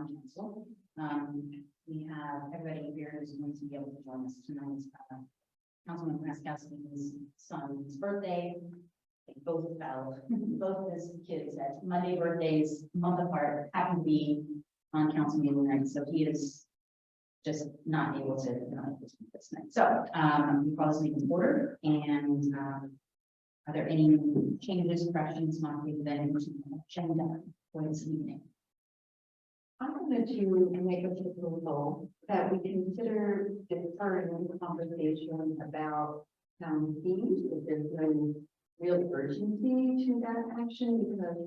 town council. We have everybody here who's going to be able to join us tonight. Councilman Kraskowski's son's birthday. They both fell, both his kids had Monday birthdays, a month apart, happened to be on council meeting night, so he is just not able to speak this night. So we call this meeting to order, and are there any changes, corrections, modifications, agenda for this evening? I wanted to make a proposal that we consider deferring the conversation about town fees, if there's no real urgency to that action, because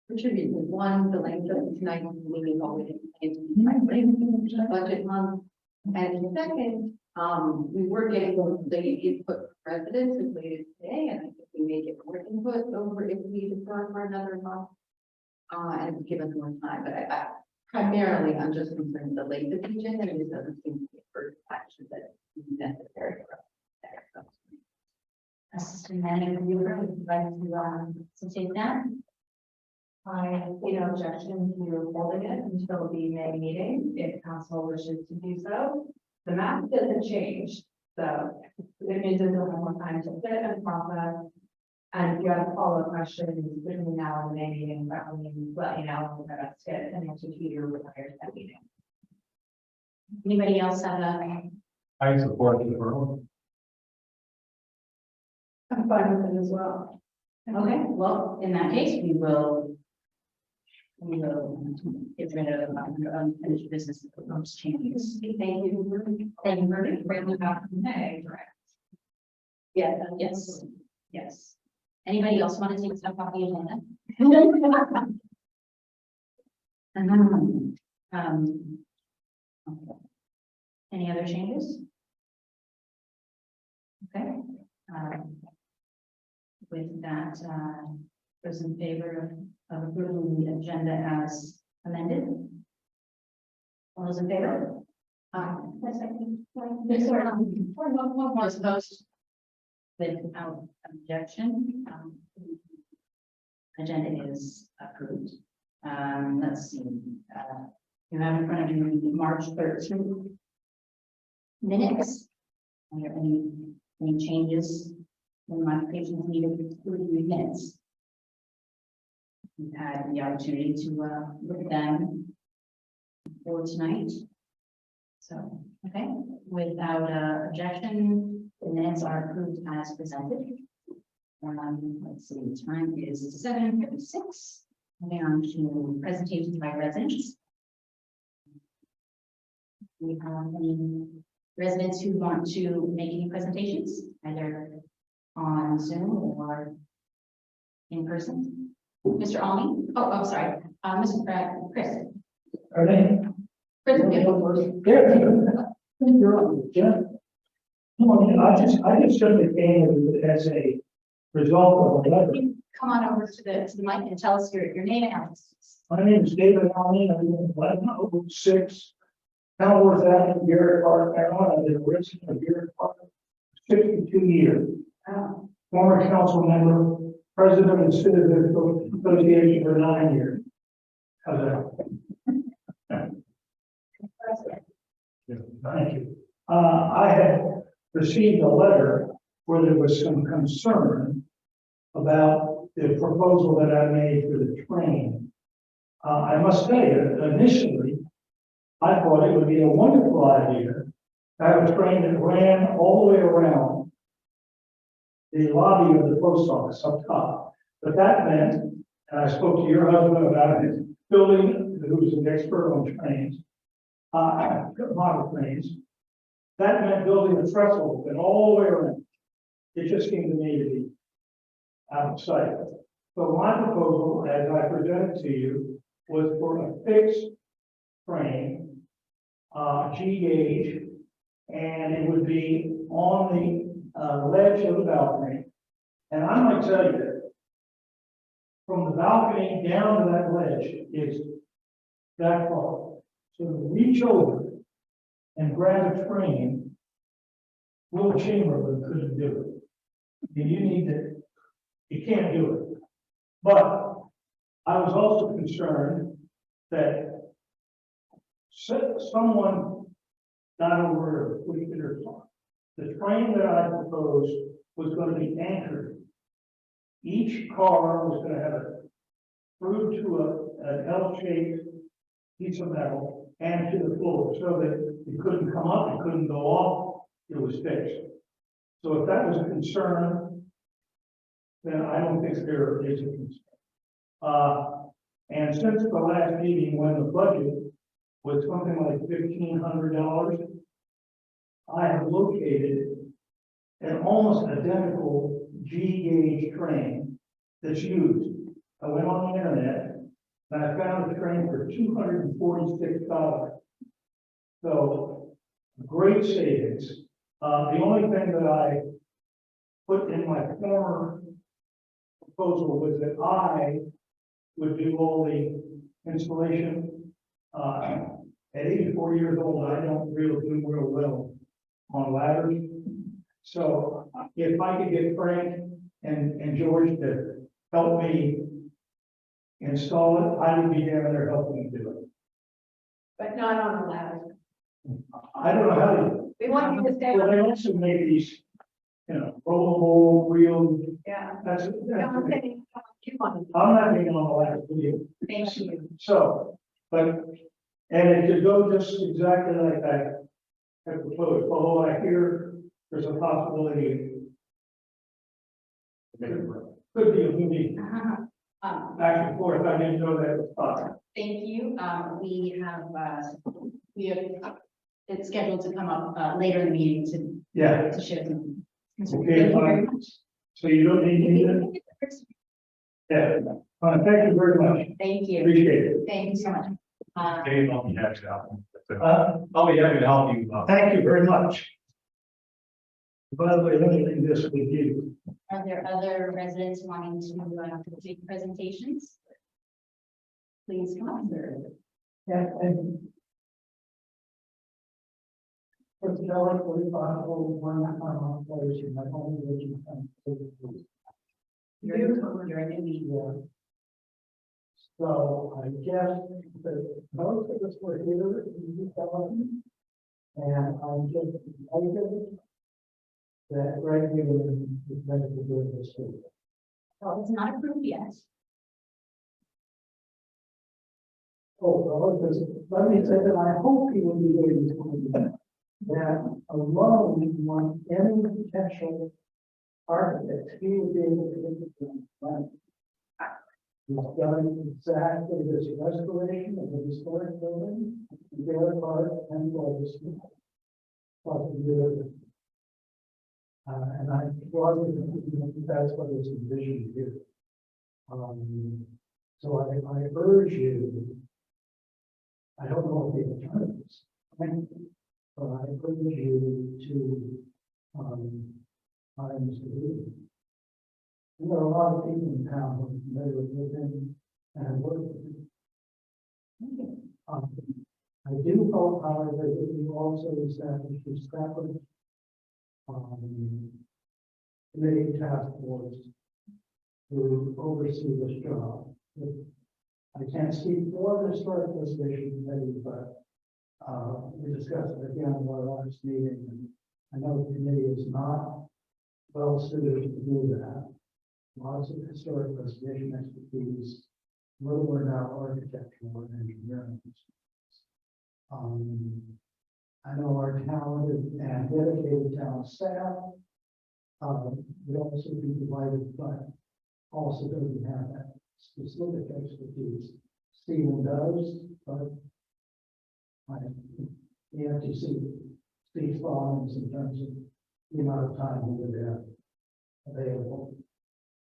for two reasons. One, the length of tonight's meeting already budget month, and second, we were getting the input from residents as late as today, and I think we may get more input over if we defer for another month, and give us more time. But I primarily, I'm just concerned with the length of the agenda, and it doesn't seem to be a first action that is necessary for us there. Assistant Manager, would you like to take that? I see no objection to holding it until the May meeting, if council wishes to do so. The map doesn't change, so it means that we'll have more time to sit and process. And if you have follow-up questions between now and the May meeting, that will let you know when we're best fit and answer to your required that meeting. Anybody else have a? I support the deferral. I'm fine with it as well. Okay, well, in that case, we will get rid of unfinished business with proposed changes. Thank you. Thank you, Ruby. Bring it back in May, correct? Yeah, yes. Anybody else want to take stuff off the agenda? Okay. Any other changes? Okay. With that, those in favor of approving the agenda as amended? All those in favor? One more opposed. Without objection, agenda is approved. Let's see. You have in front of you the March 13th minutes. Are there any changes? When modifications needed to the minutes. We've had the opportunity to look at them for tonight. So, okay, without objection, the minutes are approved as presented. Let's see, the time is 7:56. Moving on to presentations by residents. Do we have any residents who want to make any presentations, either on Zoom or in person? Mr. Almy? Oh, I'm sorry. Mr. Chris. Are they? Chris. You're on, Jeff. I just simply came as a result of a letter. Come on over to the mic and tell us your name and address. My name is David Allen. I live in 1106 Kenilworth Avenue, Garrett Park, Maryland. I've been a resident of Garrett Park for 62 years. Former council member, president of the Citizens Association for 9 years. How's that? Thank you. I had received a letter where there was some concern about the proposal that I made for the train. I must say that initially, I thought it would be a wonderful idea to have a train that ran all the way around the lobby of the post office up top. But that meant, and I spoke to your husband about it, building, who's an expert on trains, model trains. That meant building a trestle and all the way around. It just seemed to me to be out of sight. So my proposal, as I presented to you, was for a fixed frame, G gauge, and it would be on the ledge of the balcony. And I might tell you that from the balcony down to that ledge is that far. So to reach over and grab a train, Will Chamberlain couldn't do it. I mean, you can't do it. But I was also concerned that someone not aware of which their the train that I proposed was going to be anchored. Each car was going to have it through to an L-shaped piece of metal and to the floor, so that it couldn't come up, it couldn't go off, it was fixed. So if that was a concern, then I don't think there is a concern. And since the last meeting, when the budget was something like $1,500, I have located an almost identical G-gauge train that's used. I went on the internet and I found a train for $246. So great savings. The only thing that I put in my former proposal was that I would do all the installation. At 84 years old, I don't really do real well on ladders. So if I could get Frank and George to help me install it, I would be down there helping do it. But not on a ladder. I don't know how to. We want you to stay Well, on. they also make these, rollable wheel. Yeah. That's. No, I'm saying, you want to. I'm not getting on the ladder with you. Thank you. So, but, and it could go just exactly like I proposed, although I hear there's a possibility. Could be a movie back and forth. I didn't know that was possible. Thank you. We have, it's scheduled to come up, later in the meeting Yeah, to share them. Thank Okay, you very much. so you don't need me to? Yeah, thank you very much. Thank you. Appreciate it. Thank you so much. Dave, I'll be happy to help. Uh, I'll be happy to help you. Thank you very much. By the way, let me leave this with you. Are there other residents wanting to take presentations? Please come on, sir. Yeah, and. First of all, we possible one place in my home religion. You're a new Yeah. So I guess that most of us were here in the development. And I'm just excited that Greg Newman is ready to do this week. Well, it's not approved yet. Oh, well, let me say that I hope he will be ready to do that. That alone, on any potential architect, he will be able to get the plan. He's done exactly this restoration of the historic building, Garrett Park and Legacy. And I strongly think that's what is envisioned here. So I urge you, I don't know what the alternatives, but I urge you to, find Mr. Lee. There are a lot of people in town who are familiar with him and work with him. I do hope, however, that you also establish a separate committee task force to oversee this job. I can't speak for the historic preservation committee, but we discussed it again at our last meeting. And I know the committee is not well suited to do that. Lots of historic preservation expertise, a little more now architectural and engineering. I know our talented and dedicated town staff would also be delighted, but also doesn't have that specific expertise. Stephen does, but you have to speak volumes in terms of the amount of time we would have available.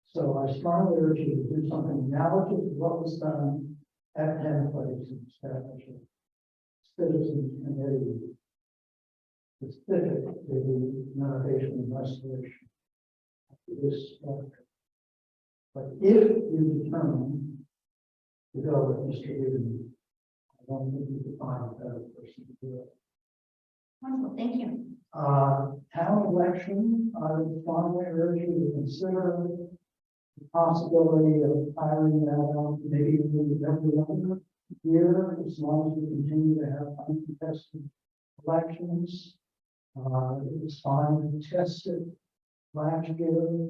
So I strongly urge you to do something analogous to what was done at Penn Place and establish a citizens committee specific to the renovation and restoration of this structure. But if you determine to go with Mr. Eden, I don't think you could find a better person to do it. Wonderful, thank you. Town election, I would strongly urge you to consider the possibility of hiring that out, maybe every other year, as long as we continue to have uncontested elections. It was fine to test it last year,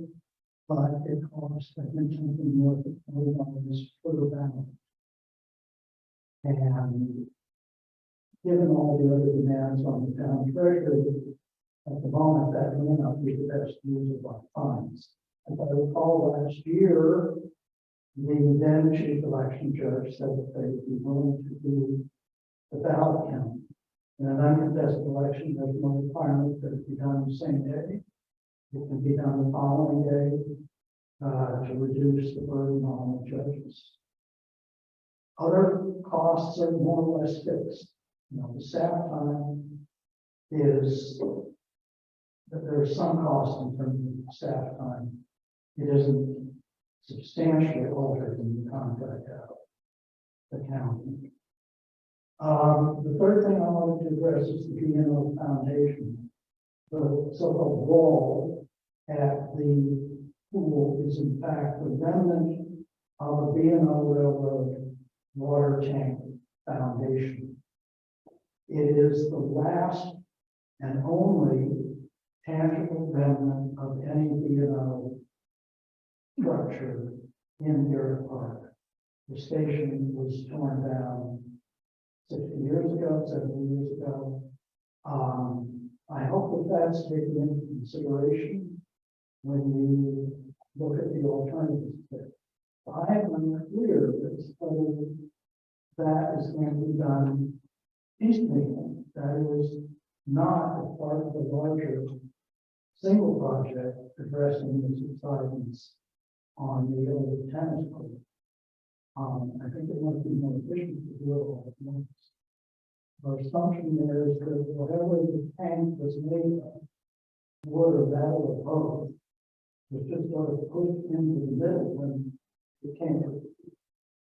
but it cost, I think, something more than $40 per ballot. And given all the other demands on the town treasury, at the moment, that may not be the best use of our funds. As I recall last year, the then chief election judge said that they would be willing to do the ballot count. In an uncontested election, there's no requirement that it be done the same day. It can be done the following day, to reduce the burden on the judges. Other costs are more or less fixed. You know, the staff time is, that there's some cost in terms of staff time. It isn't substantially altered in the contract out the county. The third thing I wanted to address is the BNO Foundation. The so-called wall at the pool is in fact the remnant of a BNO Railroad water tank foundation. It is the last and only tangible remnant of any BNO structure in Garrett Park. The station was torn down 60 years ago, 70 years ago. I hope that that's taken into consideration when you look at the alternatives there. I am unclear as to whether that is going to be done piecemeal. That is not a part of the larger single project addressing the subsidence on the old tennis court. I think it might be more efficient to do it all at once. Our assumption there is that whatever the tank was made of, wood or metal or both, was just sort of pushed into the middle when it came to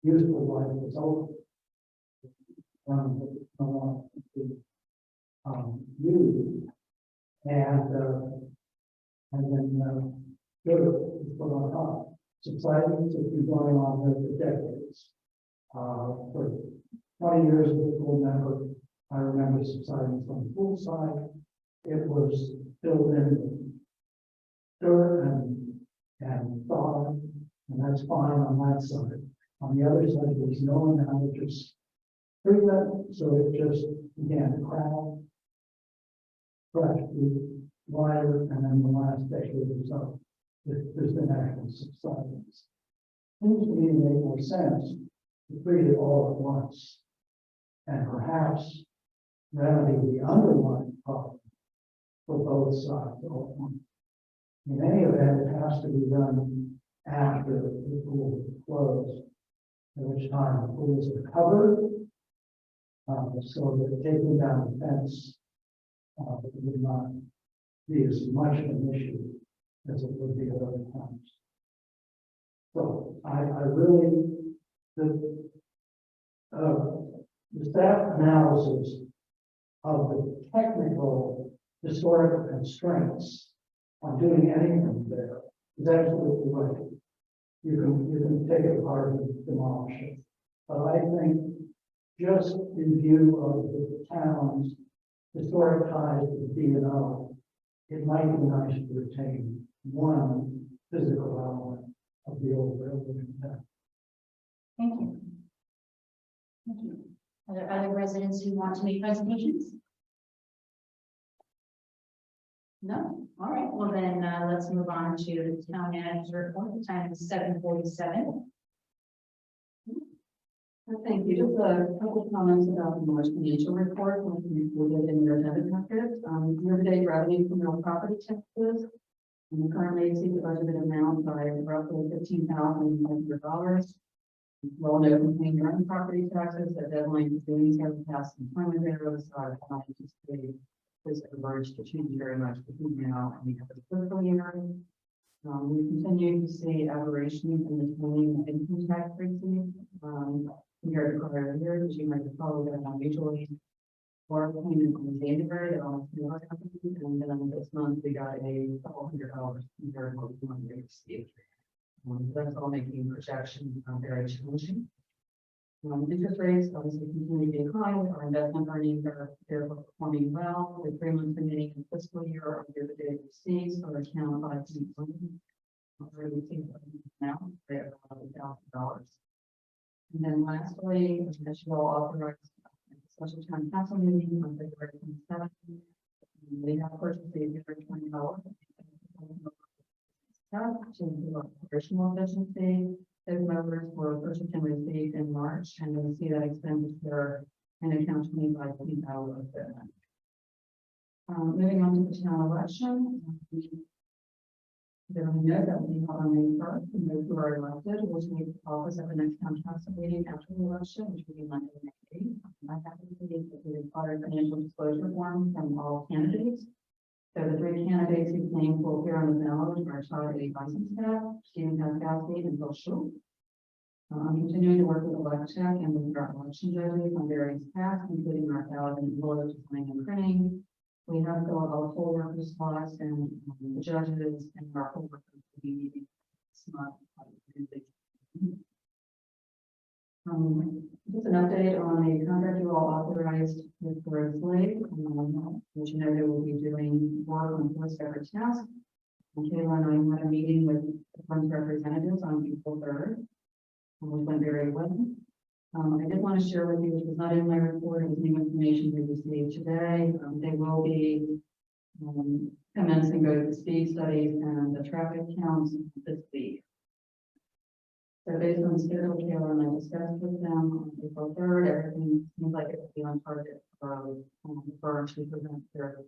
useful life was over. Used and then dirt put on top. Subsidence has been going on there for decades. For 20 years as a pool member, I remember subsidence on the pool side. It was filled in with dirt and thaw, and that's fine on that side. On the other side, there's no one how to just treat that, so it just began to crack, wider, and then the last decade or so, there's been actual subsidence. Seems to me to make more sense to treat it all at once, and perhaps remedy the underlying problem for both sides all at once. In any event, it has to be done after the pool is closed, at which time the pools are covered, so that taking down the fence would not be as much of an issue as it would be at other times. So I really, the staff analysis of the technical historical constraints on doing anything there is absolutely right. You can take it apart and demolish it. But I think just in view of the town's historic ties to B&O, it might be nice to retain one physical element of the old railroad in town. Thank you. Thank you. Are there other residents who want to make presentations? No? All right, well then, let's move on to the town manager's report. The time is 7:47. Thank you. Just a couple of comments about the March financial report, which we included in your agenda packet. Year-to-date revenue from real property taxes. We currently exceed the budgeted amount by roughly $15,500. Well, no contained your property taxes. The deadline for doing so the past employment errors are not anticipated. This emerged to change very much between now and the end of the fiscal year. We continue to see aberrations in the timing of income tax receipts compared to prior years. As you might recall, we got an unusually large payment in January that almost knew our company, and then this month we got a couple $100 compared to what we wanted to receive. That's all making projections very challenging. Interest rates obviously continue to be high, our investment earnings are therefore performing well, the 3 months remaining in fiscal year, our year-to-date receipts are account by already seen now, they're $1,000. And then lastly, the should all authorize a special town council meeting on February 27th. We have purchased the $20 to improve operational efficiency. Those numbers were purchased and received in March, and you'll see that expenditure in account 25.0 of equipment. Moving on to the town election. There will be no that will be held on May 1st, and those who are elected will take office at the next town council meeting after the election, which will be Monday, May 8th. I have to see if we require financial disclosure form from all candidates. So the 3 candidates whose names will appear on the ballot are Charlie Weissenstadt, Stephen Paskowski, and Bill Schultz. I'm continuing to work with Electcheck and with our election judges on various tasks, including our ballot and envelope design and printing. We have got all poll worker slots and the judges and our poll workers will be meeting this month. Just an update on the contract you all authorized with Garrett, which you know they will be doing work on 4 separate tasks. Kayla and I had a meeting with the firm's representatives on April 3rd, which went very well. I did want to share with you, which was not in my report, it was new information we received today. They will be commencing both the speed studies and the traffic counts this week. So based on the schedule, Kayla and I discussed with them on April 3rd, everything seems like it will be on target for the firm to present their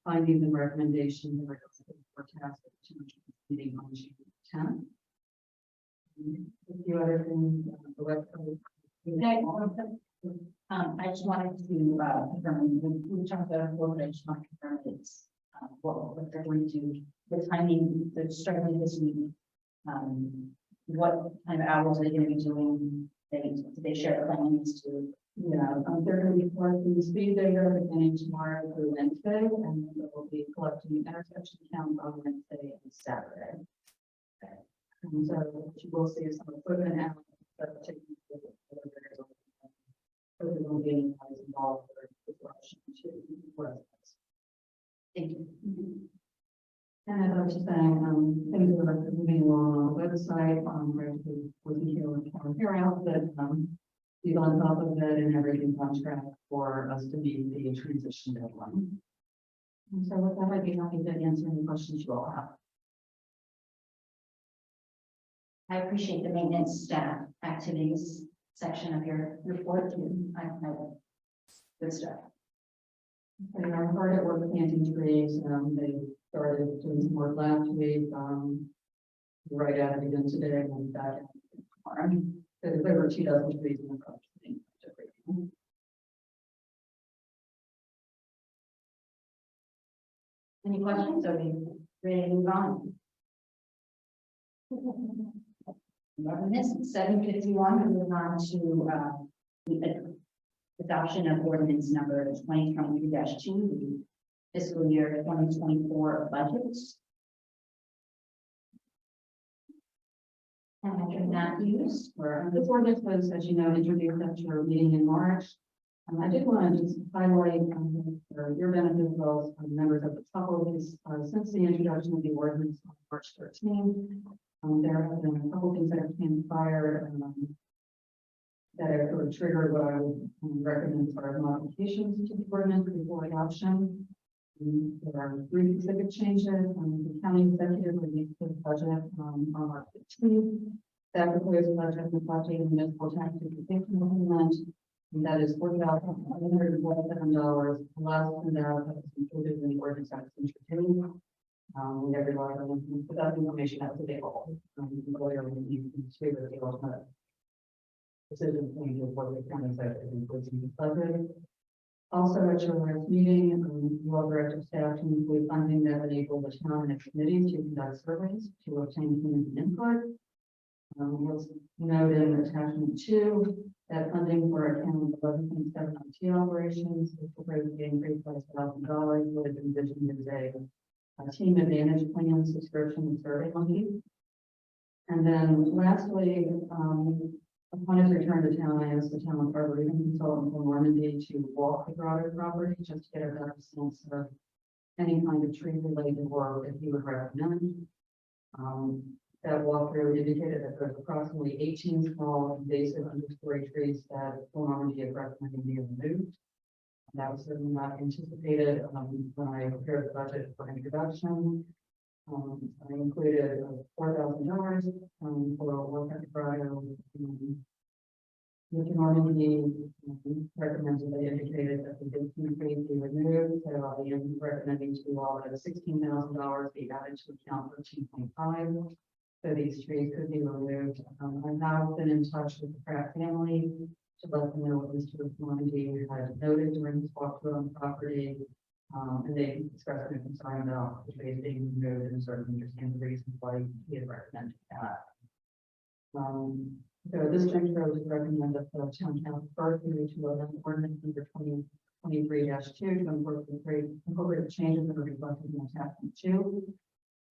findings and recommendations for tasks at the meeting on June 10th. A few other things, the website. I just wanted to confirm, we talked about it, I just want to confirm it's what they're going to do, the timing, the starting this week. What kind of hours are they going to be doing? They share the plans to. Yeah, they're going to be collecting the speed data beginning tomorrow through Wednesday, and then they will be collecting intersection counts on Wednesday and Saturday. Okay. And so what you will see is some equipment out that are taking will be involved for disruption to residents. Thank you. And as I was saying, things are moving along on the website. We're working here with here out that be on top of it and everything's on track for us to meet the transition deadline. And so with that, I'd be happy to answer any questions you all have. I appreciate the maintenance staff activities section of your report. I know good stuff. They are hard at work planting trees. They started doing some work last week. Right at it again today and we'll be back at it tomorrow. So there were 2 dozen trees in the project. Any questions? Are we ready to move on? Loving this, 7:51, we move on to the adoption of ordinance number 2023-2, the fiscal year 2024 budgets. And Matthews, or This ordinance was, as you know, introduced at your meeting in March. I did want to just highlight for your benefit as well as members of the public, since the introduction of the ordinance on March 13th, there have been a couple things that have transpired that have sort of triggered what I would recommend as far as modifications to the ordinance before adoption. There are 3 specific changes. The county executive released the budget on March 15th. That proposed budget reflecting the municipal tax implement. And that is $40,147 less than that was included in the ordinance that was introduced. We have relied on that information that's available. Earlier, you can see the ultimate decision point of what the county executive includes in the budget. Also, at your last meeting, you all directed staff to include funding that enable the town and its committees to conduct surveys to obtain community input. You'll note in attachment 2 that funding for account 11.7 IT operations is proposed to be increased by $1,000 with envisioned as a team advantage plan subscription and survey money. And then lastly, Upon his return to town, I asked the town arboretum consultant from Normandy to walk the Grotto property just to get a better sense of any kind of tree related work that he would recommend. That walkthrough indicated that there's approximately 18 small invasive understory trees that Normandy had recommended be removed. That was certainly not anticipated when I prepared the budget for introduction. I included $4,000 for work at the Grotto. Mr. Normandy recommended, they indicated that the big trees be removed, so I'll be recommending to you all that $16,000 be added to account 13.5. So these trees could be removed. I've now been in touch with the Pratt family to let them know what Mr. Normandy had noted during his walkthrough on the property. And they expressed their concern about the trees being removed and certainly understand the reasons why he had recommended that. So at this juncture, I would recommend that the town council first move to amend ordinance number 2023-2 to incorporate the changes that are reflected in attachment 2.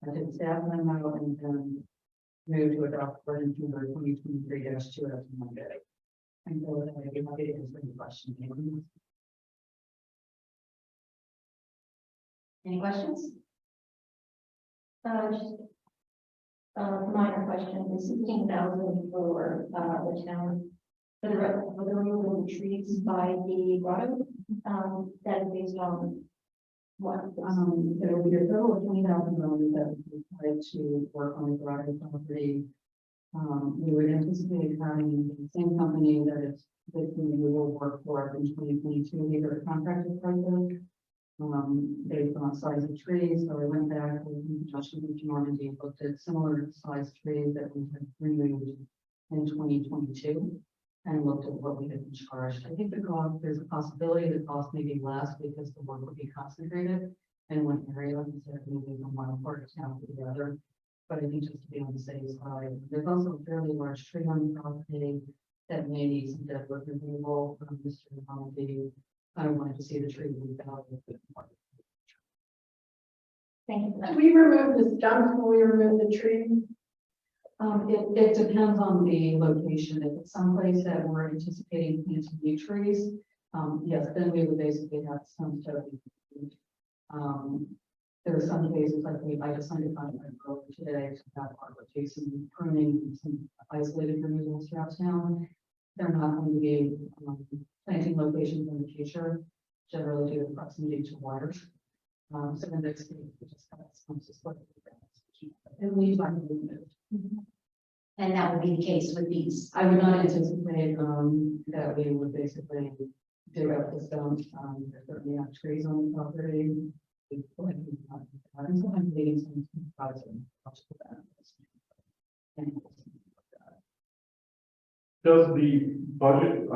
I did staff memo and then move to adopt ordinance number 2023-2 as amended. And so I'd be happy to answer any questions. Any questions? Just minor question, the 16,000 for the town, for the removal of the trees by the grotto, that is based on what? There will be a total of $20,000 that we applied to work on the Grotto property. We would anticipate having the same company that is basically we will work for in 2022. These are contracted prices. Based on size of trees, so I went back in conjunction with Normandy and looked at similar size trees that we had removed in 2022 and looked at what we had been charged. I think the cost, there's a possibility the cost may be less because the work would be concentrated in one area instead of moving from one part of town to the other. But I think just to be on the safe side, there's also a fairly large tree on the property that may need some deadwood removal from Mr. Normandy. I wanted to see the tree moved out a bit more. Thank you for that. Do we remove the stumps when we remove the tree? It depends on the location. If it's someplace that we're anticipating planting new trees, yes, then we would basically have some sort of. There are some cases like I just signed a contract earlier today to have do some pruning and some isolated removals throughout town. They're not going to be planting locations in the future, generally due to proximity to water. So in this case, we just have some support and leaves are removed. And that would be the case with these. I would not anticipate that we would basically dig up the stumps. There's certainly not trees on the property. And so I'm leaving some products and Does the budget,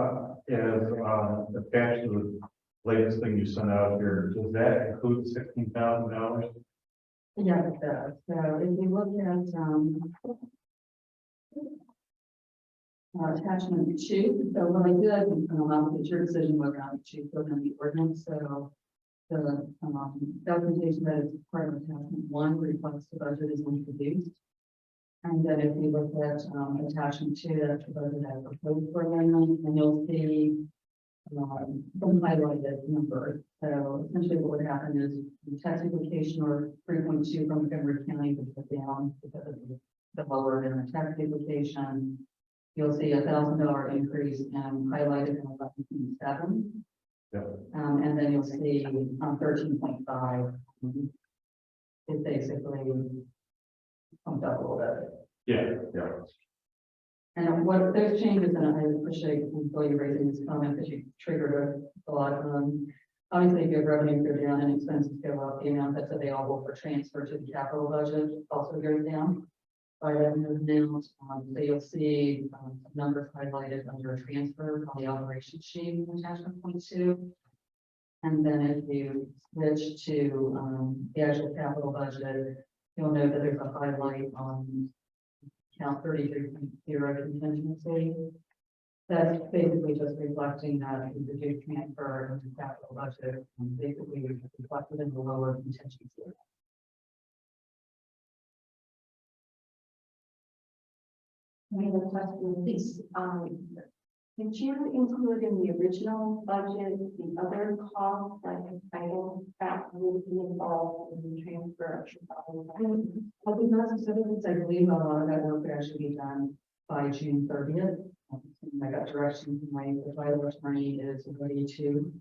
as attached to the latest thing you sent out here, does that include $16,000? Yeah, it does. So if you look at attachment 2, so what I did, it's your decision whether or not to put in the ordinance. So the documentation that is part of attachment 1 reflects the budget is introduced. And then if you look at attachment 2, that's the budget as proposed for amendment, and you'll see some highlighted numbers. So essentially what would happen is the tax implication or 3.2 from Montgomery County would put down because of the lower than the tax implication. You'll see $1,000 increase and highlighted in 11.7. Yeah. And then you'll see 13.5 is basically pumped up a little bit. Yeah. And what those changes, and I appreciate you raising this comment because you triggered a lot. Obviously, if your revenue go down and expenses go up, the amount that's available for transfer to the capital budget also goes down by revenue amount. So you'll see numbers highlighted under transfer on the operation sheet in attachment 0.2. And then if you switch to the actual capital budget, you'll note that there's a highlight on count 33.0 contingency. That's basically just reflecting that the reduced transfer into capital budget and basically reflected in the lower contingency. I have a question, please. Did you include in the original budget the other costs, like I don't that would be involved in the transfer of? I think not specifically, I believe a lot of that work would actually be done by June 30th. I got direction from my advisor attorney is ready to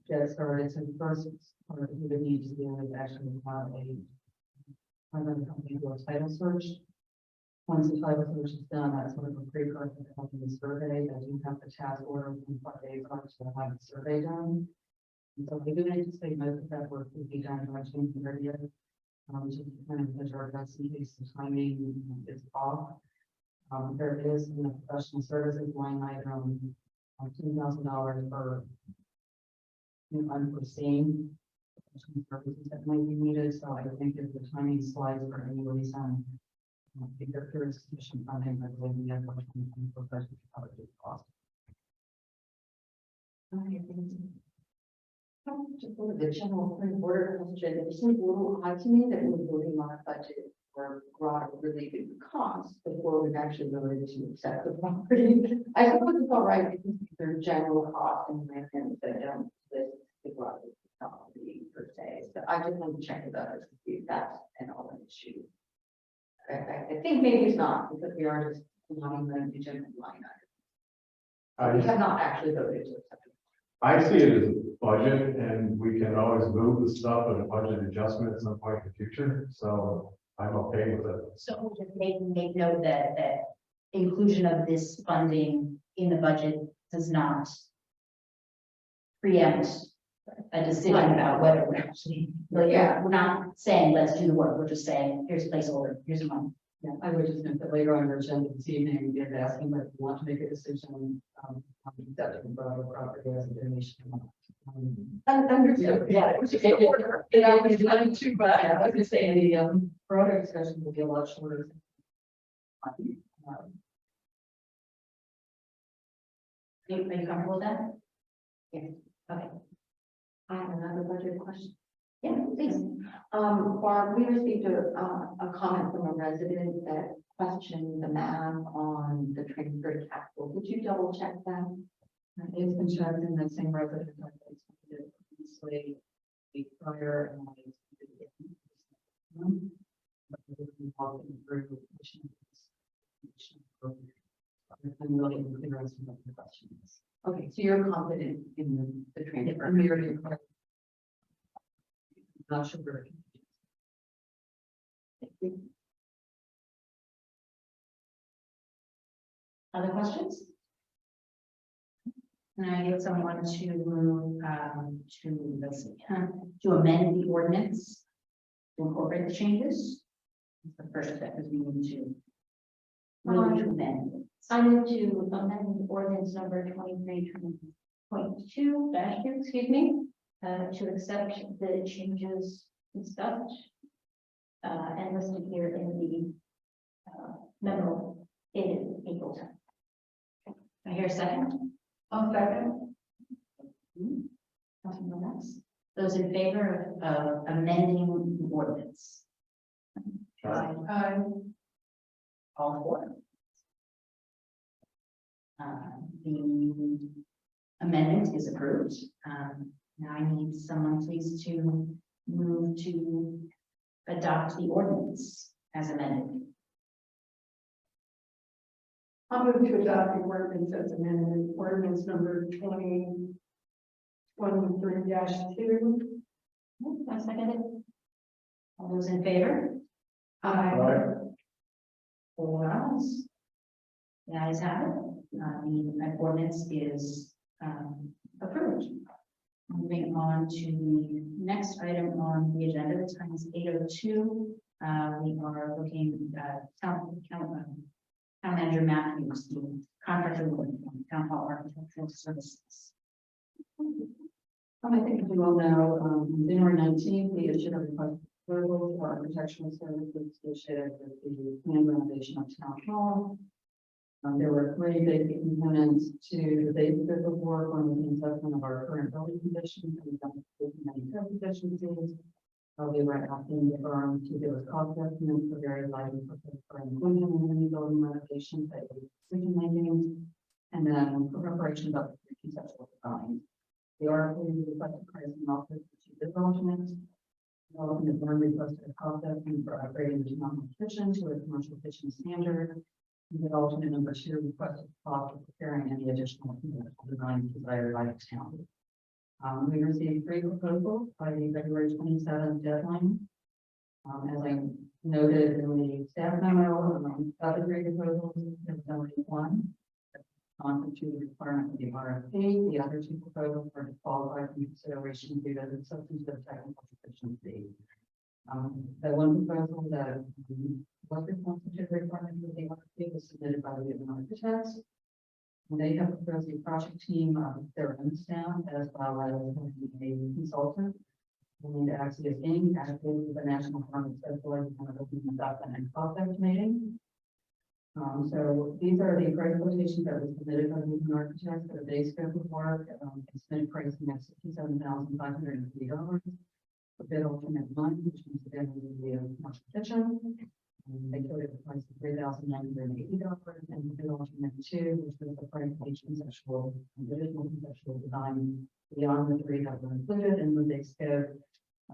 get started. So first, part we would need to do is actually have a company do a title search. Once the title search is done, that's sort of a precursor to having the survey. I do have the task order within 5 days to have the survey done. And so we do anticipate most of that work will be done by June 30th. Just kind of measure our best in case the timing is off. There is in the professional services line item, $2,000 for unforeseen professional services that might be needed. So I think if the timing slides for any reason, I think there is sufficient funding that will be able to for budget to cover the cost. Just sort of the general point of order question, it seems a little odd to me that we're voting on a budget for grotto related costs before we've actually voted to accept the property. I suppose it's all right because these are general costs and maintenance that don't list the grotto property per se. So I just want to check with others to see if that's an all issue. I think maybe it's not because we are just allowing them to general line item. We have not actually voted to accept it. I see it as a budget, and we can always move the stuff at a budget adjustment at some point in the future, so I'm okay with it. So we'll just make note that inclusion of this funding in the budget does not preempt a decision about whether we're actually, we're not saying, let's do the work, we're just saying, here's a placeholder, here's the money. Yeah, I would just note that later on our agenda this evening, they're asking that we want to make a decision on accepting the property as a donation. Understood. Yeah, it always done too, but I was gonna say the broader discussion will be a lot shorter. Are you comfortable with that? Yes. Okay. I have another budget question. Yeah, please. Barb, we received a comment from a resident that questioned the math on the transfer capital. Would you double check that? It's been checked in the same resident that they did previously, the prior and I'm really interested in the questions. Okay, so you're confident in the transfer. I'm very not sure. Other questions? Can I get someone to move, let's see, to amend the ordinance to incorporate the changes? That's the first step, is we need to move to amend. I move to amend ordinance number 23.2 excuse me, to accept the changes discussed and listed here in the memo dated April 10th. I hear a second. I'll second. Councilman Max. Those in favor of amending the ordinance? All four. The amendment is approved. Now I need someone please to move to adopt the ordinance as amended. I'll move to adopt the ordinance as amended, ordinance number 2023-2. I second it. All those in favor? Aye. Four ayes. The ayes have it. The ordinance is approved. Moving on to the next item on the agenda, the time is 8:02. We are looking at town manager Matthews, the contractor from Town Hall Architectural Services. I think as you all know, on January 19th, we issued a request for approval for architectural services associated with the planned renovation of Town Hall. There were 3 basic components to the basic of the work. One was an assessment of our current building conditions and many code deficiencies. We were asking the firm to give us cost estimates for various items for inclusion in any building renovations that we decision making, and then for preparation of the conceptual design. The RFP requested pricing also for two bid alternates. Development of one requested a cost estimate for upgrading the town kitchen to a commercial kitchen standard. And the alternate number two requested cost for preparing any additional conceptual designs desired by the town. We received 3 proposals by the February 27th deadline. As I noted in the staff memo, of the 3 proposals, there was only one constitute the requirement of the RFP. The other 2 proposals were disqualified from consideration due to the substantive technical deficiency. The one proposal that was the constitute requirement of the RFP was submitted by the architects. They have proposed a project team of their own staff as well as a consultant. And actually is being active with the National Farm Specialized on opening development and cost estimating. So these are the price quotations that was submitted by the architects for the base scope of work. Estimated pricing at $67,503. For bid alternate 1, which means again will be a commercial kitchen. They quoted the price of $3,980, and the bid alternate 2, which was the price of each conceptual and additional conceptual design beyond the 3 that were included in the base scope.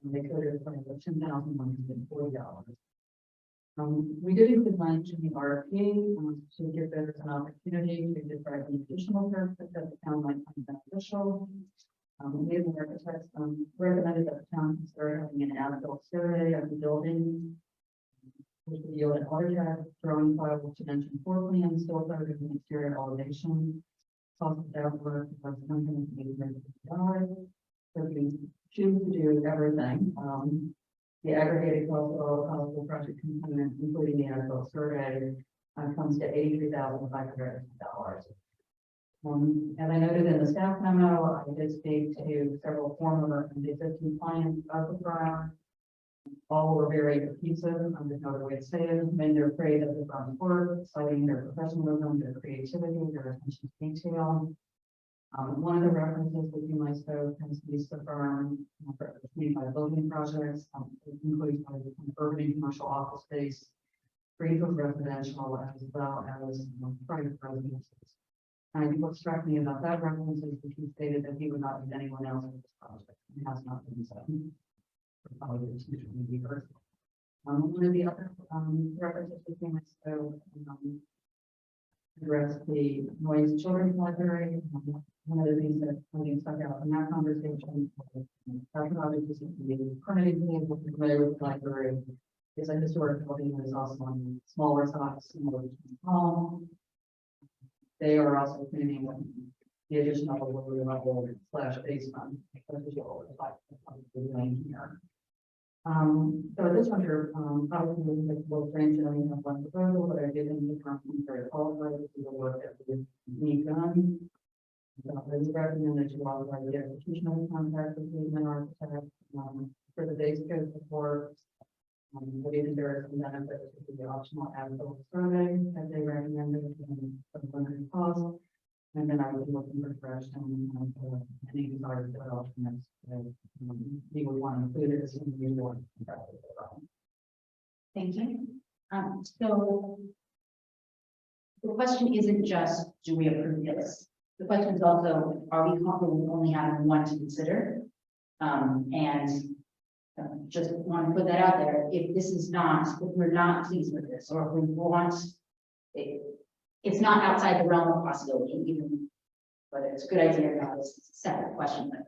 They quoted the price of $10,140. We did include language in the RFP to give bidders an opportunity to describe any additional services that the town might find beneficial. We as architects recommended that the town consider having an as-built survey of the building, which would yield an AutoCAD drawing file to mention floor plans, still photos, and exterior elevation. Cost of that work was $180. So if we choose to do everything, the aggregated cost of all possible project components, including the as-built survey, comes to $83,500. As I noted in the staff memo, I did speak to several former and existing clients of the firm. All were very effusive, there's no other way to say it, when they're praised of the firm's work, citing their professionalism, their creativity, their attention to detail. One of the references that you might spoke has used the firm for 25 building projects, it includes urban and commercial office space, greenfield residential, as well as private residences. And what struck me about that reference is that he stated that he would not use anyone else for this project, and has not been so. Probably this usually be heard. One of the other references we came so address the noise children's library. One of the things that really stuck out in that conversation, the permitting team will be familiar with the library. It's a historic building that is also on smaller size, similar to the home. They are also planning the additional lower level / basement, because you'll doing here. So this under probably will branch out and have one proposal, but I did think the company very qualified to do the work that we need done. I was recommended to authorize the execution of the contract with the architect for the base scope of work. What do you think there are some benefits to the optional as-built survey that they recommended and some limited cost? And then I would be looking for fresh and any desired alternates that we would want to include as in the one. Thank you. So the question isn't just, do we approve this? The question is also, are we comfortable with only having one to consider? Just want to put that out there. If this is not, if we're not pleased with this, or if we want, it's not outside the realm of possibility, even whether it's a good idea or not, it's a separate question. But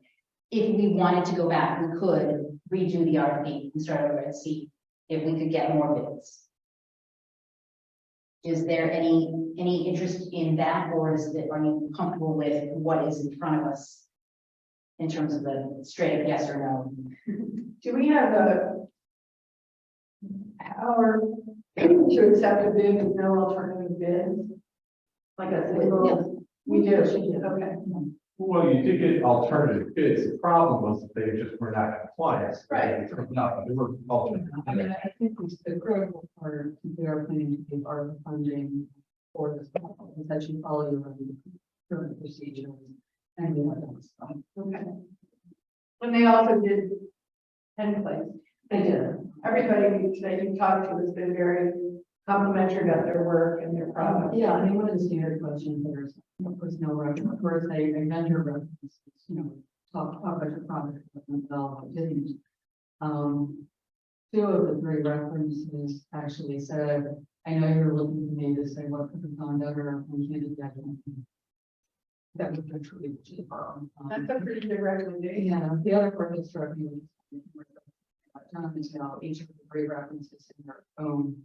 if we wanted to go back, we could redo the RFP and start over and see if we could get more bids. Is there any interest in that, or is it, are you comfortable with what is in front of us in terms of the straight yes or no? Do we have the power to accept a bid with no alternative bids? Like a single, we do, okay. Well, you did get alternative bids. The problem was that they just were not compliant. Right. No, they were alternative. I mean, I think it's the critical part, we are planning to give our funding for this, is that you follow your current procedures and we want that stuff. Okay. And they also did 10 place. They did. Everybody that you talked to has been very complimentary about their work and their product. Yeah, I mean, one of the standard questions, there's, of course, no reference, of course, a vendor reference, talk about your product themselves, didn't. Two of the three references actually said, I know you're looking to me to say what could have gone better when you did that. That was literally cheaper. That's a pretty good recommendation. Yeah, the other part that struck me was how each of the three references in their own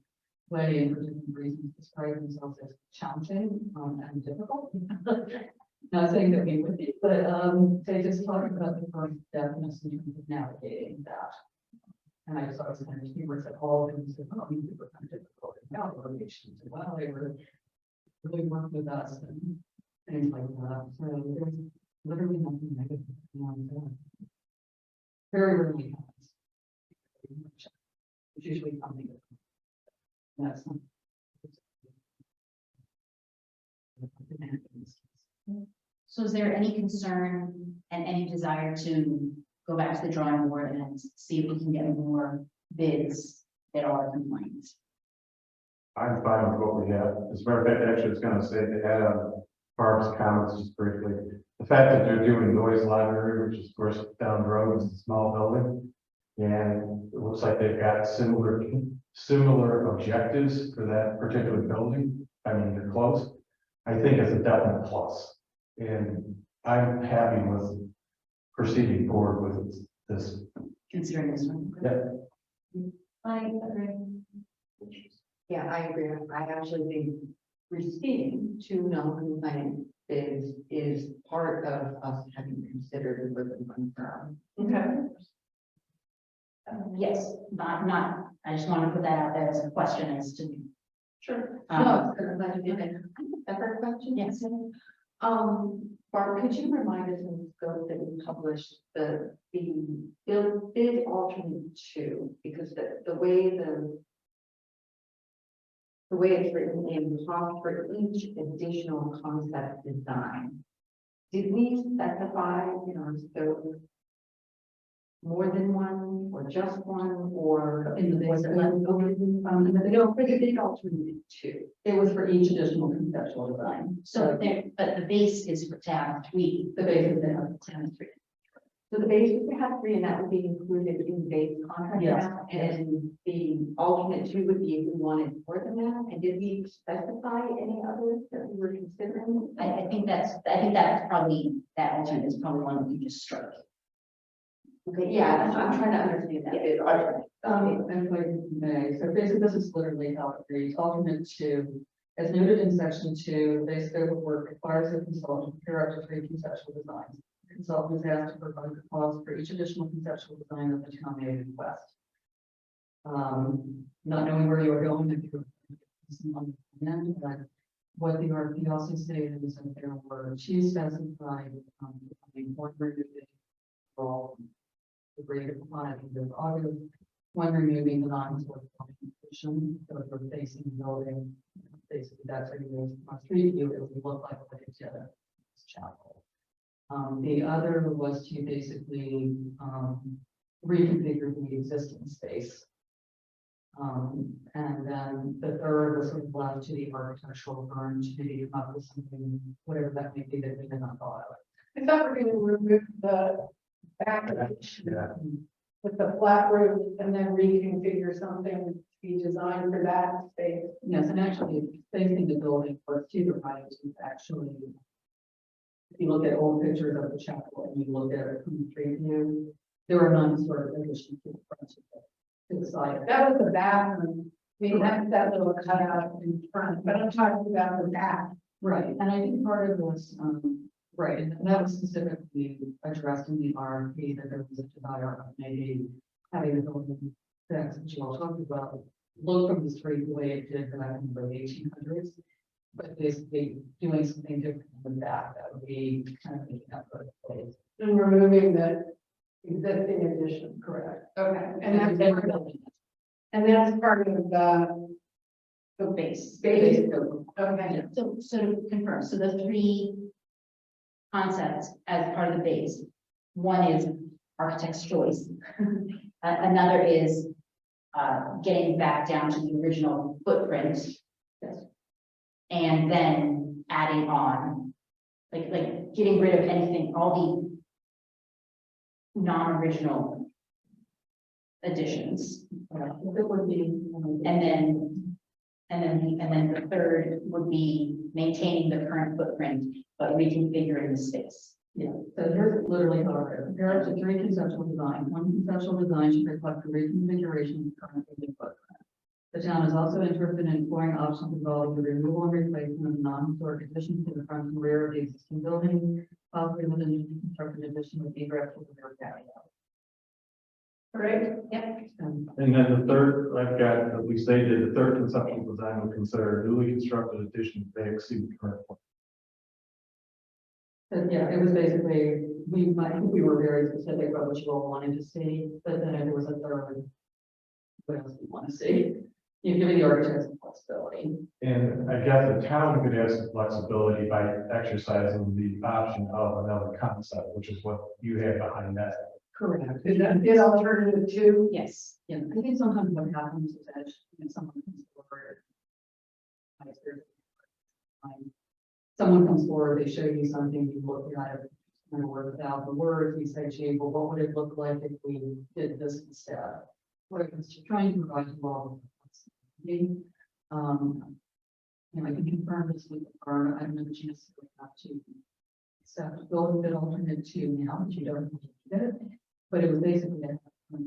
way and for different reasons describe themselves as challenging and difficult. Not saying that we would be, but they just talk about the first deafness in terms of navigating that. And I just thought it was kind of humorous that all of them said, oh, these were kind of difficult evaluations. Well, they were really working with us and things like that. So there's literally nothing negative on that. Very rarely happens. It's usually something that's not. So is there any concern and any desire to go back to the drawing board and see if we can get more bids that are compliant? I'm fine with what we have. As a matter of fact, actually, it's gonna say to add Barb's comments just briefly. The fact that they're doing noise library, which is of course down the road, is a small building. And it looks like they've got similar objectives for that particular building. I mean, they're close. I think it's a definite plus. And I'm happy with proceeding forward with this. Considering this one. Yeah. I agree. Yeah, I agree. I actually think receiving two non-compliant bids is part of us having considered it with a confirm. Okay. Yes, not, I just want to put that out there as a question as to. Sure. No, I'm glad you did it. I have a question. Yes. Barb, could you remind us in the scope that we published the bid alternate two, because the way it's written in cost for each additional concept design. Did we specify in our scope more than one or just one or In the base, no, for the bid alternate two? it was for each additional conceptual design. So there, but the base is for tab 3. The base is there. Tab 3. So the base would have three and that would be included in the base contract Yes. amount, and the alternate two would be if we wanted more than that. And did we specify any others that we were considering? I think that's probably, that alternate is probably one that we just struck. Okay, yeah, that's what I'm trying to understand that bid alternate. And like, may, so basically this is literally how it reads, alternate two. As noted in section 2, the scope of work requires a consultant to prepare up to 3 conceptual designs. The consultant is asked to provide the cost for each additional conceptual design of the town may request. Not knowing where you are going, if you're on the end, but what the RFP also stated is that there were 2 specified, one removing all the greater quantity of audio, one removing the non-historic competition, so if we're facing the building, basically that's what it is. On street view, it would look like what it's chapel. The other was to basically reconfigure the existing space. And then the third was sort of left to the architectural firm to maybe come up with something, whatever that may be that we did not thought of. I thought we're going to remove the back Yeah. with the flat roof and then reconfigure something to be designed for that space. Yes, and actually facing the building was to the right is actually. If you look at old pictures of the chapel and you look at it from the street view, there are none sort of addition to the front of it, to the side. That was the bathroom. We have that little cutout in front, but I'm talking about the back. Right, and I think part of this, right, and that was specifically addressed in the RFP, that there was a desire of maybe having the building that Jill talked about, look from the street the way it did back in the 1800s, but basically doing something different than that, that would be kind of making up for the place. And removing the existing addition. Correct. Okay, And and then that's, and that's part of the Base. base. Okay, So to confirm, so the 3 concepts as part of the base, one is architect's choice. Another is, getting back down to the original footprint. And then adding on, like getting rid of anything, all the non-original additions. It would be. And then the third would be maintaining the current footprint, but reconfiguring the space. Yeah, so here's literally how it goes. There are three conceptual designs. One conceptual design should reflect the reconfiguration of the current building footprint. The town is also interested in exploring options involving the removal and replacement of non-historic additions to the front and rear of the existing building, possibly with a newly constructed addition with egress to the rear patio. Right? Yep. And And then the third, I've got, as we stated, the third conceptual design would consider newly constructed addition may exceed the current one. but yeah, it was basically, I think we were very specific about what you all wanted to see, but then there was a third. What else do you want to see? You're giving the architects some flexibility. And I guess the town could have some flexibility by exercising the option of another concept, which is what you have behind that. Correct. Is that is alternative two? Yes. Yeah, I think sometimes what happens is that, someone comes forward. my experience, Someone comes forward, they show you something, you look at it, kind of work without the words, you say, gee, well, what would it look like if we did this instead? Whereas you're trying to provide you all. You know, I can confirm this with the firm, I don't know that you necessarily have to. Accept building bid alternate two now, but you don't have to do it. But it was basically that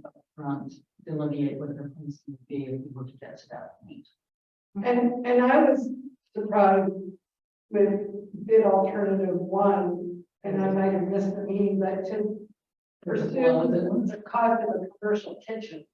up front, delineate what the things would be if we were to get to that point. And I was surprised with bid alternative one, and I might have missed the meeting, but to pursue the cost of a commercial kitchen.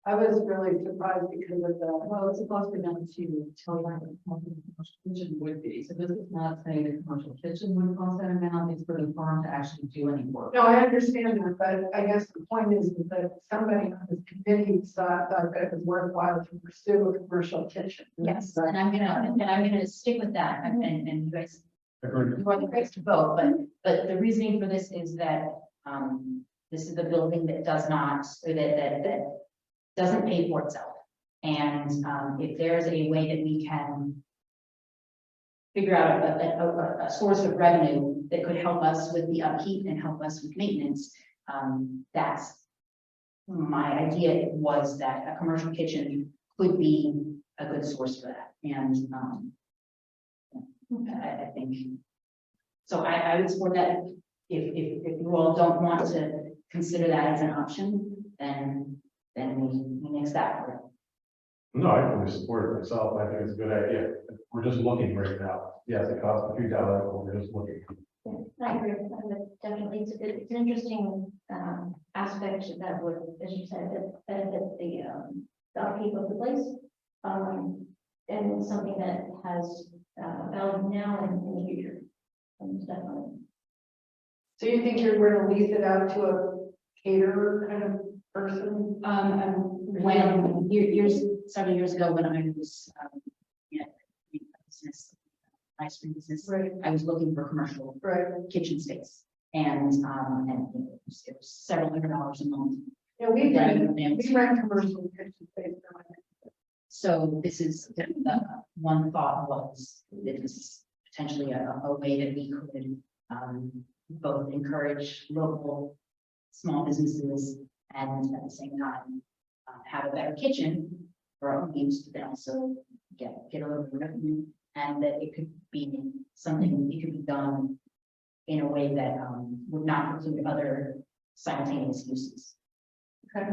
I was really surprised because of the, Well, it's a cost for them to tell you what the commercial kitchen would be. So this is not saying the commercial kitchen would cost that amount, it's for the firm to actually do any work. no, I understand that, but I guess the point is that somebody on this committee thought that it was worthwhile to pursue a commercial kitchen. Yes, and I'm gonna stick with that, and you guys, Agreed. you are the greats to vote, but the reasoning for this is that, this is the building that does not, or that doesn't pay for itself. And, if there's a way that we can figure out a source of revenue that could help us with the upkeep and help us with maintenance, that's my idea was that a commercial kitchen could be a good source for that. And, I think, so I would support that. If you all don't want to consider that as an option, then we nix that for it. No, I fully support it myself. I think it's a good idea. We're just looking right now. Yes, it costs a few dollars, but we're just looking. Yeah, I agree with that, but definitely, it's an interesting, aspect that would, as you said, that benefit the upkeep of the place. And something that has, value now and in the future. And definitely. So you think you're going to lease it out to a caterer kind of person? When several years ago, when I was, business, ice cream business, Right, I was looking for commercial right. kitchen space. And it was several $100s a month. Yeah, we Yeah, rent yeah. commercial kitchen space. So this is the one thought was that this is potentially a way that we could both encourage local small businesses and at the same time have a better kitchen for our own use, but then also get a little bit of revenue, and that it could be something that could be done in a way that would not include other simultaneous uses. Okay.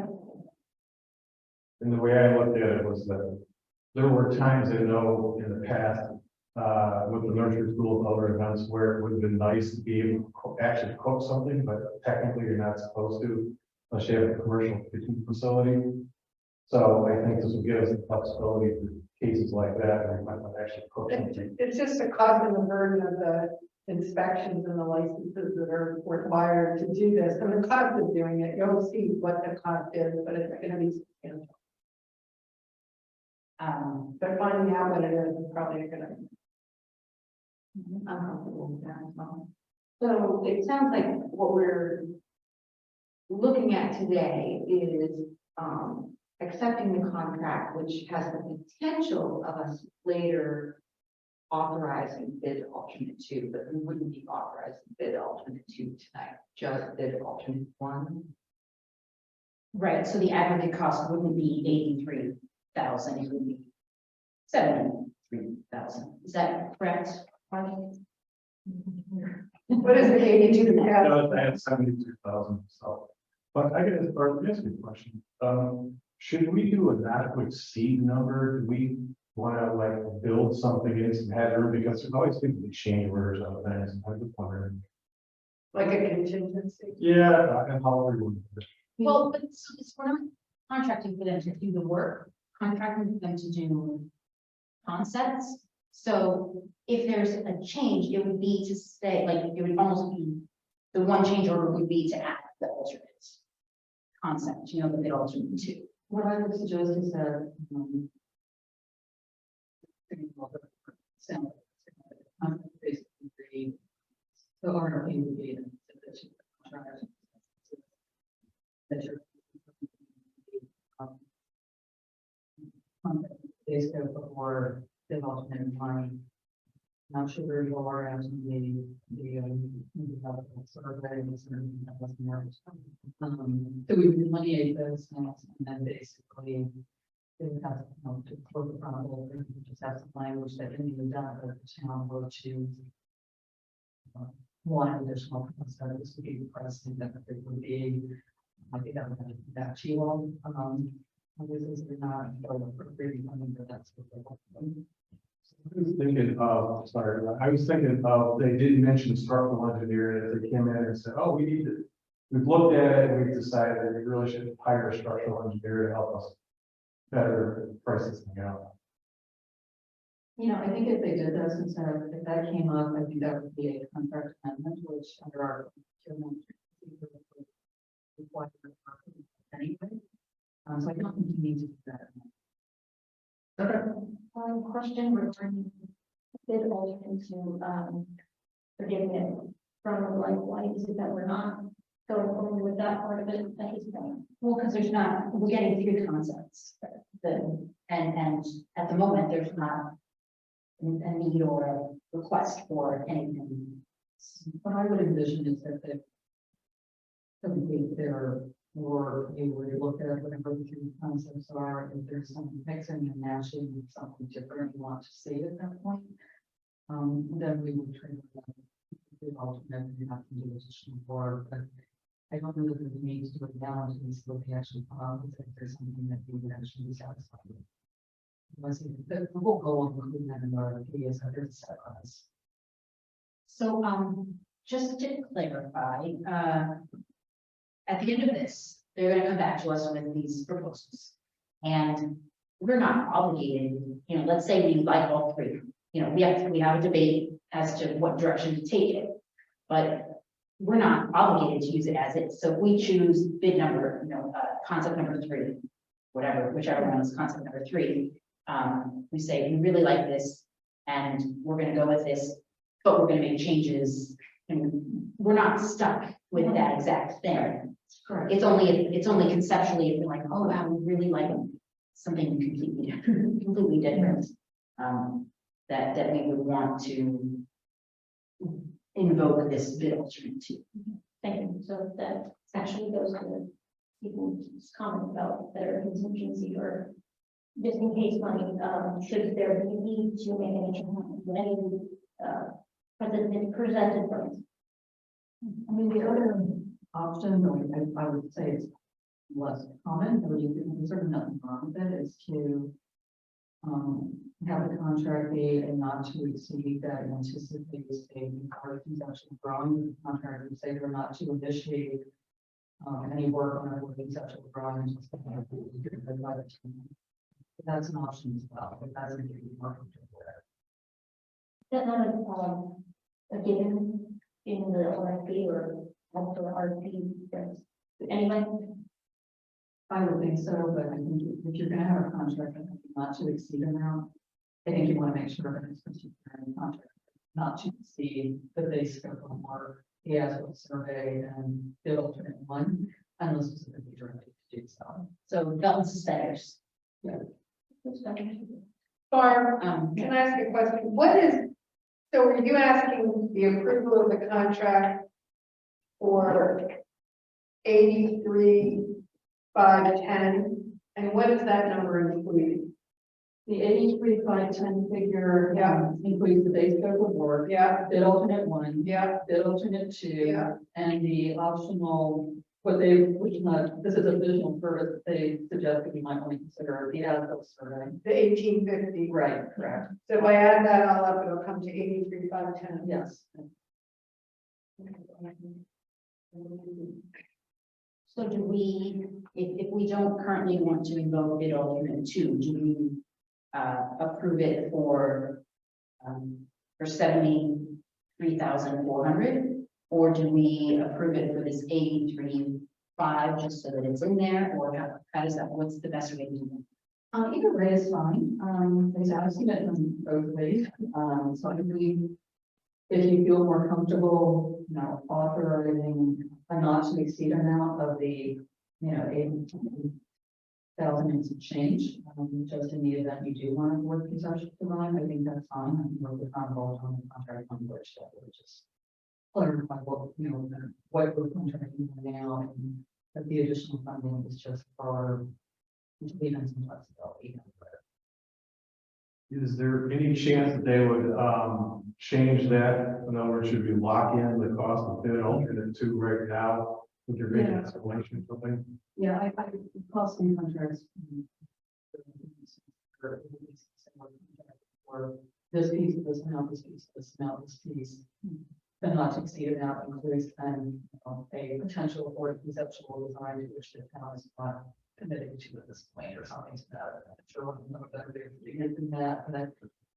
And the way I looked at it was that there were times I know in the past, with the nursery school and other events where it would have been nice to be able to actually cook something, but technically you're not supposed to unless you have a commercial kitchen facility. So I think this will give us the flexibility for cases like that, where you might not actually cook something. It's just the cost and the burden of the inspections and the licenses that are required to do this, and the cost of doing it, you'll see what the cost is, but it's gonna be substantial. But finding out what it is probably gonna. I'm comfortable with that as well. So it sounds like what we're looking at today is, accepting the contract, which has the potential of us later authorizing bid alternate two, but we wouldn't be authorizing bid alternate two tonight, just bid alternate one. Right, so the aggregate cost wouldn't be 83,000, it would be 73,000. Is that correct, Marty? What is the 82 to have? No, I had 72,000, so. But I guess, or let me ask you a question. Should we do an adequate seed number? Do we want to like build something in some headroom? Because there's always going to be change orders on things. I'm just wondering. Like a contingency? Yeah, and how we would. Well, but we're not contracting for them to do the work, contracting for them to do concepts. So if there's a change, it would be to say, like, it would almost be, the one change order would be to add the alternate concept, you know, the bid alternate two. What I would suggest is that, basically, the RFP would be days ago before the alternate one. Not sure where you are as the survey so we would delineate those things and then basically they would have to close the chronicle, just have some language that can be done, but the town will choose one additional concept. This would be the precedent that it would be. I think that would have to be that to you all. This is not appropriate money, but that's what they want. I was thinking of, sorry, I was thinking of, they didn't mention structural engineer as they came in and said, oh, we need to. We've looked at it and we've decided that we really should hire a structural engineer to help us better price this thing out. You know, I think if they did this instead, if that came up, I think that would be a contract amendment, which under our procurement require anyway. So I don't think you need to do that. Question regarding bid alternate to, forgiveness from like, why is it that we're not going forward with that part of it? That is done. Well, because there's not, we're getting three concepts. And at the moment, there's not a need or a request for anything. What I would envision is that they complete their work, you would look at whatever the three concepts are, if there's something mixing and matching with something different you want to see at that point. Then we would try to alternate, you have to do additional work, but I don't know that we need to do it down to these what they actually if there's something that we would actually be satisfied with. Unless the whole goal of including that in our RFP is that there's a set price. So, just to clarify, at the end of this, they're gonna come back to us with these proposals. And we're not obligated, you know, let's say we like all three, you know, we have a debate as to what direction to take it. But we're not obligated to use it as is. So if we choose bid number, you know, concept number 3, whichever one is concept number 3, we say, we really like this and we're gonna go with this, but we're gonna make changes. And we're not stuck with that exact thing. Correct. It's only conceptually, if you're like, oh, wow, we really like something completely different. That we would want to invoke this bid alternate to. Thank you. So that actually goes to people's comment about better contingency or just in case money, should there be need to make any change, presented from it. I mean, the other option, I would say it's less common, but there's certainly nothing wrong with it, is to have the contract be and not to exceed that anticipated state of conceptual drawing. The contract would say they're not to initiate any work on a conceptual drawing. That's an option as well, but that's a good market. That's not a given in the RFP or after RFP, anyway. I would think so, but I think if you're gonna have a contract, I think not to exceed amount. I think you want to make sure that it's in the contract, not to exceed the base scope of work, the as-built survey and bid alternate one. unless specifically directed to do so. So belt and suspenders. Barb, Um, can I ask a question? What is, so are you asking the approval of the contract for 83,510? And what is that number include? The 83,510 figure Yeah. includes the base scope of work, Yeah, bid alternate one, yeah, bid alternate two, Yeah. and the optional, which is not, this is a additional service that they suggest that we might want to consider the as-built survey. the 1850. Right, correct. So if I add that all up, it'll come to 83,510. Yes. So do we, if we don't currently want to invoke bid alternate two, do we approve it for 73,400? Or do we approve it for this 83,500 just so that it's in there, or how does that, what's the best way to do that? Either way is fine. Because I've seen it in both ways. So I believe if you feel more comfortable, authorizing a not to exceed amount of the, 8,000 and some change, just in the event you do want to work consumption design, I think that's fine. I can work with on the contract language that would just clarify what, what we're contracting for now, and that the additional funding is just for even some flexibility. Is there any chance that they would, change that? In other words, should we lock in the cost of bid alternate two right now with your big Yeah. escalation or something? Yeah, I cost some contracts. For this piece, this amount, this piece, this amount, this piece. The not to exceed amount includes then a potential for conceptual design to which the town is not committing to at this point or something to that. I'm sure we'll know better than that, but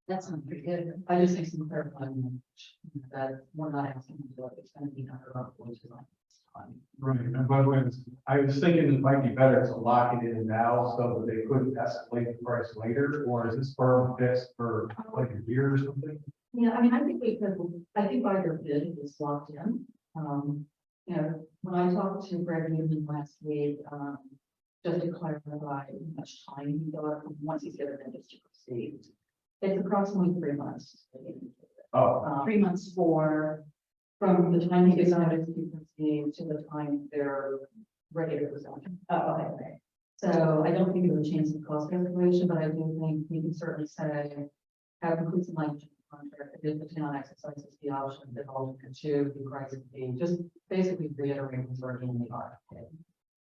That sounds pretty good. I just think some clarifying language, that we're not asking them to, it's going to be under our voice design this time. Right, and by the way, I was thinking it might be better to lock it in now so that they couldn't escalate the price later, or is this firm fixed for like a year or something? Yeah, I mean, I think I think either bid is locked in. When I talked to Greg Newman last week, just to clarify how much time he got once he's given it to proceed. It's approximately 3 months. Oh, 3 months for, From the time he decided to proceed to the time they're ready to present. okay. So I don't think there's a chance of cost escalation, but I do think we can certainly say, have include some language in the contract, that if the town exercises the option that alternate two, the price would be, just basically reiterating what's already in the RFP.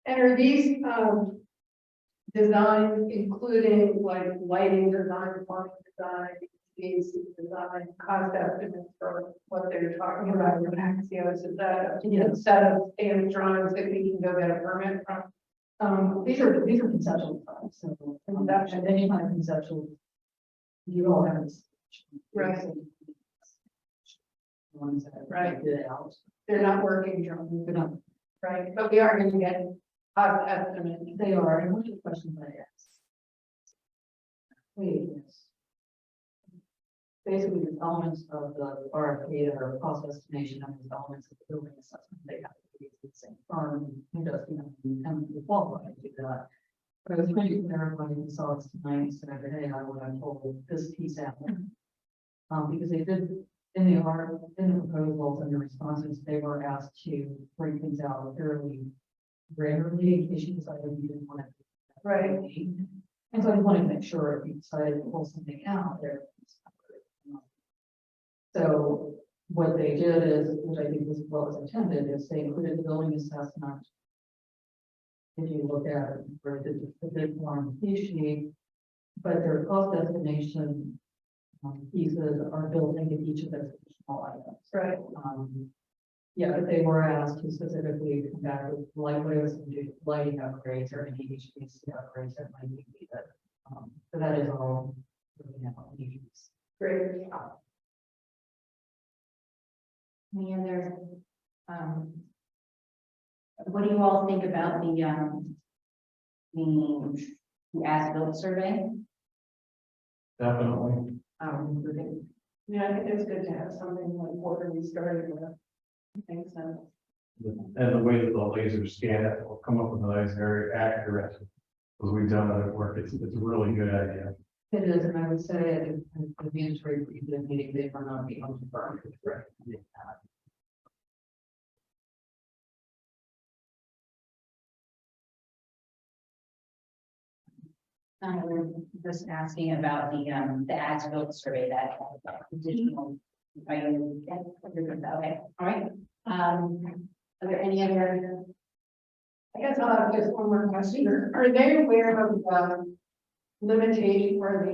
And are these, designs including like lighting design, plumbing design, HVAC design, cost estimates for what they're talking about, your Axios, is that a set of standard drawings that we can go get a permit from? These are conceptual designs, so conceptual, any kind of conceptual. You all have this. Right. Ones that Right. Get it out. They're not working drawings, They're not, right? But we are gonna get cost estimates. they are, and one of the questions I asked. Wait, yes. Basically, the elements of the RFP that are cost estimation and the elements of the building assessment, they have to be the same firm, who does, and the qualified to do that. But I was trying to clarify the results tonight, so that, hey, I want to pull this piece out. Because they did, in the proposals and the responses, they were asked to bring things out fairly rarely, in case you decided you didn't want to. Right. And so I wanted to make sure if you decided to pull something out there. So what they did is, which I think was what was intended, is they included the building assessment. If you look at it, where the bid form sheet, but their cost estimation pieces are built into each of those additional items. Right. Yeah, but they were asked to specifically come back with lighting upgrades or any HVAC upgrades that might be needed. So that is all. Great. Any other, what do you all think about the as-built survey? definitely. Yeah, I think it's good to have something like what we started with. I think so. And the way that the laser scan it will come up with a nice, very accurate. Because we've done it at work, it's a really good idea. It is, and I would say at the mandatory meeting, they were not able to burn it. Right. We're just asking about the as-built survey that additional. Are you, okay, all right. Are there any other? I guess I'll have just one more question. Are they aware of the limitation or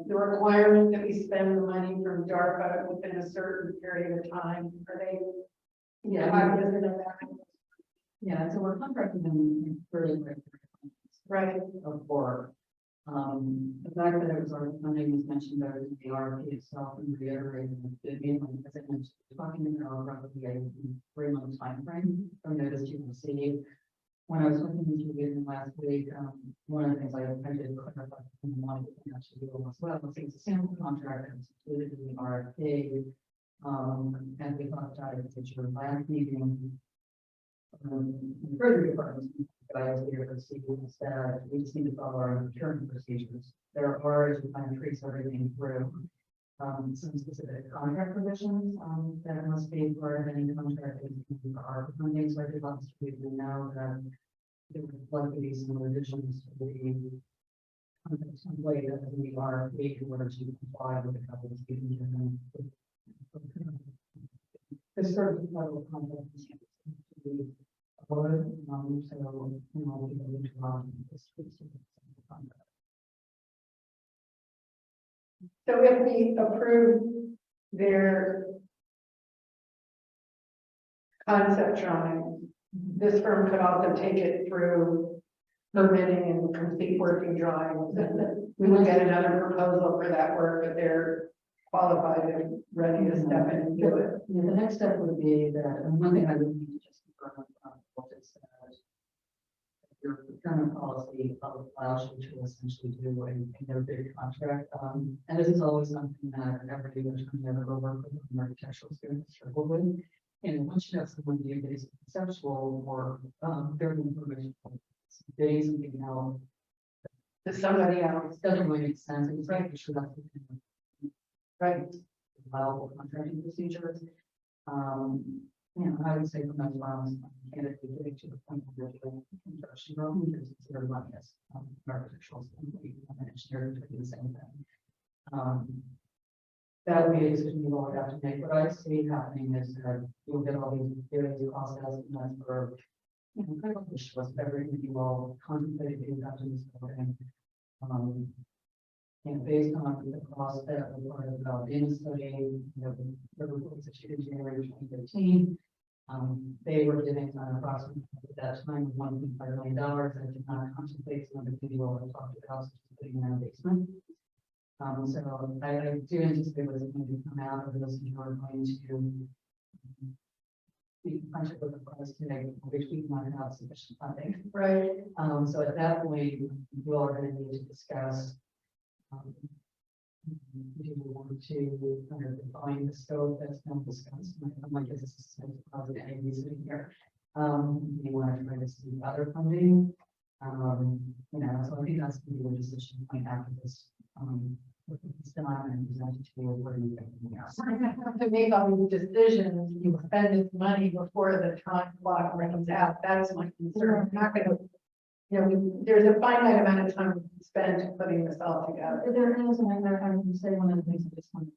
the requirement that we spend the money from DARPA within a certain period of time? Are they Yeah, cognizant of that? yeah, so we're contracting them really quick. Right. Of work. The fact that it was our funding was mentioned there in the RFP itself and reiterated the mainland, as I mentioned, talking about roughly a 3-month timeframe from notice to receive. When I was looking into it last week, one of the things I did clarify and wanted to actually do as well was it's a sample contract that was included in the RFP. And we talked about it at your last meeting. Further departments, guys here to see that we just need to follow our procurement procedures. There are, as we kind of trace everything through, some specific contract provisions, that must be part of any contract that are funding. So I did want to let you know that there would likely be some revisions to the way that we are paid in order to comply with the covenants given to them. This sort of level of contract is to be avoided, so, you know, we go into this contract. So if we approve their concept drawing, this firm could also take it through permitting and complete working drawings. And we will get another proposal for that work, but they're qualified and ready to step in and do it. Yeah, the next step would be that, and one thing I would need to just confirm is that your procurement policy allows you to essentially do a no bid contract. And this is always something that every attorney I've ever worked with an architectural student struggle with. And once you have someone do this conceptual or their information, days and being held To somebody else. doesn't really make sense. It's right, you should have Right. allowable contracting procedures. You know, I would say from those files, candidly getting to the point where you're doing construction drawing, because it's very much as architectural, and engineering to do the same thing. That would be a decision you will have to make. What I see happening is that you'll get all these various cost estimates for, you know, kind of wish list of everything you all contemplated in that this building. And based on the cost that was part of the Valdez study, you know, the reports that you did in January 2015, they were giving an approximate at that time of $1.5 million. That did not contemplate some of the things you all have talked about, such as putting in a basement. So I do anticipate what's going to come out of this, you are going to be punched with the price today, which we might have sufficient funding. Right. So at that point, you all are going to need to discuss. Do you want to kind of define the scope that's been discussed? I'm like, is this probably any reason here? You want to try to see other funding? You know, so I think that's going to be a decision point after this. It's done and presented to you, what do you think? To make all these decisions, you spend this money before the time clock runs out. That's my concern. I'm not gonna, you know, there's a finite amount of time spent putting this all together. There is, and I would say one of the things I just want to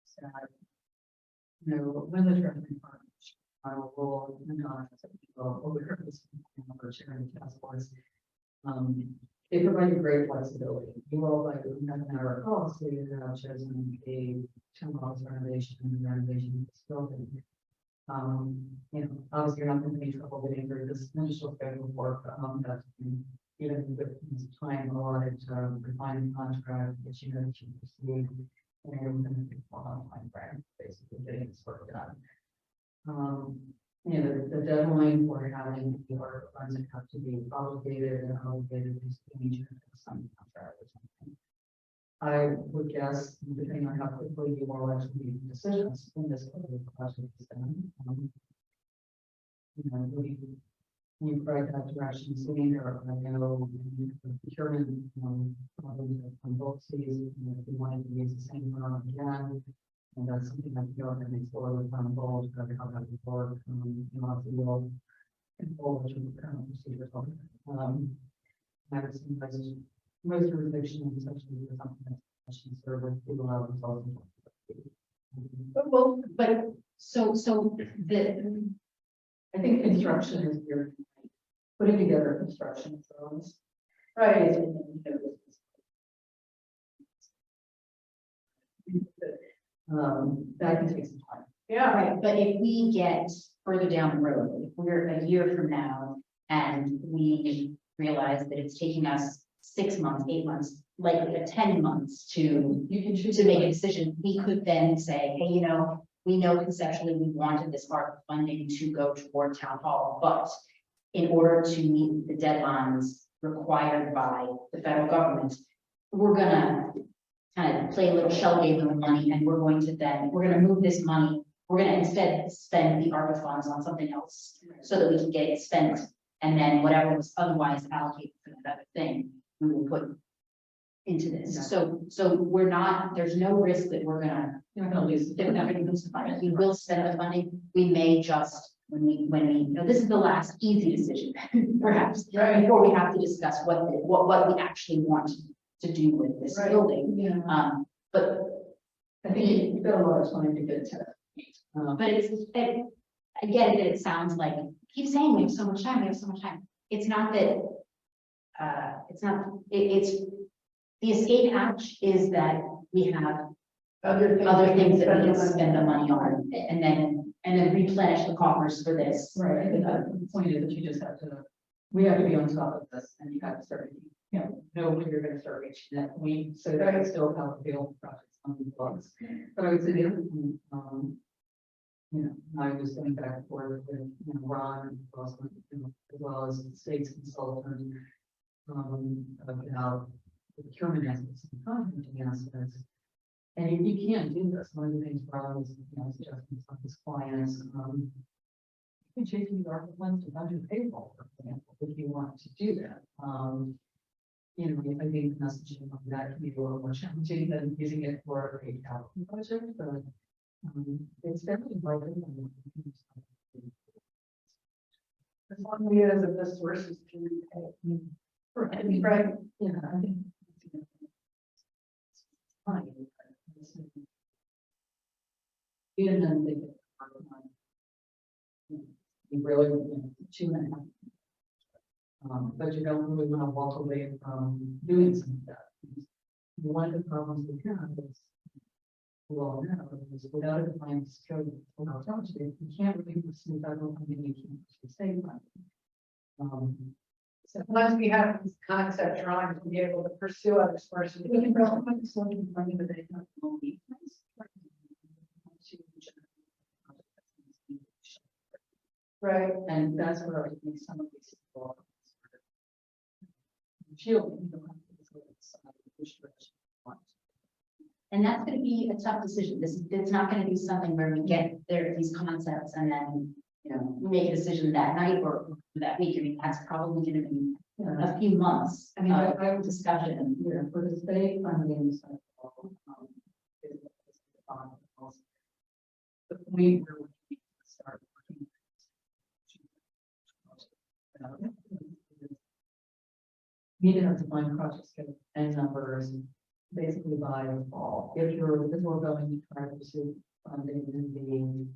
say, you know, when the director I will roll over this sharing task force. They provide you great flexibility. You all like we have in our policy that chosen a townhouse renovation and renovation of this building. You know, obviously you're not going to be in trouble getting through this initial schedule of work. That's even with time allotted to refine the contract, which you know that you proceed, and you're going to be on time frame, basically getting this work done. You know, the deadline for having the art funds have to be obligated and obligated to each some contract or something. I would guess, depending on how quickly you all actually make decisions in this project is done, you know, we provide that direction, so we are, I know, procurement, probably on both cities, you know, if we wanted to use the same firm again. And that's something that we are going to explore with town goals, how that would work, you know, the role and all which we kind of procedures. I would say most jurisdictions, especially with something that's questions with people out of but, so the, I think construction is your, putting together construction firms. Right. That can take some time. Yeah, right, but if we get further down the road, if we're a year from now and we realize that it's taking us 6 months, 8 months, likely 10 months to You can choose to make a decision, we could then say, hey, you know, we know conceptually we wanted this ARPA funding to go toward town hall, but in order to meet the deadlines required by the federal government, we're gonna kind of play a little shell game with the money, and we're gonna move this money. We're gonna instead spend the ARPA funds on something else so that we can get it spent, and then whatever was otherwise allocated for that other thing, we will put into this. Yeah. So we're not, there's no risk that we're gonna, You're not gonna lose. that we're not gonna lose the money. We will spend the funding. We may just, when we, you know, this is the last easy decision, perhaps, right, before we have to discuss what we actually want to do with this Right. building. Yeah. But I think you've got a lot of time to get it to. I get it, that it sounds like, keep saying we have so much time, we have so much time. It's not that, it's, the escape hatch is that we have other things that we can spend spend the money on, and then replenish the coffers for this. Right, I think the point is that you just have to, we have to be on top of this, and you have to start, you know when you're gonna start reaching that point, so that you still have available projects on the books. But I would say the other thing, you know, I was going back and forth with, you know, Ron, as well as the state's consultant, about the procurement aspects and contracting aspects. And you can't do this. One of the things Ron was, you know, suggesting to his clients, you can change the ARPA funds to budget payroll, for example, if you want to do that. You know, I think messaging on that can be a little more challenging than using it for a capital budget, but it's definitely vital. as long as the sources can repay. Right. Right. Yeah, I think. Fine. Even then, they get. You really, you know, 2.5. But you don't really want to walk away from doing some of that. One of the problems we have is, well, now, is without a defined security, without project, you can't really pursue federal funding, you can't pursue state funding. So once we have this concept drawing to be able to pursue other sources. We can probably find some money, but they have no need. Right, And that's where I think some of these people. Feel, you don't have to decide which direction you want. And that's gonna be a tough decision. It's not gonna be something where we get there, these concepts, and then, you know, we make a decision that night or that week. I mean, that's probably gonna be a few months. I mean, I of discussion. You know, for the state funding. But we really need to start working. Need to have defined project schedule and numbers basically by fall. If we're going to try to pursue funding in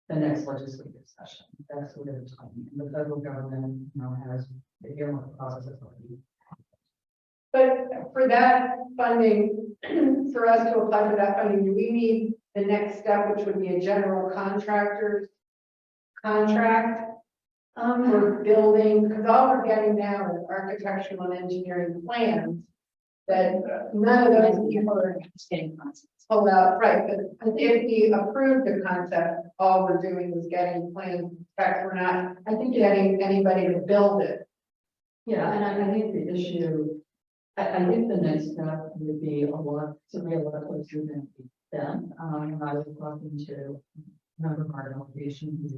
the next legislative session, that's sort of the timing. And the federal government, you know, has the earmark process already. but for that funding, for us to apply for that funding, do we need the next step, which would be a general contractor's contract? For building, because all we're getting now is architectural and engineering plans that none of those people are Getting concepts. pulled out, right, but if we approve the concept, all we're doing is getting plans. In fact, we're not, I think, getting anybody to build it. Yeah, and I think the issue, I think the next step would be a lot, to be a lot closer than then. I was talking to a number of our delegations,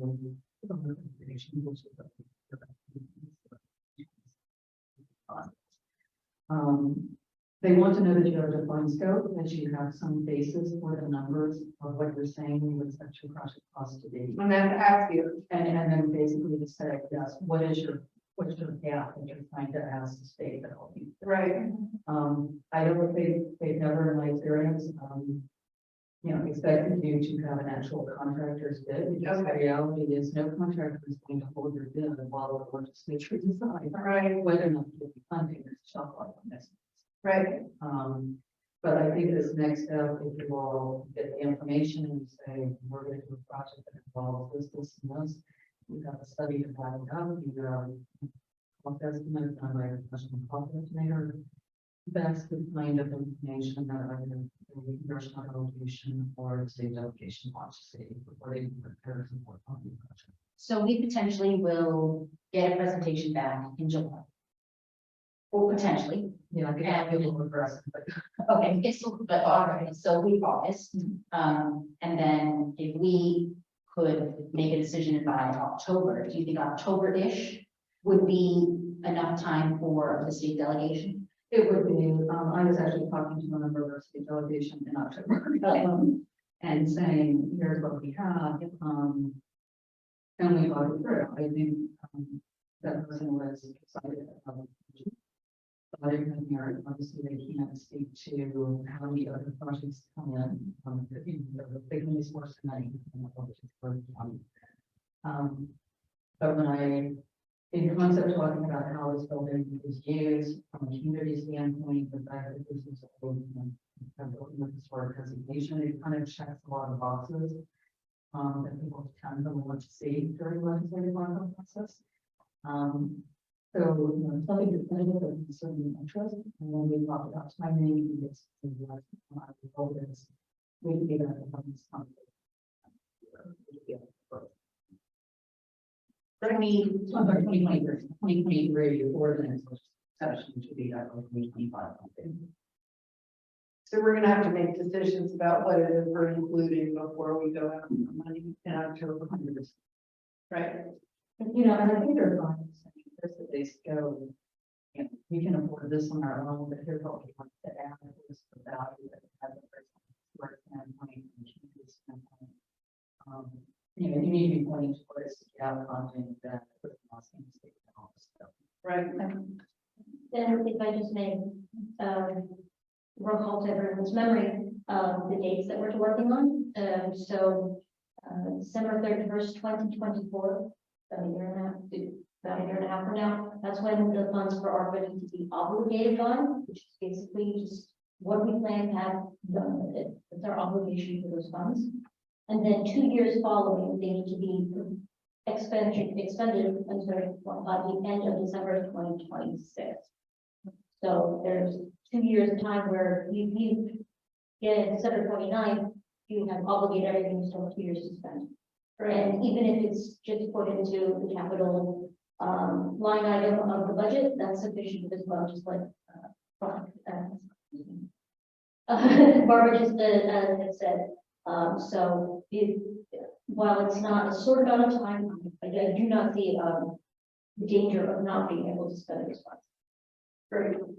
They want to know that you have a defined scope, that you have some basis for the numbers of what you're saying you expect your project cost to be. And then ask you, And then basically to say, yes, what's your gap that you're trying to ask the state to help you? right, I don't think they've never in my experience, expected you to have an actual contractor's bid. Because the Okay. reality is no contractor is going to hold your bid while the legislature decides right, whether or not to give you funding or shelf life on this. right, But I think this next step, if you all get the information and say, we're going to do a project that involves this, and this. You have a study to back it up, you have cost estimate done by a professional cost estimator. That's the kind of information that I would, the congressional delegation or the state delegation wants to see before they prepare some more on the project. So we potentially will get a presentation back in July. Or potentially, Yeah, I think I'll be a little aggressive, but okay, it's, but all right, so we August. And then if we could make a decision by October, do you think October-ish would be enough time for the state delegation? it would be, I was actually talking to a member of our state delegation in October. And saying, here's what we have, and we thought it through. I think, that person was excited about it. But I didn't hear it. Obviously, they can't speak to how many other projects come in, the big news source of money. But when I, in concept, talking about how this building is used from a community standpoint, the fact that this is a historic designation, it kind of checks a lot of boxes. That people tend to want to see during legislative process. So, something definitive that is certainly interest, and when we talk about timing, it's, we can be that this time. 2023, or the next session should be that 2025. so we're gonna have to make decisions about what it is we're including before we go out for money in October. Right, And I think they're fine, just that they go, we can afford this on our own, but here's what we want to add, is the value that it has a personal standpoint and community standpoint. You need to be pointing towards the gap funding that the Boston State and all this stuff. right, Then if I just may, roll call to everyone's memory, the dates that we're working on. December 31st, 2024, about a year and a half from now, that's when the funds for ARPA need to be obligated on, which is basically just what we plan to have done with it. It's our obligation for those funds. And then 2 years following, they need to be expended until by the end of December 2026. So there's 2 years of time where you get December 29th, you have obligated everything, so 2 years to spend. And even if it's just put into the capital line item of the budget, that's sufficient as well, just like Barbara just had said. So while it's not a short amount of time, I do not see the danger of not being able to spend this funds. Very good.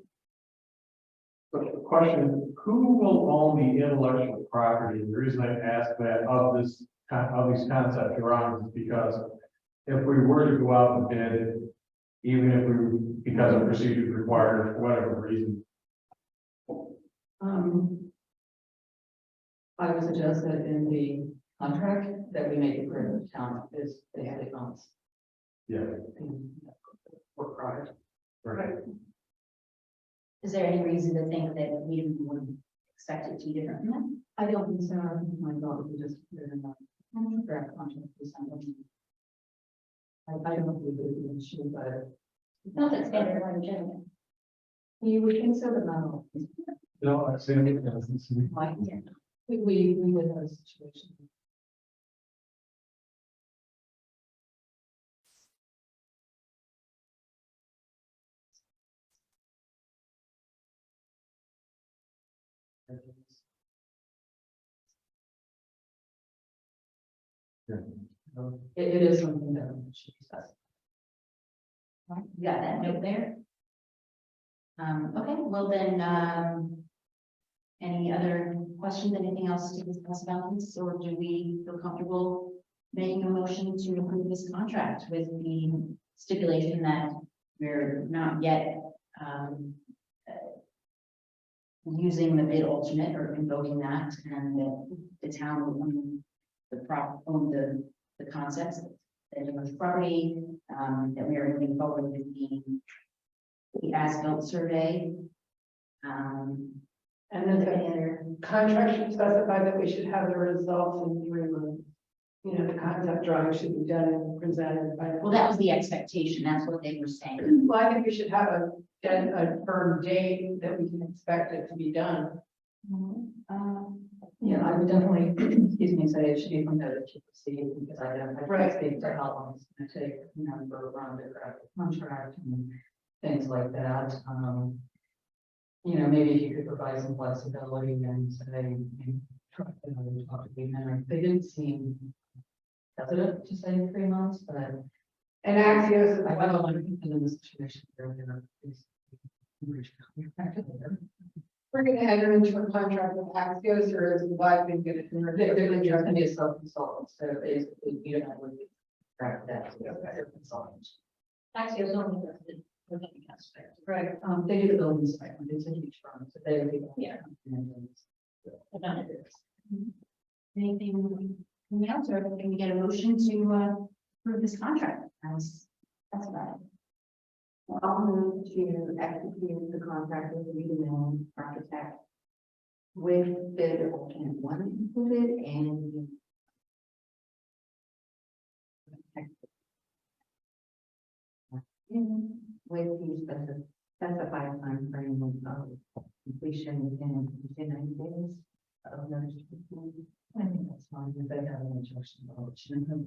But the question, who will own the intellectual property? The reason I ask that of these concept drawings is because if we were to go out and bid, even if we, because of procedures required, for whatever reason. I would suggest that in the contract that we make it clear that the town is basically owns. Yeah. Work product. Right. Is there any reason to think that we wouldn't expect it to be different from that? I don't think so. I think my thought would just put it in the draft contract. I don't know if we do the issue, but It's not that standard language anyway. you would think so, but not always. No, I've seen it. Like, we would have a situation. So it is something that should be discussed. Right, you got that note there? Okay, well then, any other questions, anything else to discuss about this, or do we feel comfortable making a motion to approve this contract with the stipulation that we're not yet, using the bid alternate or invoking that, and that the town will own the concepts, that it was property, that we are moving forward with the as-built survey. And then the contract should specify that we should have the results in 3 months. You know, the concept drawing should be done and presented by. Well, that was the expectation, that's what they were saying. Well, I think we should have a firm date that we can expect it to be done. Yeah, I would definitely, excuse me, say it should be competitive to proceed, because I don't, I Right. can't speak to how long it's gonna take, you know, for around the contract and things like that. You know, maybe if you could provide some flexibility and say, try to talk to the owner. They didn't seem hesitant to say 3 months, but And Axios is I one don't of want them. to get in this situation where they're. We're gonna enter into a contract with Axios, or is why we get it? They're going to be a self-consultant, so basically, you don't have to track that, so they're consultants. Actually, it's only the aspect. Right. They do the building site, it's a huge firm, so they would be. Yeah. About it. Anything else, or can we get a motion to approve this contract? That's about it. I'll move to execute the contract with Reed Mill Architect with bid alternate 1 included and with the specified time frame of completion within 90 days of notice. I think that's fine, if they have an objection, I'll let you know.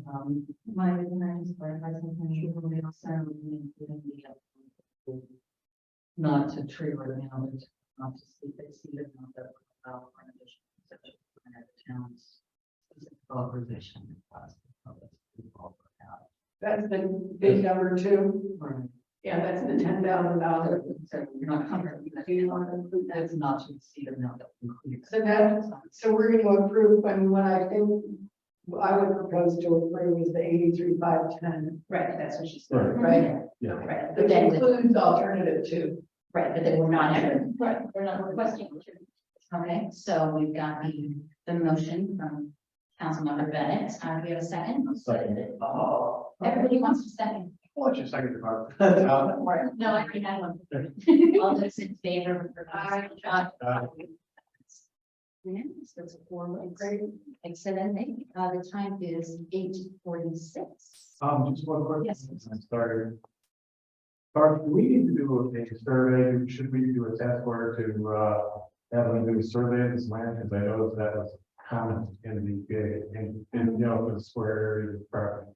My recommendation is by something usually also including the. Not to trigger it now, but not to see it now that will allow for an additional section for the town's specific authorization. That's the big number 2. Right. Yeah, that's the $10,000. So you're not covered, Do you want to include that? that's not to exceed the amount that includes. So we're going to approve, and what I think I would propose to approve is the 83,510, Right, that's what she said. right? Yeah. Right, but Which then, includes alternative 2. right, but then we're not having. Right, we're not requesting. Okay, so we've got the motion from Councilmember Bennett. Do we have a second? Second. Oh, everybody wants to second. What's your second part? No, I already had one. All those in favor? Aye. Yes, that's a 4 votes. Great. Excellent. The time is 8:46. Just one quick. Yes. I started. Barb, do we need to do a survey? Should we do a task order to have them do a survey of this land? Because I know that was common in the big, and you know, for the square area of the property.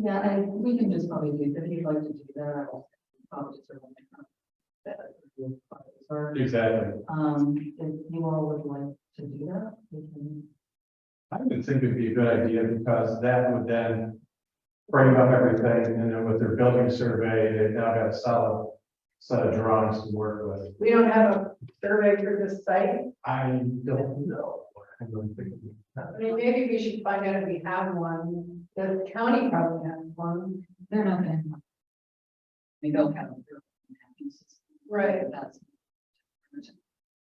Yeah, we can just probably do, if you'd like to do that, I'll probably just. Exactly. If you all would like to do that, we can. I would think it'd be a good idea because that would then frame up everything, and then with their building survey, they've now got a solid set of drawings to work with. We don't have a survey for this site. I don't know. I don't think. I mean, maybe we should find out if we have one. The county probably has one. They're not gonna. We don't have. Right. That's.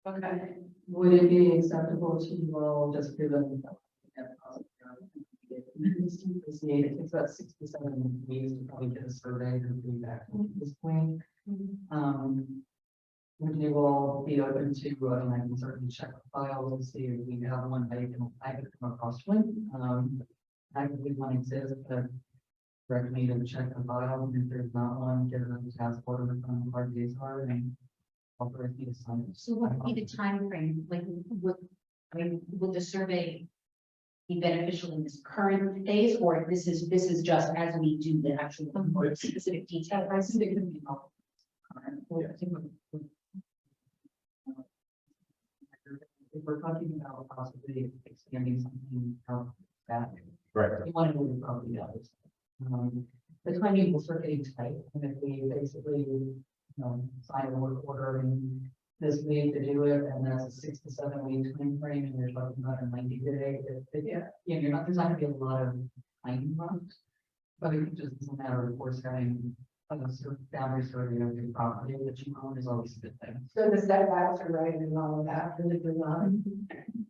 Okay. Would it be acceptable to you all just give them? It takes about 6 to 7 weeks to probably get a survey and feedback at this point. Would you all be open to, and I can certainly check the files and see if we have one, I could come across one. I believe one exists, but recommend you to check the file, and if there's not one, get a task order from our days are and authorize me to sign it. So what would be the time frame? Like, would the survey be beneficial in this current phase, or this is just as we do the actual specific detail? I think it could be helpful. If we're talking about possibly expanding something out back, Right. You want to move the property out. The timing will start getting tight, and if we basically, sign a work order in this week to do it, and that's a 6 to 7 week time frame, and you're talking about a 90-day, you're not, there's not gonna be a lot of time left. But it just is a matter of course having a sort of boundary survey of your property that you own is always a good thing. So the setbacks are right and all of that for the design.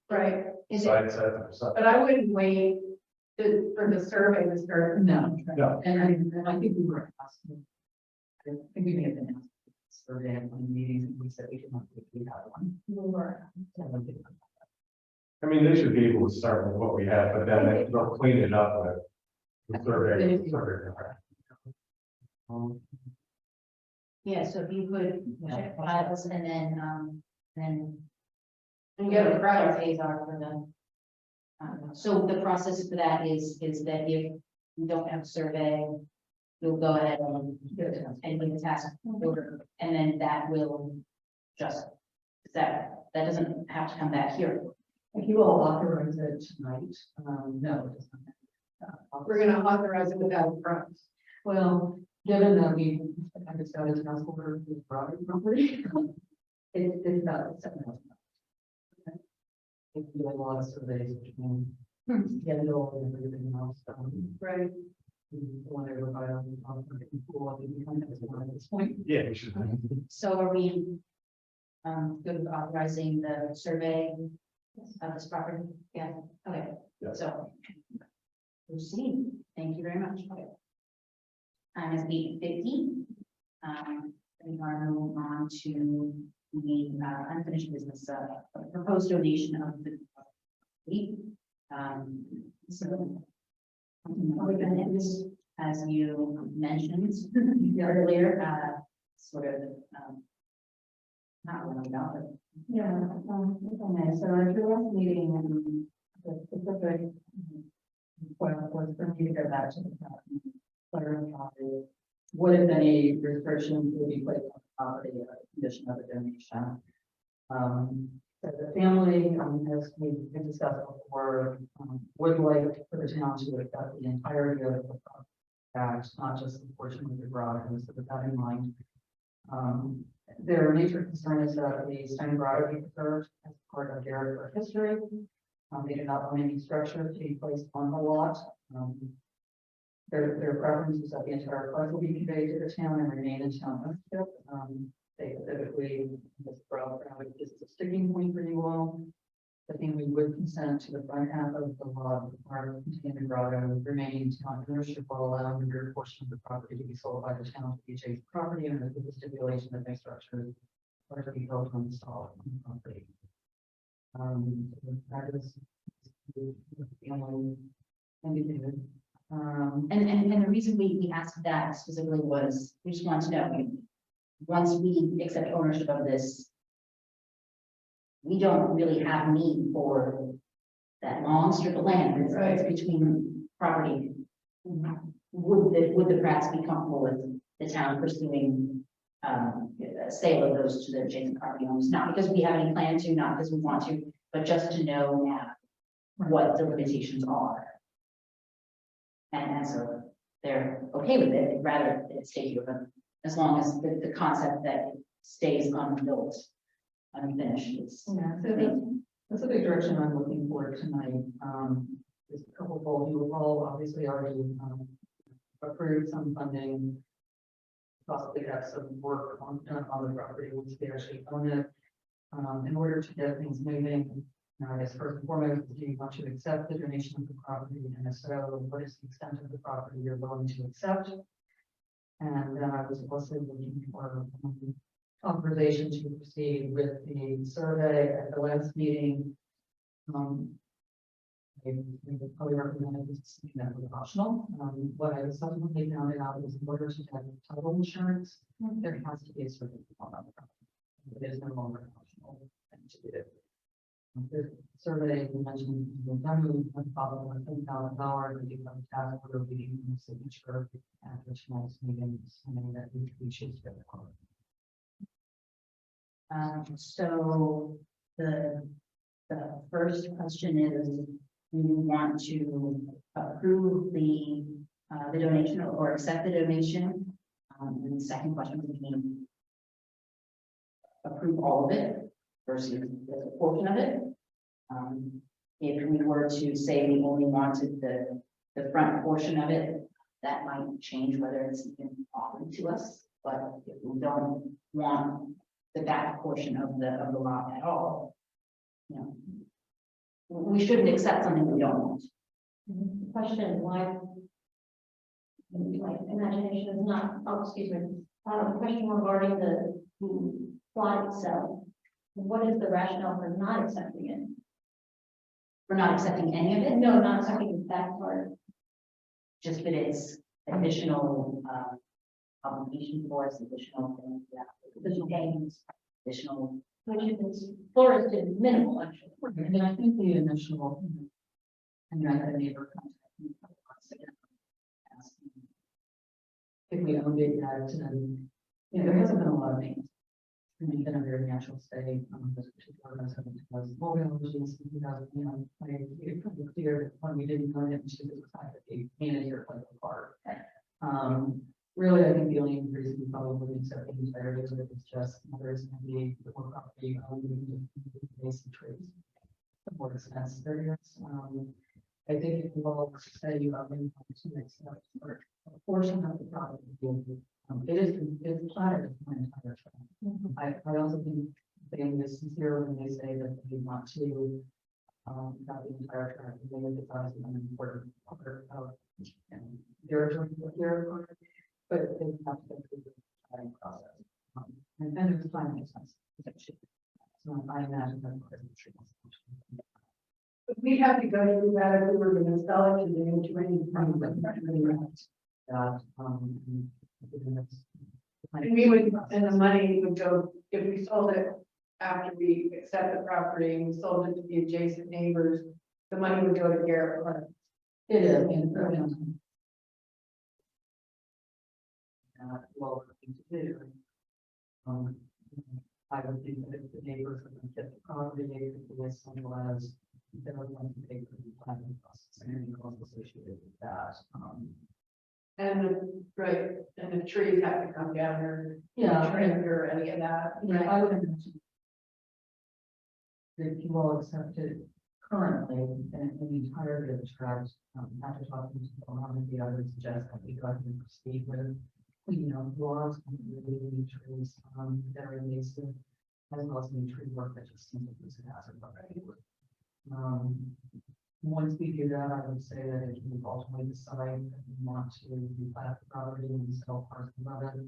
Right, Is it, Side, side. but I wouldn't wait for the survey to start. No, No. and I think we were asking, I think we may have been asked survey at one meeting, and we said we could not, we had one. We were. I mean, they should be able to start with what we have, but then they'll clean it up with the survey. Yeah, so if you could check files and then. And get a price. Phase are for the. So the process for that is that if you don't have a survey, you'll go ahead and give the task order, and then that will just, that doesn't have to come back here. If you all authorize it tonight, no, it doesn't. We're gonna authorize it without a price. Well, given that we, I just got a task order for broader property, it's about $7,000. If you do a lot of surveys, which means get it all and everything else, Right. whatever, by pool, I think we kind of have one at this point. Yeah, we should. So are we good with authorizing the survey of this property? Yeah, okay, Yeah. so. Proceed, thank you very much. Okay. Time is 8:50. We are moving on to the unfinished business, proposed donation of the property. So. As you mentioned earlier, sort of, not really about it. Yeah, okay, so at your last meeting, the specific was for me to go back to the clarify what if any restrictions would be placed on the property as a condition of the donation. So the family, as we've discussed before, would like for the town to accept the entirety of the property, not just the portion of the garage, and so with that in mind. Their major concern is that the stone garage be preserved as part of Garrett history. They do not want any structure to be placed on the lot. Their preference is that the entire parcel be conveyed to the town and remain in town ownership. They specifically, this is a sticking point for you all. I think we would consent to the front half of the lot, our contained grotto remaining town ownership while allowing the rear portion of the property to be sold by the town to the adjacent property owner with the stipulation that no structure are to be built on the property. That is the only indicated. And the reason we asked that specifically was, we just want to know, once we accept ownership of this, we don't really have need for that long strip of land that's between property. Would the Pratts be comfortable with the town pursuing a sale of those to the adjacent property owners? Not because we have any plan to, not because we want to, but just to know now what the limitations are. And so they're okay with it, rather it stay here, but as long as the concept that it stays unbuilt, unfinished is. Yeah, so that's a big direction I'm looking for tonight. There's a couple of goals. You all obviously already approved some funding. Possibly have some work on the property once they actually own it. In order to get things moving, I guess first and foremost, do you want to accept the donation of the property? And if so, what is the extent of the property you're willing to accept? And then I was also looking for authorization to proceed with the survey at the last meeting. We would probably recommend this, that was optional. What I subsequently found out was in order to have title insurance, there has to be a survey on the property. It is no longer an optional thing to do. The survey you mentioned was done with probably $10,000. We do have a task order reading the signature at the tonight's meeting, assuming that we choose to go. So the first question is, we want to approve the donation or accept the donation. And the second question would be approve all of it versus a portion of it. If we were to say we only wanted the front portion of it, that might change whether it's even offered to us. But if we don't want the back portion of the lot at all, you know, we shouldn't accept something we don't want. Question, why? My imagination is not, oh, excuse me, question regarding the plot itself. What is the rationale for not accepting it? We're not accepting any of it, No, not accepting the back part. just that it's additional, obligation for us, additional, additional gains, additional. Which is forested minimal, actually. And I think the initial, and I had a neighbor contact me a couple months ago, asking if we owned it yet, and, you know, there hasn't been a lot of things. And we've been a very natural state, this particular resident was, well, we own this, you know, I made it pretty clear that when we didn't own it, she was the fact that they painted here like a park. Really, I think the only reason we probably wouldn't accept the entirety of it is just there's going to be the more property owned in basic trees. The more expensive there is. I think if you all say you have income to accept or a portion of the property, it's platted as my entire tract. I also think they are sincere when they say that they want to have the entire tract. I think it's obviously an important part of their joint here. But they have to go through the planning process. And it's time makes sense. So I imagine that. But we have to go through that if we were gonna sell it to the adjoining property. And we would, and the money would go, if we sold it after we accept the property and we sold it to the adjacent neighbors, the money would go to Garrett Park. It is, and well, thing to do. I would think that if the neighbors are going to get the property, they could do as simple as they're going to pay for the planning process and any costs associated with that. Right, and the trees have to come down or Yeah, trimmed or any of that. yeah, I would imagine that you all accept it currently and in the entirety of the tract, after talking to the others, suggest that we go ahead and proceed with cleaning up laws, removing trees, that are invasive, as well as any tree work that just seems like it's a hazard already. Once we do that, I would say that if we ultimately decide that we want to replat the property and sell parts of it,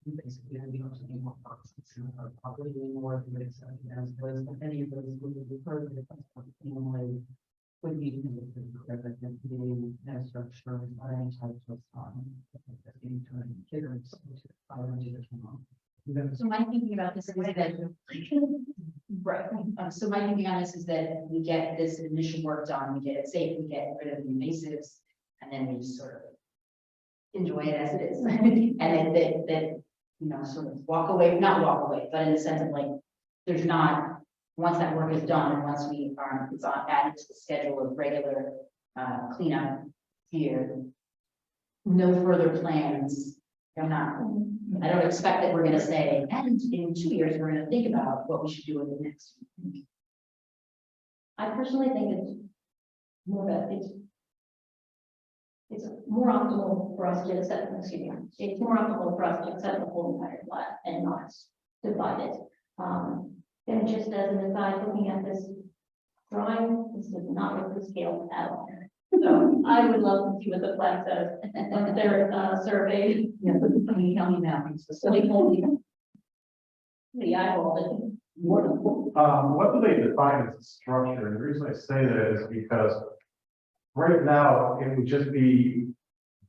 we basically don't need to be more parts of our property anymore, we would accept it as was, but any of those would be referred to the family would need to be clear that the structure or any type of So my thinking about this is that, right, so my thinking on this is that we get this initial work done, we get it safe, we get rid of the invasives, and then we just sort of enjoy it as it is. And then that, you know, sort of walk away, not walk away, but in the sense of like, there's not, once that work is done, and once we are, it's on added to the schedule of regular cleanup here, no further plans. I don't expect that we're gonna say, and in 2 years, we're gonna think about what we should do with the next. I personally think it's more of a, it's more optimal for us to accept, excuse me, it's more optimal for us to accept the whole entire plat and not divide it. And just as an aside, looking at this drawing, this does not look to scale at all. So I would love to see what the plat says on their survey. Yeah, but the county mapping system. The eyeball it. What do they define as a structure? And the reason I say that is because right now, it would just be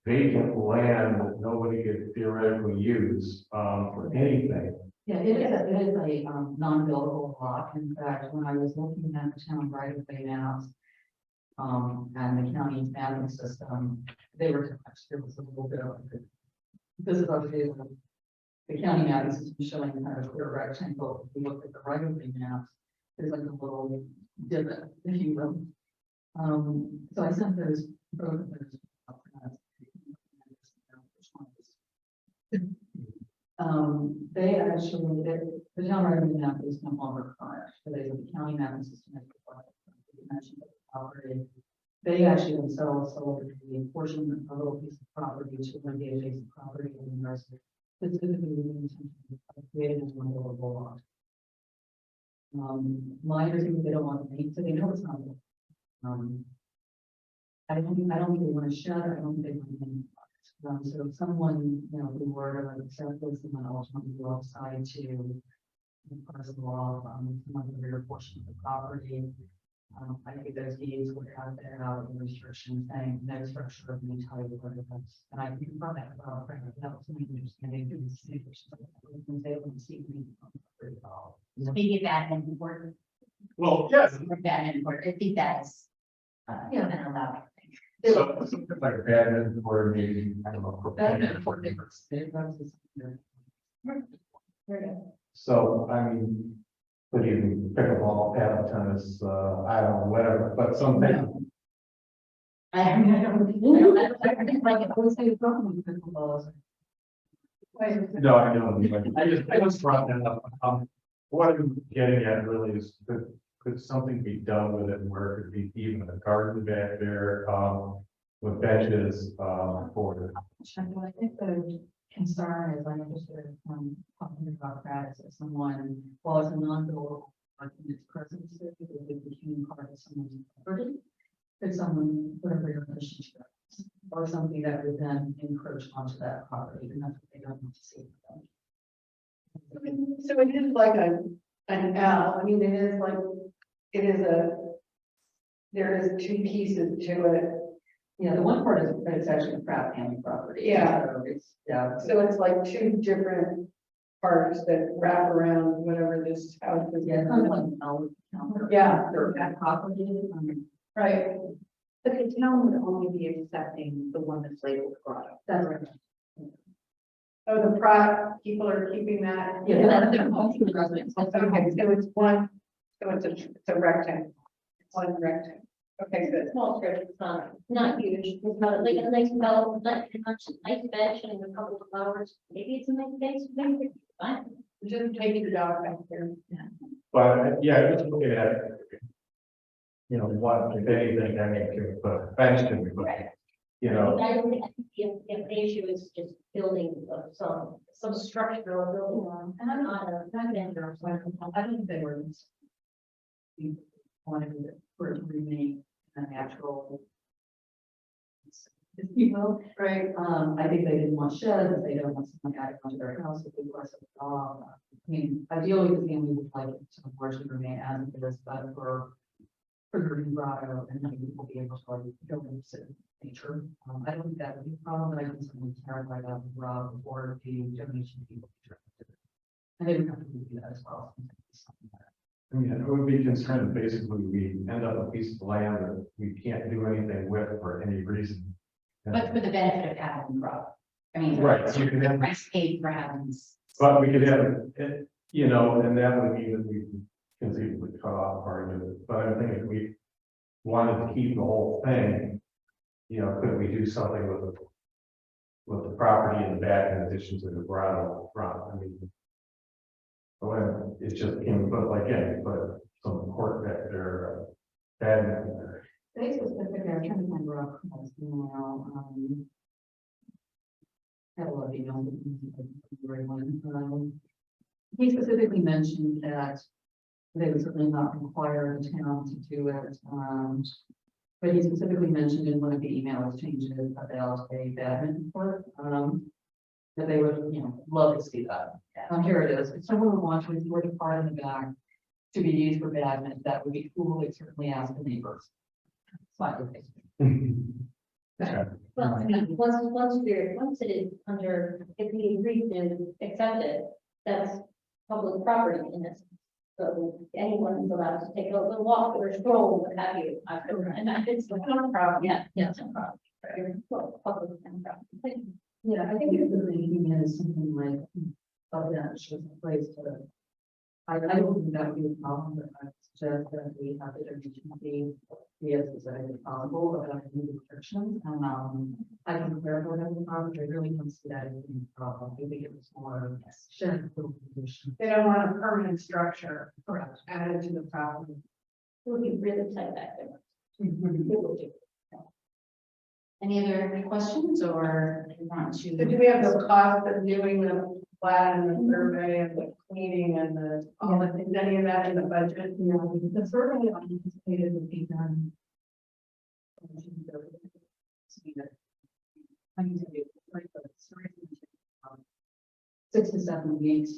vacant land that nobody could theoretically use, for anything. Yeah, it is a non-buildable lot. In fact, when I was looking at the town right of way maps, and the county mapping system, they were touched. There was a little bit of this is actually the county mapping system showing kind of a clear rectangle. If you look at the right of way maps, there's like a little divot, if you will. So I sent those, both of those. They actually, the town revenue map is no longer current, so there's a county mapping system. That mentioned the property. They actually themselves sold a portion, a little piece of property to one of the adjacent property in the rest of it. Specifically, with the intention of creating as one of the lot. My understanding, they don't want to paint, so they know it's not. I don't think they want to shed, I don't think they want to paint. So if someone, you know, who were to accept this, and then ultimately go outside to parcel off, some of the rear portion of the property. I think those deeds would have their restriction saying no structure of any type or defense. And I can confirm that about that was something understanding through the city. Maybe a bad end report, Well, yes. or bad end report, I think that's. Yeah. Been allowed. So something like a bad news or maybe, I don't know. So, I mean, could you pickleball, paddle tennis, I don't know, whatever, but something. I mean, I don't think like it was. No, I know, I just brought that up. What I'm getting at really is, could something be done with it where it could be even a garden back there, with benches, for. I think the concern is, I'm interested in talking about that as someone, while it's a non-buildable park in its presence, it became part of someone's property. Could someone put a regulation to it, or something that would then encroach onto that property, and that's what they don't want to see. So it is like an L, I mean, it is like, it is there is two pieces to it. Yeah, the one part is that it's actually a Pratt family property. Yeah. So it's, yeah. So it's like two different parts that wrap around whatever this house is. Yeah, kind of like an L. Yeah. Or that property. Right. But the town would only be accepting the one that's labeled grotto. That's right. Oh, the Pratt, people are keeping that. Yeah, that's their home to the residents. Okay, so it's one, so it's a rectangle. It's one rectangle. Okay, good. Small strip, it's not huge, it's not like a nice development, like a nice bench and a couple of flowers, maybe it's a nice bench, maybe it's fine. Just taking the dog back there. But, yeah, just looking at, you know, what, if anything, I mean, can we put a bench, can we put, you know, I don't think, I think if the issue is just building of some structural building, and I'm not a vendor, so I don't think they were. We wanted it for it to remain a natural. If you will, Right. I think they didn't want sheds, they don't want someone adding onto their house, if they were a dog. I mean, ideally, the family would like it to unfortunately remain as it is, but for the green grotto, and then people be able to like go and sit in nature. I don't think that would be a problem, but I think someone terrified of the rob or the donation people. And they would have to do that as well. I mean, I would be concerned, that basically, we end up with a piece of land that we can't do anything with for any reason. But for the benefit of having crop. I mean. Right, so you can have- Rest paid for having. But we could have, it, you know, and that would mean that we conceivably cut off part of it, but I think if we wanted to keep the whole thing, you know, could we do something with the property in the back in addition to the grotto front? I mean, when it's just, can we put, like, yeah, you put some court back there, badminton there. They specifically, I'm trying to find Rob Cross now, had a lot of emails, he specifically mentioned that they would certainly not require the town to do it, but he specifically mentioned in one of the email exchanges about a badminton court, that they would, you know, love to see that. Here it is, if someone would want to restore the part in the back to be used for badminton, that would be cool, they certainly ask the neighbors. Smiley face. Well, I mean, once it is under, if we agree to accept it, that's public property in this. So anyone is allowed to take a little walk or stroll, what have you, and that it's not a problem, yeah, it's no problem. Well, public and private. Yeah, I think if the thinking is something like, oh, yeah, it's just a place to I don't think that would be a problem, but I suggest that we have the donation be as specific as possible about any restrictions. And, I can clarify that with them, but I really don't see that as being a problem. I think it was more shared position. They don't want a permanent structure Correct. added to the property. It would be really tight back there. It would do. Any other questions or do you want So to? do we have the cost of doing the plat and the survey and the cleaning and the, all the, is any of that in the budget? Yeah, the survey I anticipated would be done. I need to do like the survey would take, 6 to 7 weeks.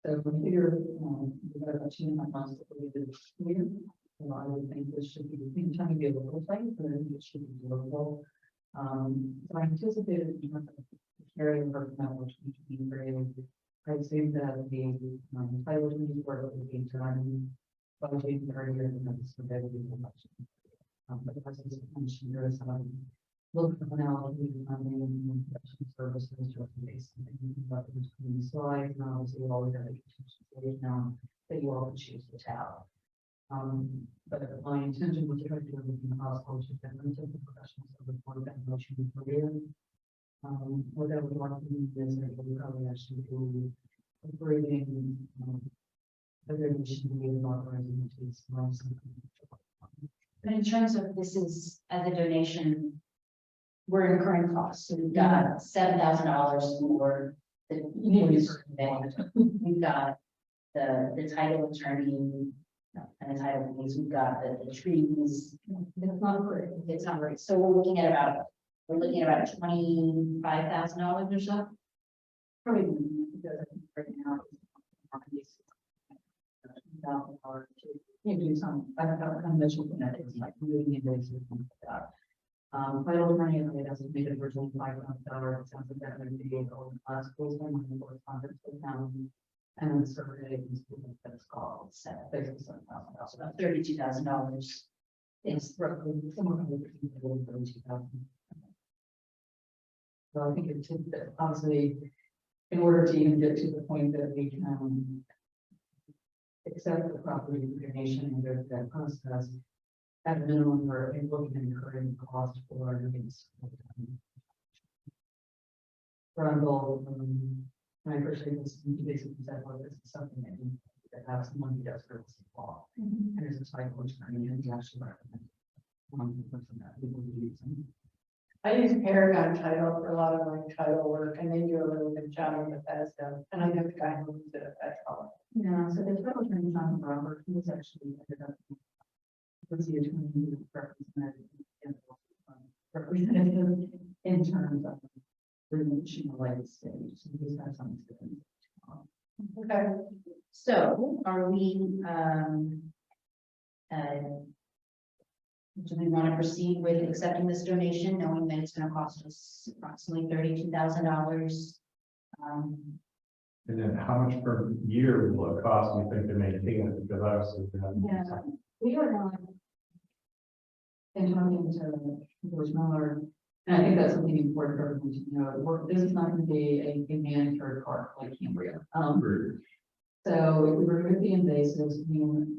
So we figure, we've got about 2.5 months to do this year. So I would think this should be, in time to be a little tight, but I think it should be doable. So I anticipated in terms of the carryover from which we should be very, I assume that the, title to these work will be done. Budgeting 30 years and that's the better election. But as I mentioned, there is some look for now, funding and production services to base. But the slides, and obviously we always have a contingency now that you all can choose to tell. But my intention was to try to do everything possible to get into the professional service for that motion career. What I would like to do is that we probably actually do approving, whether we should be authorizing to small. But in terms of this is as a donation, we're incurring costs. So we've got $7,000 for the we've got the title attorney and the title fees. We've got the trees. It's not great. It's not great. So we're looking at about $25,000 or so. Probably right now. Maybe some, I don't know, I'm measuring that, it's like really invasive. Title attorney, it has made it originally $500, it sounds like that would be over classical, and correspondence with them. And then the survey is that's called, basically $7,000. So about $32,000. It's roughly somewhere between $32,000. So I think it's obviously, in order to even get to the point that we can accept the property donation and go through that process, at a minimum, we're looking at incurring cost for these. Grundle, I appreciate this, you basically said, well, this is something that you that have someone who does service law. And there's a cycle attorney and you actually recommend. Person that we will be using. I use Paragon Title for a lot of my title work, and they do a really good job with Bethesda, and I know the guy who owns it at that all. Yeah, so the title attorney, John Robert, he was actually ended up. Was the attorney who represented in terms of reaching the late stage. So he's had some experience. Okay. So are we, do we want to proceed with accepting this donation, knowing that it's going to cost us approximately $32,000? And then how much per year will it cost, you think, to maintain it? Because obviously. Yeah, we are not. And talking to George Miller, and I think that's something important for everyone to know. This is not going to be a manicured park like Cambria. So if we remove the invasives,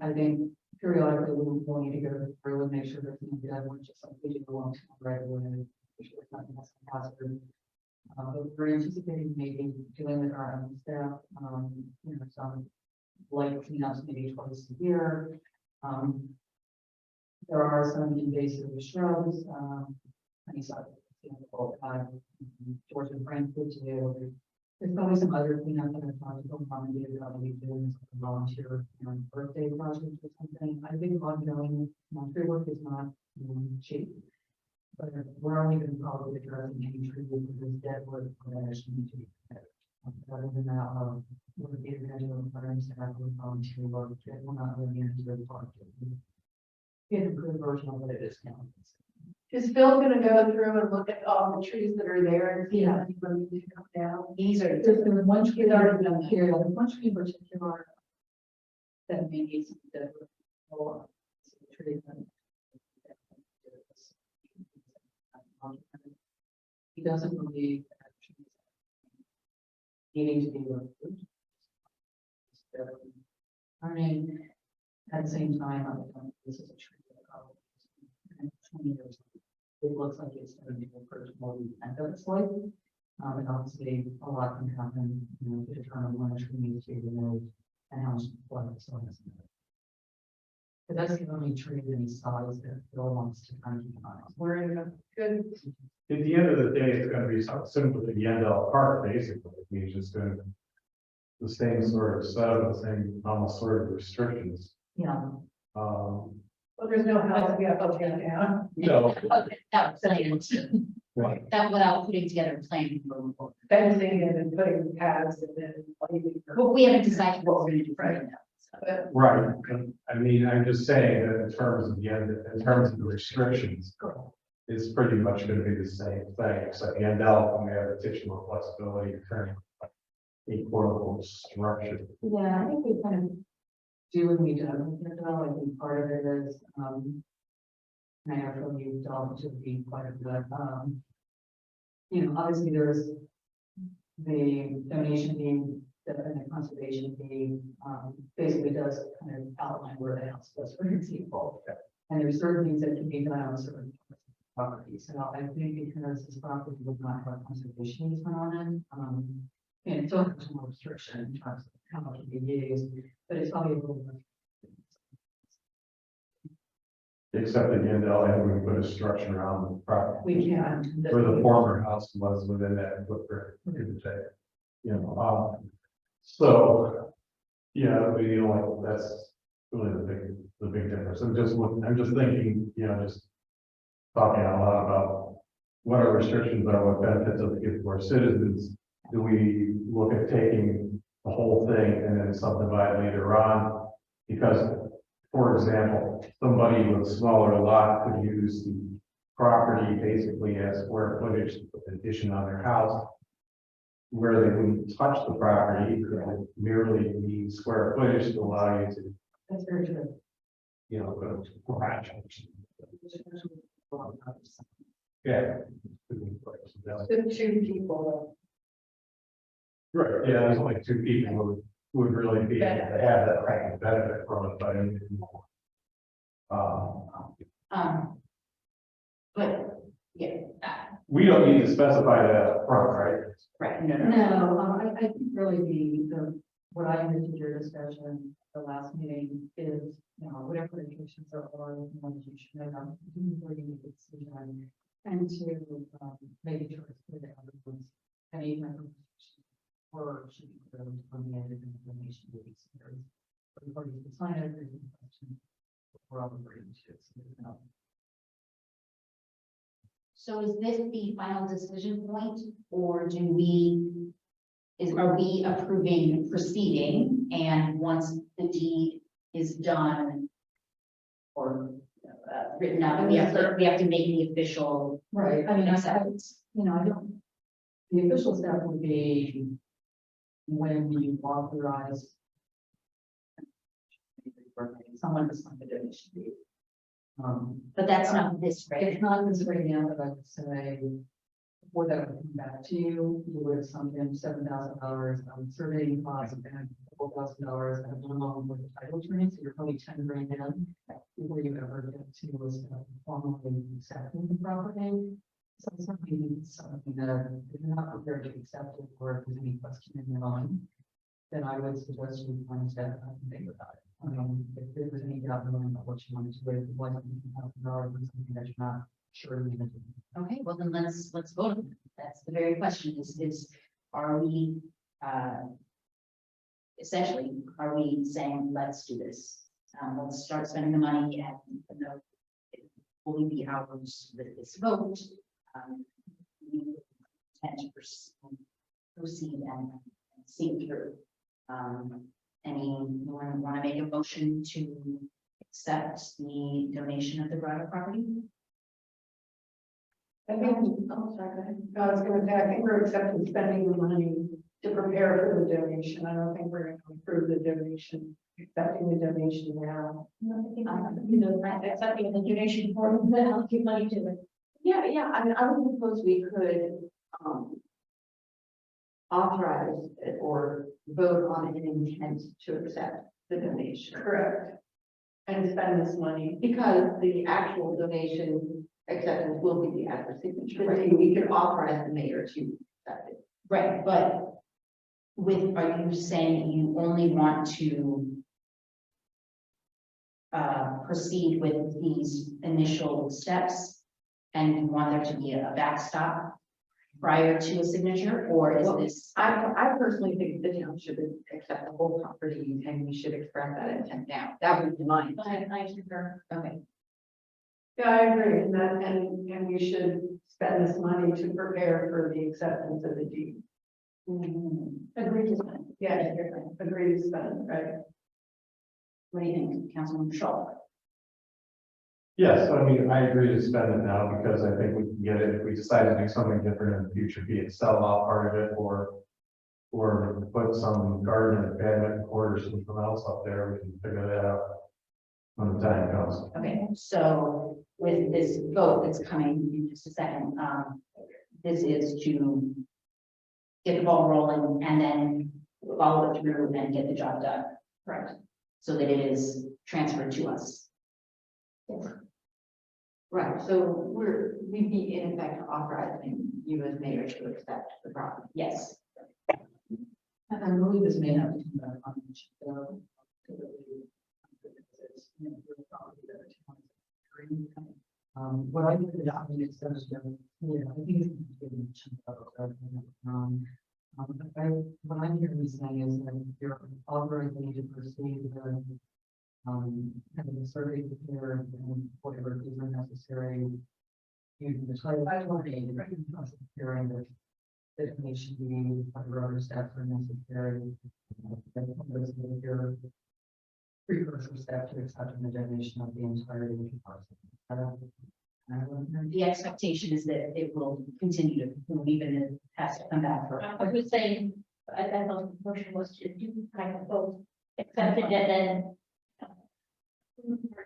I think periodically we will need to go through and make sure that we don't just like we do along right away. Sure it's not hazard. But we're anticipating maybe doing with our own staff, some light cleanups maybe twice a year. There are some invasive shrubs, George and Frank would do. There's probably some other cleanup that I'm talking about, probably doing a volunteer birthday project or something. I think ongoing tree work is not cheap. But we're only going to probably address any tree with this dead wood that actually need to be cut. Other than that, we're going to do firms that have volunteer work that will not really into the park. Get a good version of what it is now. Is Phil gonna go through and look at all the trees that are there and see if anyone needs to come down? These are There's one tree already done here, one tree in particular, that may need some different or treatment. He doesn't believe that trees needing to be removed. I mean, at the same time, I don't, this is a tree that probably 20 years old. It looks like it's going to be the first more than the end of its life. And obviously, a lot can happen, you know, to determine when a tree needs to be removed and how much blood it's going to. But that's the only tree of any size that Bill wants to kind of keep on. We're in a good, At the end of the day, it's gonna be something similar to the Yandell Park, basically. He's just doing the same sort of setup, the same almost sort of restrictions. Yeah. Um, well, there's no house we have to tear down. no, That plan, right. that without putting together a plan. Fencing it and putting paths and then. But we haven't decided what we're gonna do right now. So. Right, and I mean, I'm just saying that in terms of the end, in terms of the restrictions, it's pretty much gonna be the same thing, except Yandell, we have additional flexibility in terms of a quote structure. Yeah, I think we kind of do what we do. I think part of it is, I know from you delved into the quite a bit. You know, obviously there's the donation being, and the conservation being, basically does kind of outline where the house was for example. And there's certain things that can be done on certain properties. So I think because this property would not have conservation easement on it, and it's also more restriction in terms of how much can be used, but it's probably a little more. Except that Yandell, and we put a structure around the property. We can. Where the former house was within that footprint, you could say, you know, so. Yeah, you know, like, that's really the big difference. I'm just thinking, you know, just talking out loud about what our restrictions are, what benefits of the give to our citizens. Do we look at taking the whole thing and then subdivide later on? Because, for example, somebody with a smaller lot could use the property basically as square footage to put an addition on their house. Where they wouldn't touch the property, it could merely be square footage to allow you to, That's very true. you know, go to garage. Yeah. Just two people. Right, yeah, there's only two people who would really be, able to have that kind of benefit from it, but. But, yeah, We don't need to specify that up front, right? right, No, I think really what I understood your discussion, the last meeting is, you know, whatever the conditions are, you should know, before you make a decision. And to, make sure it's clear to everyone, and even or should be clear from the end of the information that is there. For the parties to sign it, there's a question. We're all agreeing to, so there's no. So is this the final decision point, or are we approving proceeding, and once the deed is done or written up, we have to make the official Right, I mean, acceptance? you know, I don't, the official step would be when you authorize someone to sign the donation deed. But that's not this, right? It's not this right now, but I would say, before that would come back to you, you would have sunk in $7,000 on surveying costs and $4,000 at a minimum with the title attorney, so you're probably 10 grand in before you ever get to formally accepting the property. So it's something that if you're not prepared to accept it, or if there's any question in your mind, then I would suggest you find that and think about it. If there was any doubt about what you wanted to do, why don't you have something that you're not sure you're gonna do. Okay, well then let's vote on it. That's the very question are we, essentially, are we saying, let's do this? Let's start spending the money and, you know, it will we be ours with this vote? We intend to proceed and see it through. Anyone want to make a motion to accept the donation of the Grotto property? I think, oh, sorry, go ahead. No, I was gonna say, I think we're accepting spending the money to prepare for the donation. I don't think we're going to approve the donation, accepting the donation now. Accepting the donation form, then I'll give money to it. Yeah, I mean, I would propose we could, authorize it or vote on an intent to accept the donation. Correct. And spend this money. Because the actual donation acceptance will be at the signature. Right. We could authorize the mayor to accept it. Right, but are you saying you only want to proceed with these initial steps and you want there to be a backstop prior to a signature, or is this? I personally think the town should accept the whole property and we should express that intent now. That would be mine. I concur. Okay, Yeah, I agree, and we should spend this money to prepare for the acceptance of the deed. Agree to that. Yeah, agree to spend, right? what do you think, Councilman Shaw? Yes, I mean, I agree to spend it now because I think we can get it if we decide to do something different in the future, be it sell off part of it or put some garden and badminton court or something else up there. We can figure that out when the time comes. Okay, so with this vote that's coming in just a second, this is to get the ball rolling and then follow it through and get the job done. Correct. So that it is transferred to us. Right, so we'd be in effect authorizing you as mayor to accept the property. Yes. And I believe this may have to come back on. What I did, I mean, it's, yeah, I think it's. What I'm hearing you saying is that you're authorizing me to proceed with, having a survey prepared and whatever is necessary. Using the title, I want to hearing that the information be, whatever other steps are necessary. Your precursor step to accepting the donation of the entirety of the parcel. The expectation is that it will continue to move, even if it has to come back for. I was saying, I thought the motion was to do kind of both, accept it and then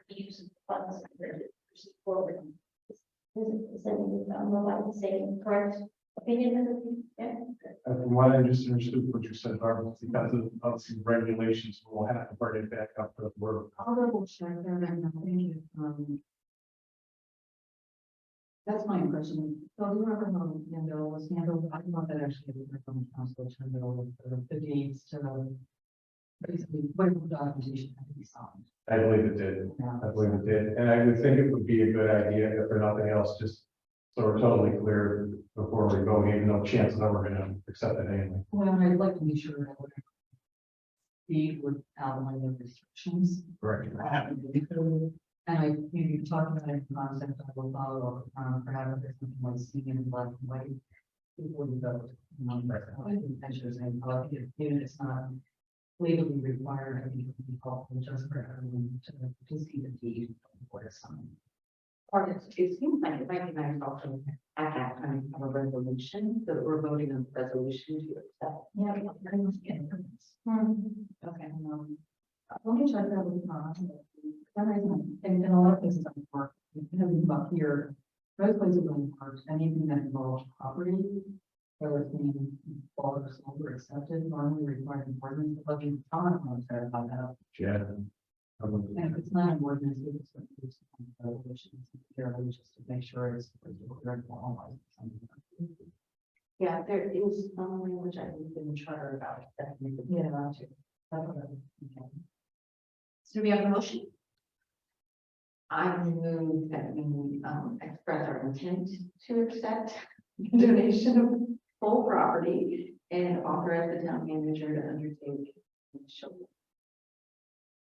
use the funds to proceed forward. Is that the same correct opinion? Yeah. From what I just understood what you said, Barbara, because of some regulations, we'll have to bring it back up to the board. I'll double check that and I think, that's my impression. So the referendum handle was handled, I don't know if that actually was from council to handle the deeds to basically whatever documentation had to be signed. I believe it did. Yeah. I believe it did. And I would think it would be a good idea if for nothing else, just so we're totally clear before we go, even though chances are we're gonna accept it anyway. Well, I'd like to be sure that whatever deed would outline the restrictions. Right. And I, you talked about it in concept, I will follow up, perhaps there's something like seeing in black and white. Before you vote. I think measures and even if it's not legally required, I think it would be helpful just for everyone to see the deed before it's signed. Or it seems like it might be nice also at that time of a resolution, that we're voting on the resolution to accept. Yeah, I must get it. Okay. Let me check that with and in a lot of places on work, having come up here, most places on work, anything that involves property, whether it's being bought or sold or accepted, normally requires an ordinance, but you can't say about that. Yeah. And if it's not an ordinance, it's resolutions, just to make sure it's. Yeah, there is some language I think in the charter about that. Yeah, that's it. That's what I- So we have a motion. I move that we express our intent to accept the donation of full property and authorize the town manager to undertake initial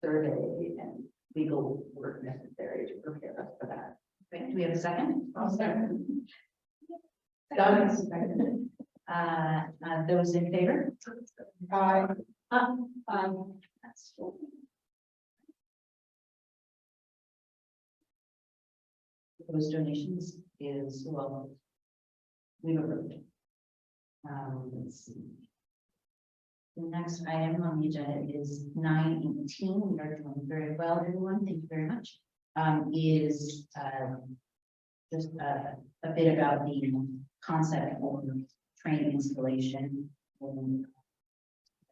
survey and legal work necessary to prepare us for that. Okay, do we have a second? I'll second. Done. Those in favor? That's those donations is, well, we've approved. Let's see. The next item on the agenda is 9:18. We are doing very well, everyone. Thank you very much. Is just a bit about the concept of train installation.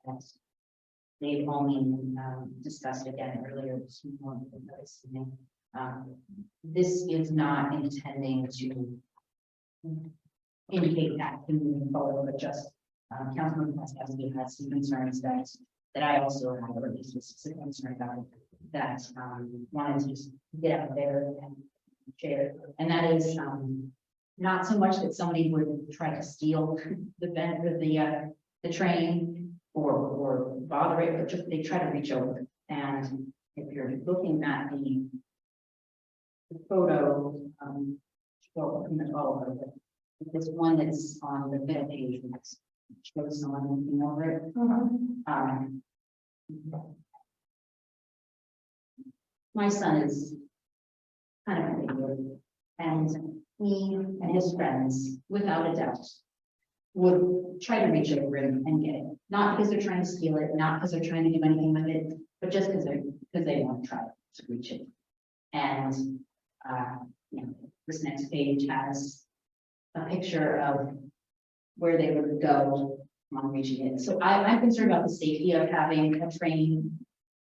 That they've only discussed again earlier this morning. This is not intending to indicate that moving forward, but just Councilman Pascal has some concerns that I also have, or at least was concerned about, that wanted to just get out there and share. And that is not so much that somebody would try to steal the vent or the train or bother it, but just they try to reach over. And if you're looking at the photo, well, all of it, this one that's on the middle page, that's shows someone looking over it. My son is kind of a big, and he and his friends, without a doubt, would try to reach over and get it. Not because they're trying to steal it, not because they're trying to do anything with it, but just because they want to try to reach it. And this next page has a picture of where they would go on reaching it. So I'm concerned about the safety of having a train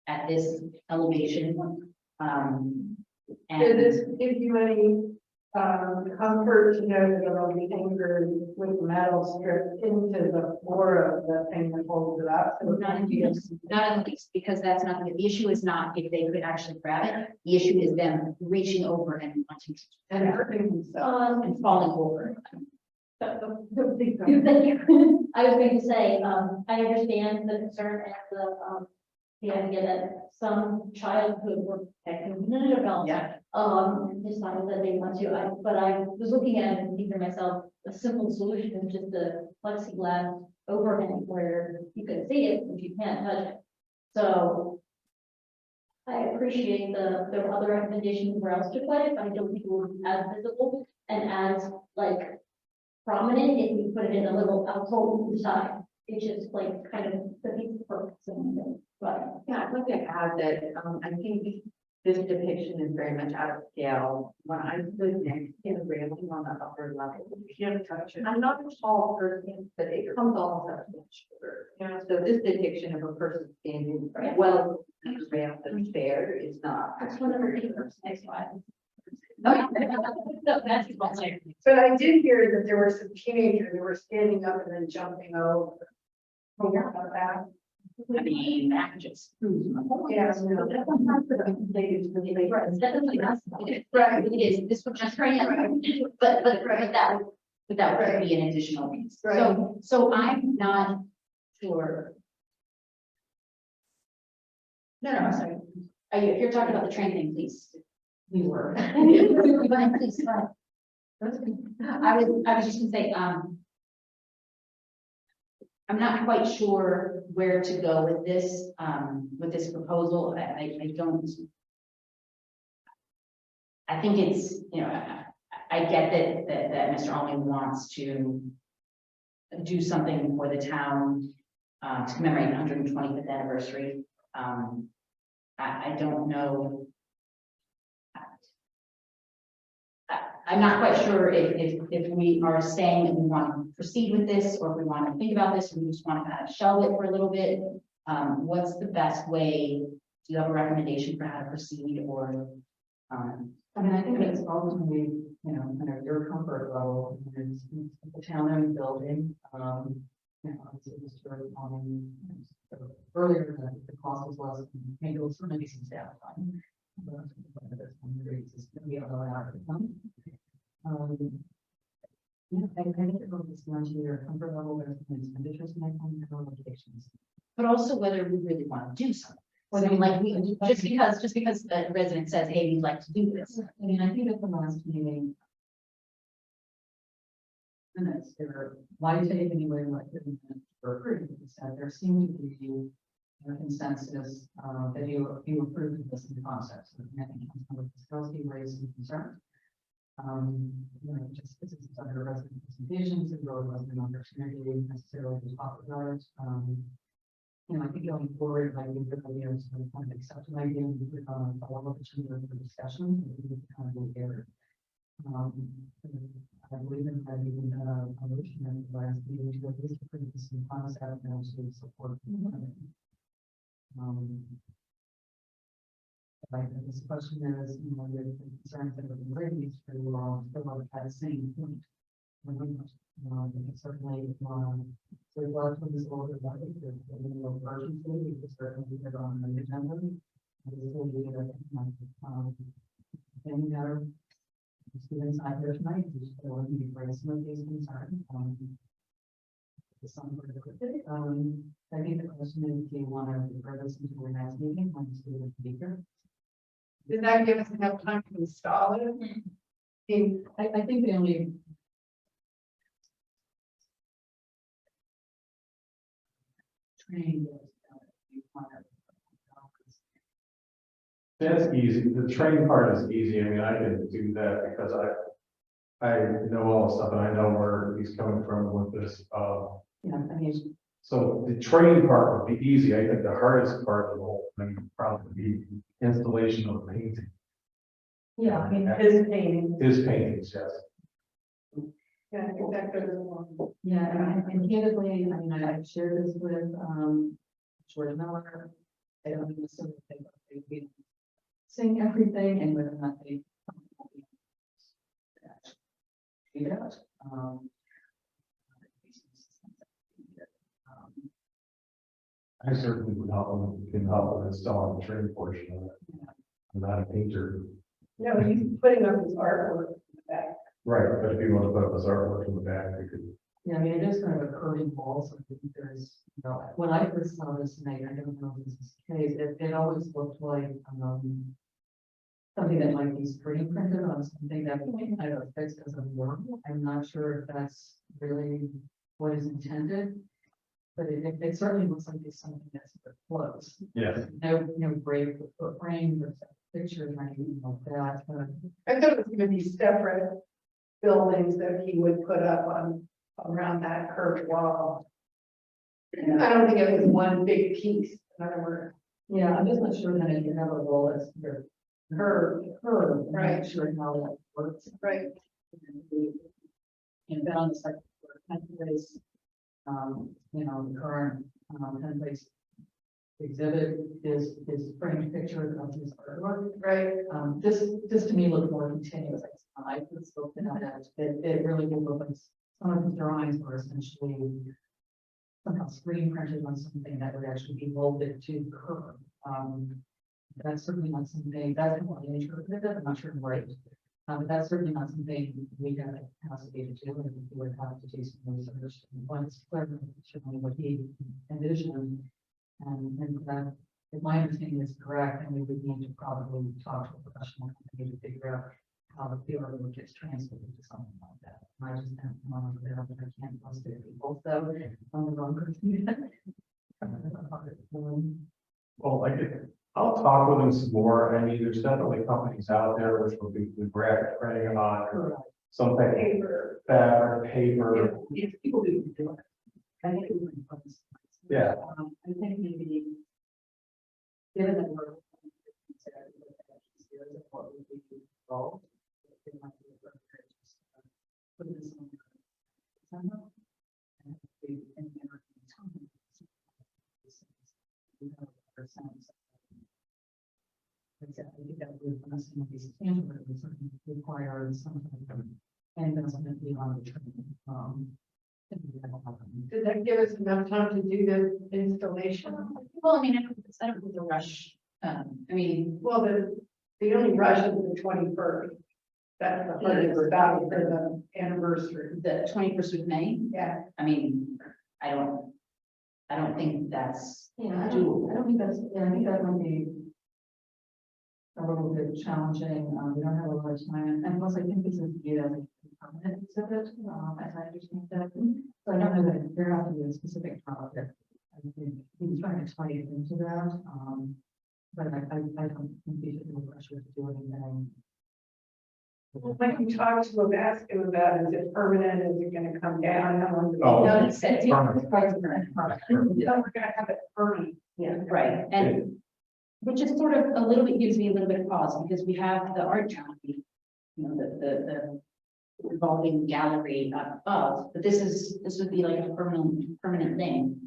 at this elevation. Did And this give you any comfort to know that it'll be anchored with metal stripped into the floor of the thing that holds it up? So not in the least, because that's not the issue. Is not if they could actually grab it. The issue is them reaching over and wanting to and hurting themselves. and falling over. I was going to say, I understand the concern and the idea that some childhood or development, decided that they want to, but I was looking at it and thinking to myself, a simple solution is just the plexiglass overhang where you can see it, but you can't touch it. So I appreciate the other recommendations where else to put it, but I don't think it will be as visible and as like prominent if we put it in a little alcove inside. It's just like kind of the purpose and but Yeah, I'd like to add that, I think this depiction is very much out of scale. When I stood next to the railing on the upper level, you can't touch it. I'm not a tall person, but it comes off of my shoulder. You know, so this depiction of a person standing well, ramp and fair is not. that's one of the things next slide. No, that's But I did hear that there were some teenagers who were standing up and then jumping over. You hear about that? I mean, that just. Yeah. Right, it is, this would just train it, but that would be an additional piece. Right. So I'm not sure. No, sorry. If you're talking about the train thing, please. We were. Please, I was just gonna say, I'm not quite sure where to go with this proposal. I don't. I think it's, I get that Mr. Olney wants to do something for the town to commemorate the 125th anniversary. I don't know. I'm not quite sure if we are saying that we want to proceed with this, or if we want to think about this, or we just want to kind of shelve it for a little bit. What's the best way? Do you have a recommendation for how to proceed, or? I mean, I think it's ultimately, kind of your comfort level. It's the town-owned building. Obviously, just earlier, the cost was less, maybe it was for maybe some staff time. I think it goes down to your comfort level, there's expenditures, and locations. But also whether we really want to do something. I mean, like, just because the resident says, hey, we'd like to do this. I mean, I think at the last meeting. Minutes, why you take anyway, like, for approving, said there seemed to be a consensus, that you approved this in concept. So I think Kelsey raised some concern. Just because it's under resident presentations, it really wasn't an opportunity necessarily to talk about it. you know, I think going forward, like, we could, you know, sort of kind of accept an idea and put on a follow-up agenda for discussion, and we could kind of go there. I believe in that even, a motion in the last meeting to at least put some concept and also support. I think this question is, you know, the concerns that have been raised for still at the same point. Certainly, so a lot of this order, I think there's a little urgency, we could certainly get on the agenda. This will be any matter. Students out here tonight, who's going to be raising some of these concerns. I think the question is, do you want to refer this into the next meeting when the student speaker? Did that give us enough time to install it? I think the only. Training. That's easy. The training part is easy. I mean, I can do that because I know all the stuff and I know where he's coming from with this. Yeah, I mean, So the training part would be easy. I think the hardest part of the whole thing would probably be installation of painting. yeah, I mean, His painting. His paintings, yes. Yeah, I think that goes along. yeah, and candidly, I mean, I've shared this with, George Miller. I don't even assume that they would be saying everything and whether or not they. Do that. I certainly would help with installing the training portion of it. I'm not a painter. No, he's putting up his artwork in the back. Right, but if you want to put up his artwork in the back, we could. Yeah, I mean, it is kind of a curving ball, so I think there's, you know, when I first saw this tonight, I don't know if this is the case, it always looked like, something that might be screen printed on something that I don't fix as a work. I'm not sure if that's really what is intended. But it certainly looks like it's something that's close. Yes. No break with foot frame or pictures or anything like that. But I thought it was gonna be separate buildings that he would put up on, around that curved wall. I don't think it was one big piece, in other words. yeah, I'm just not sure that if you have a wall that's curved, I'm Right. not sure how that works. Right. And then on the second floor, templates, you know, the current, templates exhibit is framed picture of his artwork. Right. This to me looked more continuous. I was looking at it, it really did look like some of his drawings were essentially somehow screen printed on something that would actually be molded to curve. That's certainly not something, that's how I interpreted it, I'm not sure I'm right. But that's certainly not something we have the capacity to do, and we would have to do some research. Once clarification on what he envisioned, and that, if my understanding is correct, then we would need to probably talk to a professional company to figure out how the theory gets translated to something like that. I just have to monitor that, but I can't trust it. Also, on the wrong computer. Well, I'll talk with him some more. I mean, there's definitely companies out there which will be graphic printing on some type of Paper. fabric, paper. If people do it, I think it would be fun. Yeah. I think maybe, given that we're. What would be involved. It might be a good idea to just, put this on the agenda, and the- and the time. We have our sense. Exactly, I think that would, unless some of these standards would certainly require some kind of, and then something beyond the training. I think that'll happen. Did that give us enough time to do the installation? Well, I mean, I don't think the rush, I mean, Well, the only rush is the 21st. That's the hardest about it for the anniversary. the 21st of May, Yeah. I mean, I don't think that's Yeah, I doable. don't think that's, yeah, I think that might be a little bit challenging. We don't have a lot of time, and plus I think this is viewed as a permanent exhibit, as I understand that. So I don't know that there has to be a specific project. I think he's trying to tie it into that, but I don't think we should feel pressure to do anything When you talk to him, ask him about, is it permanent, is it gonna come down, how long? Oh. No, he said, It's permanent. No, we're gonna have it permanent. yeah, right, and which is sort of a little bit, gives me a little bit of pause, because we have the art gallery, you know, the revolving gallery up above, but this would be like a permanent thing.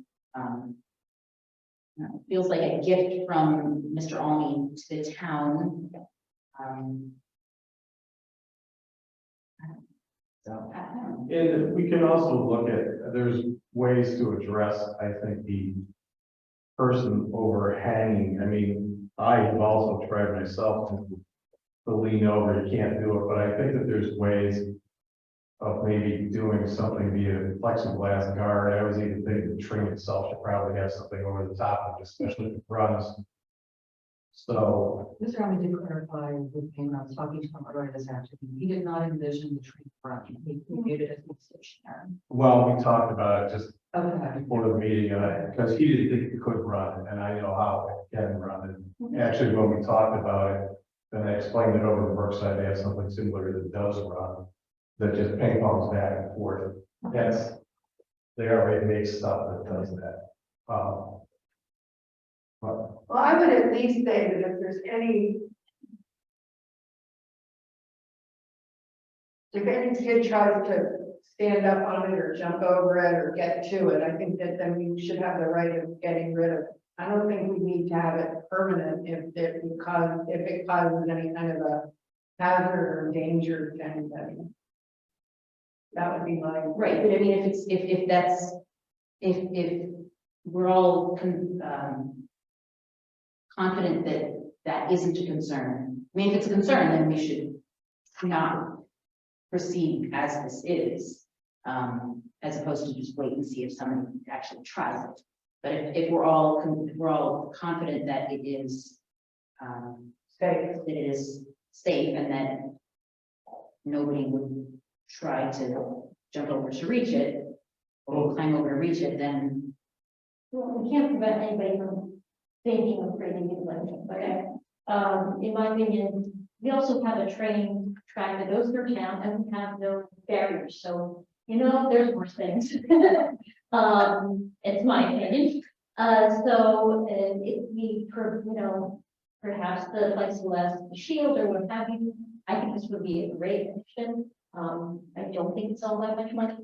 Feels like a gift from Mr. Almy to the town. So, I don't know. And we can also look at, there's ways to address, I think, the person overhanging. I mean, I have also tried myself to lean over, you can't do it, but I think that there's ways of maybe doing something via plexiglass guard. I was even thinking the tree itself should probably have something over the top of it, especially if it runs. So, Mr. Allen did clarify with him, I was talking to him earlier this afternoon, he did not envision the tree running, he viewed it as being stationary. well, we talked about it just Okay. before the meeting, because he didn't think it could run, and I know how it can run. And actually, when we talked about it, then I explained it over the work site, they have something similar that does run, that just ping pongs back and forth. That's, they already make stuff that does that. But Well, I would at least say that if there's if any kid tries to stand up on it or jump over it or get to it, I think that then we should have the right of getting rid of it. I don't think we need to have it permanent if it causes any kind of a hazard or danger to anybody. That would be my. Right, but I mean, if we're all confident that that isn't a concern. I mean, if it's a concern, then we should not proceed as this is, as opposed to just wait and see if somebody actually tries it. But if we're all confident that it is safe and that nobody would try to jump over to reach it or climb over to reach it, then Well, we can't prevent anybody from thinking of creating new legend, okay? In my opinion, we also have a train track that goes through town and we have no barriers, so, you know, there's worse things. It's my opinion. If we, perhaps the plexiglass shield or what have you, I think this would be a great addition. I don't think it's all that much money.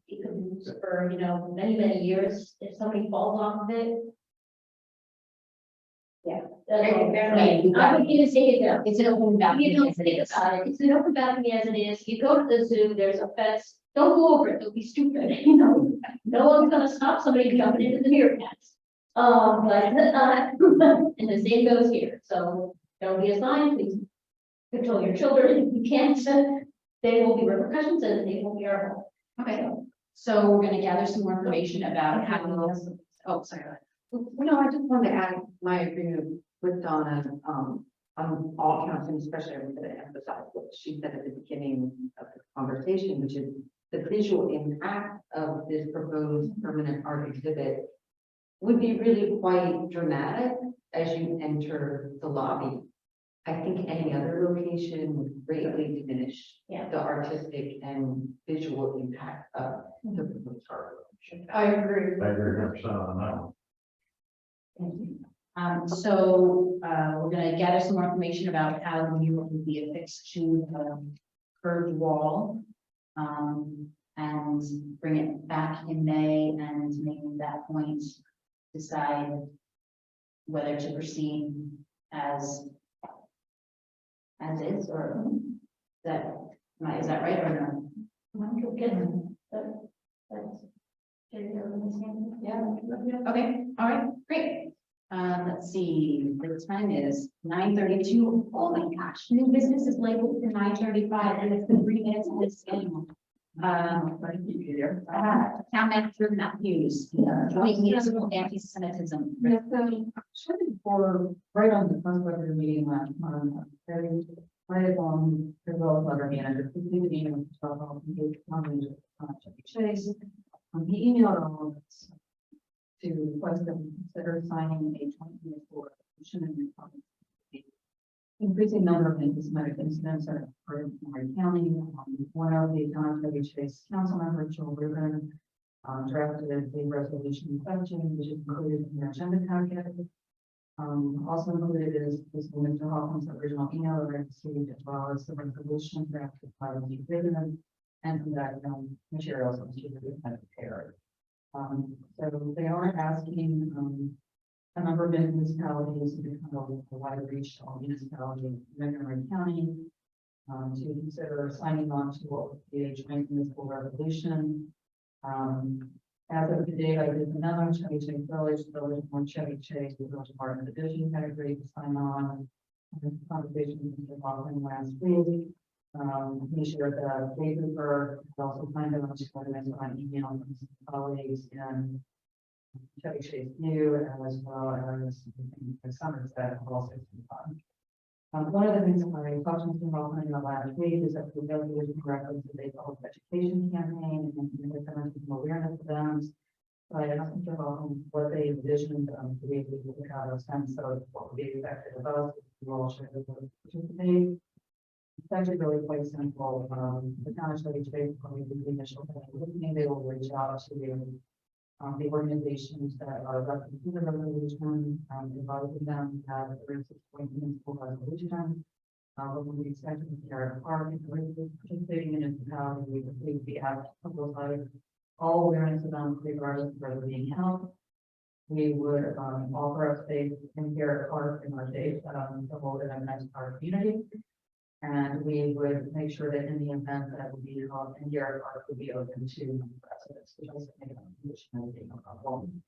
It could be used for, many, many years. If somebody falls off of it. Yeah. That's all. I would get to take it down. it's an open balcony as it is. It's an open balcony as it is. You go to the zoo, there's a fence. Don't go over it. Don't be stupid. No one's gonna stop somebody jumping into the meerkats. And the same goes here. So there'll be a sign, please control your children. If you can't, there will be repercussions and they will be our home. Okay, so we're gonna gather some more information about how, oh, sorry. No, I just want to add my agreement with Donna, on all counts, and especially I'm going to emphasize what she said at the beginning of the conversation, which is the visual impact of this proposed permanent art exhibit would be really quite dramatic as you enter the lobby. I think any other location would greatly diminish Yeah. the artistic and visual impact of the proposed art. I agree. I agree 100% on that one. We're gonna gather some more information about how the mural will be affixed to the curved wall. And bring it back in May and maybe at that point decide whether to proceed as is, or is that right or no? Yeah. Okay, all right, great. Let's see, the time is 9:32. Oh my gosh, new business is labeled for 9:35 and it's been 3 minutes of this schedule. Town manager Matthews, joint municipal anti-Semitism. Yes, shortly before, right on the front of your meeting last month, right along the road letter manager, completed email Chase. He emailed all of us to request that we consider signing a 2024 resolution and republic. In increasing number of anti-Semitic incidents are occurring in Montgomery County. One of the town of Chase council member, Joel Rubin, drafted a resolution in question, which is included in the agenda packet. Also included is Mr. Hoffman's original email that I received, as well as the resolution drafted by Mr. Rubin and some background materials that Mr. Rubin had prepared. So they are asking, a number of municipalities to become a wide reach all municipalities in Montgomery County, to consider signing on to what would be a joint municipal resolution. As of today, I did another Chevy Chase Village, one Chevy Chase, the Village Department Division category to sign on. Conversation with Mr. Hoffman last week. He shared that Dave Hooper also signed on to an email from his colleagues and Chevy Chase New, as well as Somerset have also signed on. One of the things I talked to Mr. Hoffman about last week is that the resolution references a public education campaign and some awareness events. So I asked Mr. Hoffman what they envisioned to be able to have a sense of what would be expected of us, if we all should participate. It's actually really quite simple. The town of Chevy Chase, when we do the initial listening, they will reach out to the organizations that are representing the resolution, inviting them to have a 36-point municipal resolution. When we expect to Garrett Park, and participating in municipality, we would be asked to publicize all awareness events regardless of where they're being held. We would offer a space in Garrett Park in our days to hold it in our community. And we would make sure that in the event that would be held in Garrett Park would be open to residents, which also make it a condition of being a problem.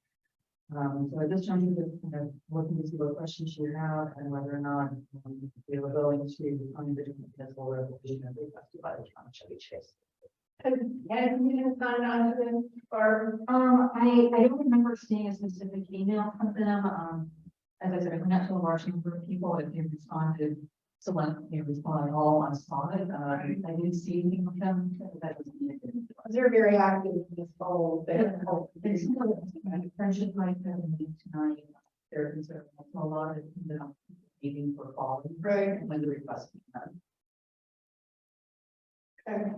So at this juncture, just kind of looking to see what questions you have and whether or not we were going to find the municipal resolution as requested by the town of Chevy Chase. And you sign on to them, or I don't remember seeing a specific email from them. As I said, I went out to a large number of people and they responded. So when they respond all, I saw it. I didn't see anything from them. That doesn't mean it didn't. they're very active in this whole thing. There's a friendship like that tonight. They're considering a lot of meeting for quality. Right. When the request is done. Okay.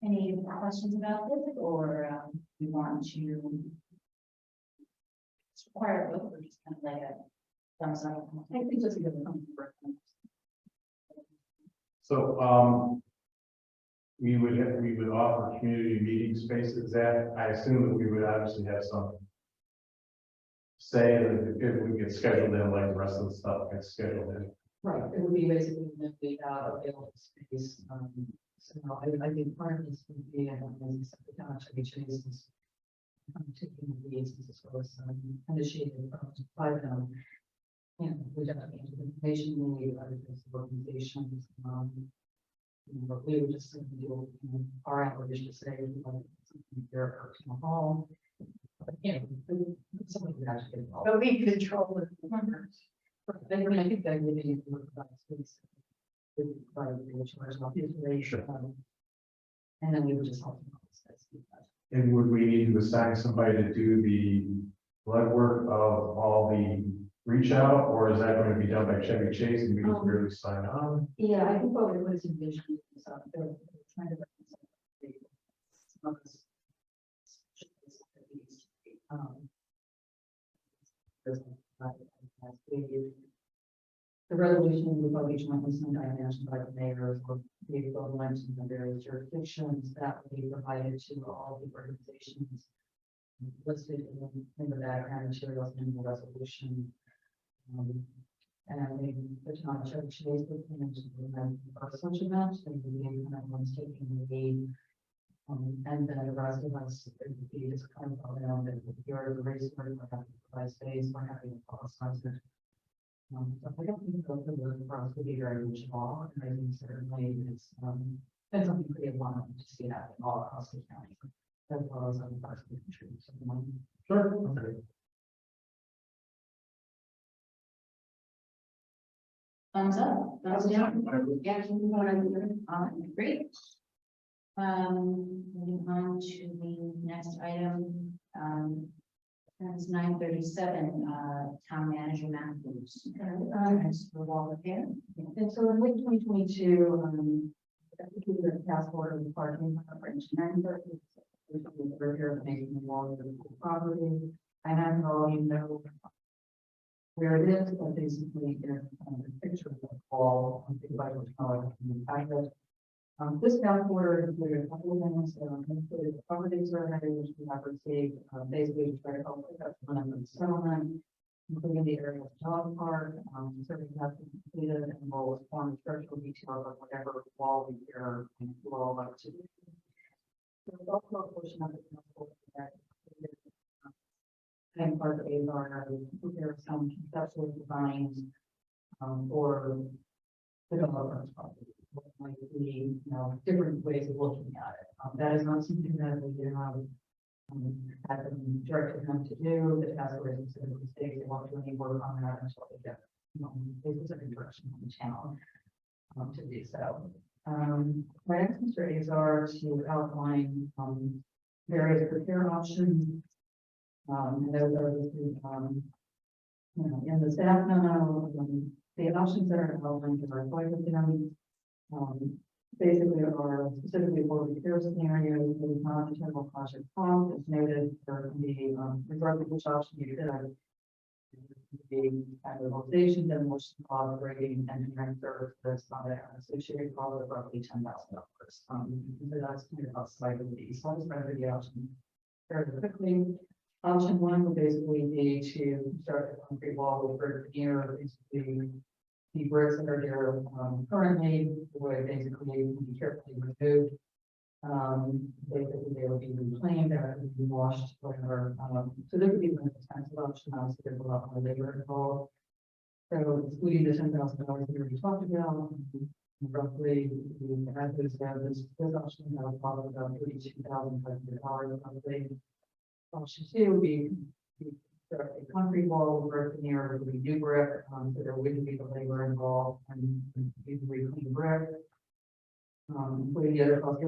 Any questions about this, or we want to require a vote, or just kind of like a thumbs up? I think just give them. So, we would offer community meeting spaces that I assume that we would obviously have some say that if we get scheduled in, like the rest of the stuff gets scheduled in. Right, it would be basically if we have available space. So I think part of this would be, as you said, the town of Chevy Chase is taking the leads as well as initiating by them. You know, we definitely have information, we have other types of organizations. But we would just simply do our application to say, there at the hall. But, you know, something would actually get involved. But we control the numbers. I think that would be space. And then we would just help them. And would we need to assign somebody to do the blood work of all the reach out, or is that going to be done by Chevy Chase and we just really sign on? Yeah, I think what was envisioned is they're trying to reconcile the resolution will probably jointly signed by the mayor or the equivalent in the various jurisdictions that will be provided to all the organizations listed in the background materials in the resolution. And the town of Chevy Chase would plan to implement such events, and the kind of ones taking the lead. And then the rest of us would be just kind of around it. If you're the race, we're going to have to provide space, we're having to policy it. So I don't think that the work for us would be very much involved, and I think certainly it's something pretty long to see that all across the county, as well as other parts of the country. So, Sure. Okay. Thumbs up, thumbs down. Yeah, great. Moving on to the next item, And it's 9:37, town manager Matthews. As for wall repair. And so in late 2022, executed a task order with parking coverage, 930. Repair of making wall of the property. And I know you know where it is, but basically is a picture of the wall. This task order included a couple of things, included the property survey, which we have received, basically to try to help with that one of the settlement, including the area of dog park, certainly has been completed and will form structural details of whatever wall repair and will like to do. There's also a portion of the council that and part of the are there are some conceptual designs for the developer's property. What might be, different ways of looking at it. That is not something that we had them directed them to do. The task force specifically states they won't do any work on that until they get, a specific direction from the town to do so. My next constraints are to outline various repair options. And those are listed, in the staff memo. The options that are outlined are quite a few. Basically are specifically for repair scenarios, with non-determinable project cost. As noted, there can be, regardless of which option you could, the categorization, demolition, operating, engineering services, associated cost of roughly $10,000. So that's kind of outside of these. So I'll just run through the options very quickly. Option one would basically be to construct a concrete wall with brick veneer, basically the bricks that are there currently would basically be carefully removed. Basically they would be reclaimed, they would be washed, whatever. So this would be the most expensive option. Obviously, there's a lot more labor involved. So excluding the $10,000 we already talked about, roughly as this option has probably about $32,500 roughly. Option two would be a concrete wall with brick veneer, would be new brick, so there wouldn't be the labor involved and usually clean brick. Including the other cost,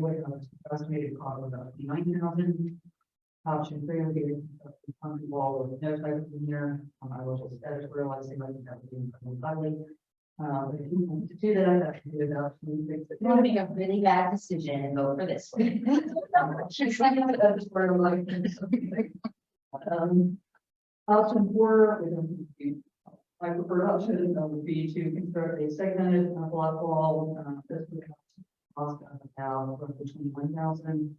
estimated cost of about $90,000. Option three would be a concrete wall with no type of veneer. I will just editorialize it, I think that would be incredibly ugly. But if you want to do that, that should be about $26,000. You want to make a really bad decision and vote for this one. Option four, my preferred option would be to construct a segmented block wall. This would cost about roughly $21,000.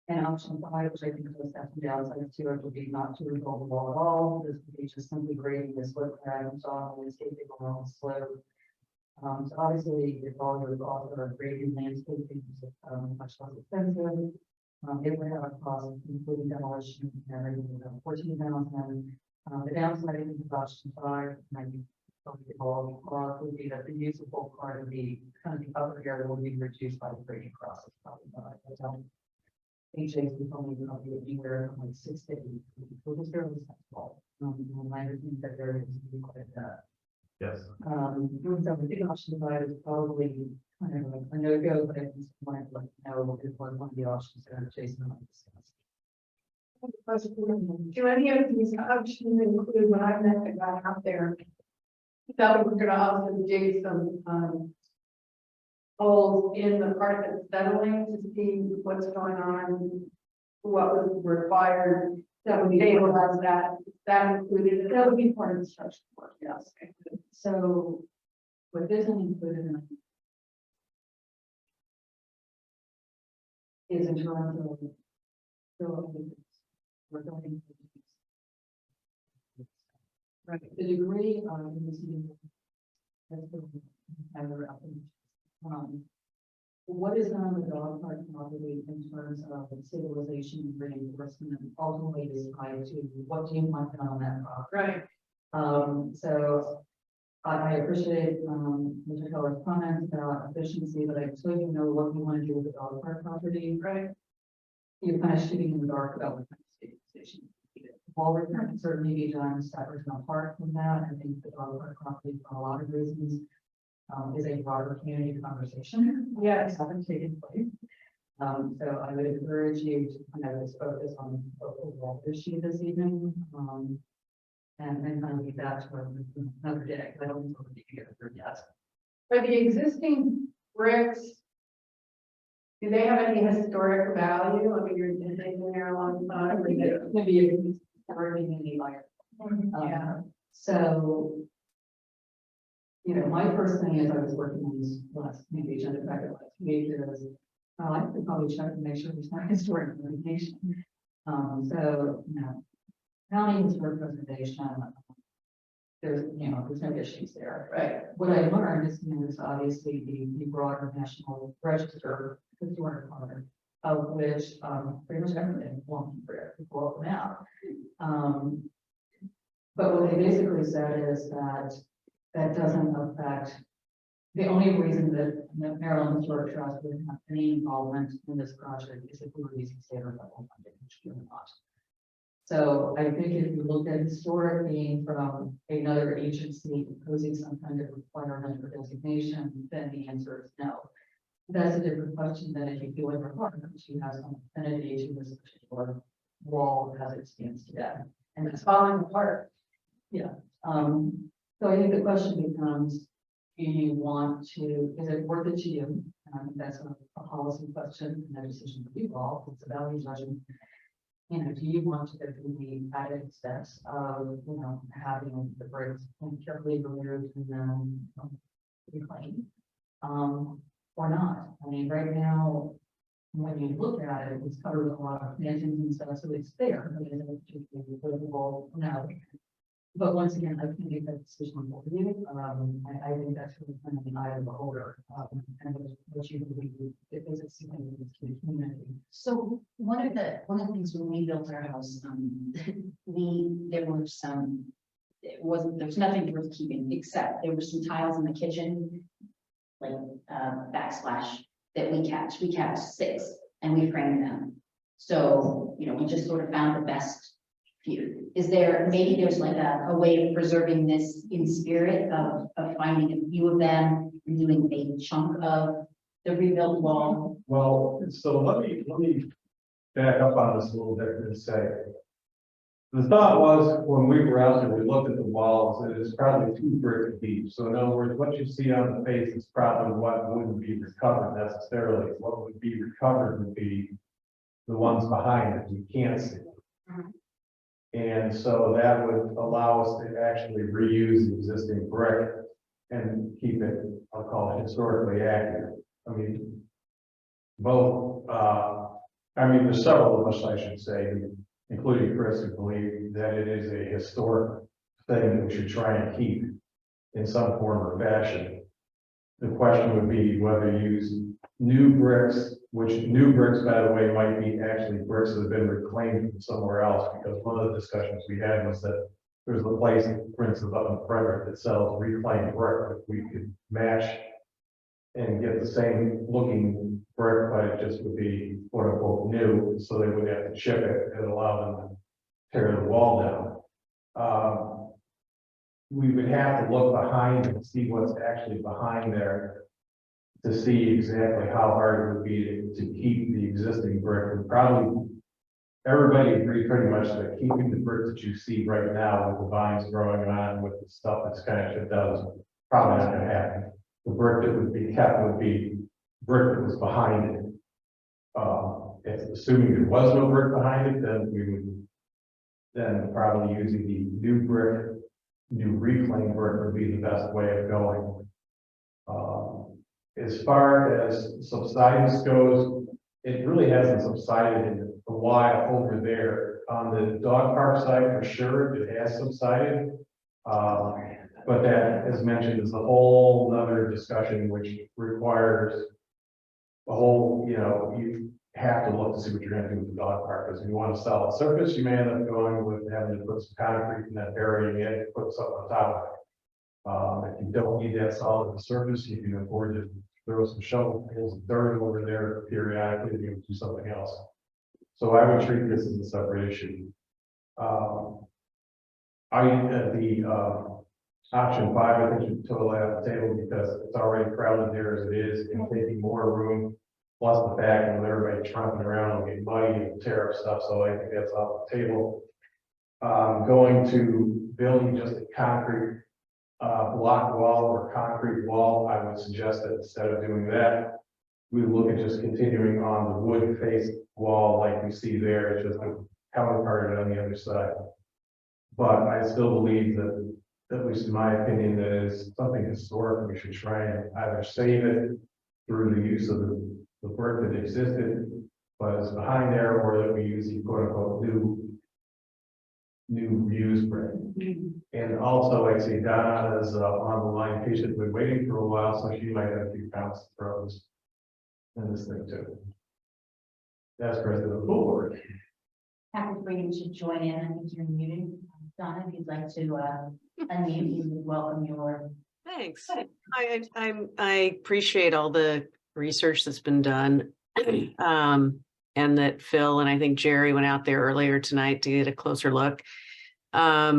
And option five, which I think goes that downside to it, would be not to rebuild the wall at all. This would be just simply grading this wood crag and saw landscaping along the slope. So obviously, if all your costs are grading landscaping, much less expensive. It would have a cost, including demolition and everything, about $14,000. The downside of option five, would be that the usable part of the kind of the upper area will be reduced by the grading process. Probably by HAs is only probably anywhere from like 6 to 8, which is fairly sensible. I think that there is quite a Yes. so the big option five is probably kind of like a no-go, but I just wanted to let you know if one of the options that Jason might discuss. Do any of these options include when I met the guy out there? That we were gonna also dig some, holes in the part that's settling to see what's going on, what was required, that would stabilize that included, that would be part of the structural work, yes. So what isn't included in is in terms of we're going right the degree of what is on the dog park property in terms of stabilization and reinforcement ultimately is tied to what do you want done on that property. Right. So I appreciate Mr. Keller's comments about efficiency, but I still don't know what you want to do with the dog park property. Right. You're kind of shooting in the dark about what kind of stabilization. Wall repair can certainly be done separate and apart from that. I think the dog park property, for a lot of reasons, is a broader community conversation. Yes. Haven't taken place. So I would encourage you to kind of just focus on the overall issue this evening, and then kind of leave that to another day, because I don't think we're going to get through yet. Are the existing bricks, do they have any historic value? I mean, they've been there a long time. or they- Maybe working in the like. Yeah. So, you know, my first thing is I was working on this last, maybe agenda back at last week is, I could probably check and make sure there's not historic litigation. So, you know, county historic preservation, there's no issues there. Right. What I learned is, there's obviously the broader national register, historic card, of which, pretty much everything belongs to there, people them out. But what they basically said is that that doesn't affect, the only reason that the Maryland Historic Trust would have any involvement in this project is if we were using state or federal funding, which we're not. So I think if you look at historic being from another agency imposing some kind of requirement or designation, then the answer is no. That's a different question than if you feel like requirements, you have some affinity to this particular wall as it stands today. And It's falling apart. so I think the question becomes, do you want to, is it worth it to you? And I think that's a policy question and a decision for you all, it's a value judgment. Do you want to go through the added steps of, having the bricks carefully removed and then reclaimed? Or not? I mean, right now, when you look at it, it's covered with a lot of plantings and stuff, so it's there. I mean, it's particularly visible now. But once again, I can make that decision for you. I think that's really kind of the eye of the beholder, and what you believe it is a significant to the community. So one of the things when we built our house, there were some, there's nothing worth keeping, except there were some tiles in the kitchen, like backsplash that we kept. We kept 6 and we framed them. So, we just sort of found the best few. Is there, maybe there's like a way of preserving this in spirit of finding a few of them, and doing a chunk of the rebuilt wall? Well, so let me back up on this a little bit and say, the thought was when we were out there, we looked at the walls, and it's probably 2 bricks deep. So in other words, what you see on the face is probably what wouldn't be recovered necessarily. What would be recovered would be the ones behind it you can't see. And so that would allow us to actually reuse the existing brick and keep it, I'll call it historically accurate. I mean, there's several of us, I should say, including Chris, who believe that it is a historic thing that we should try and keep in some form or fashion. The question would be whether you use new bricks, which new bricks, by the way, might be actually bricks that have been reclaimed from somewhere else, because one of the discussions we had was that there's a place, for instance, up in Frederick that sells reclaimed brick. If we could match and get the same looking brick, but it just would be quote unquote new, so they wouldn't have to chip it and allow them to tear the wall down. We would have to look behind and see what's actually behind there to see exactly how hard it would be to keep the existing brick. And probably everybody agreed pretty much that keeping the brick that you see right now with the vines growing on, with the stuff that's kind of chipped out, is probably not going to happen. The brick that would be kept would be brick that was behind it. Assuming there was no brick behind it, then we would probably using the new brick, new reclaimed brick would be the best way of going. As far as subsidence goes, it really hasn't subsided in a while over there. On the dog park side, for sure, it has subsided. But that, as mentioned, is a whole other discussion, which requires a whole, you have to look to see what you're going to do with the dog park. Because if you want to sell a surface, you may end up going with having to put some concrete and then burying it and put something on top of it. If you don't need that solid surface, you can afford to throw some shovels of dirt over there periodically to do something else. So I would treat this as a separate issue. Option 5, I think you totally off the table because it's already crowded there as it is, and taking more room Plus the fact that everybody trumping around will get muddy and tear up stuff, so I think that's off the table. Going to building just a concrete block wall or concrete wall, I would suggest that instead of doing that, we look at just continuing on the wood face wall like we see there, it's just a counterpart on the other side. But I still believe that, at least in my opinion, that is something historic, we should try and either save it through the use of the brick that existed, but it's behind there, or that we use the quote unquote new used brick. And also, I see Donna is on the line patiently waiting for a while, so she might have a few pounds to throw in this thing too. That's president of the board. Happy for you to join in. I think you're muted. Donna, if you'd like to unmute, you would welcome your. Thanks. I appreciate all the research that's been done. And that Phil and I think Jerry went out there earlier tonight to get a closer look. I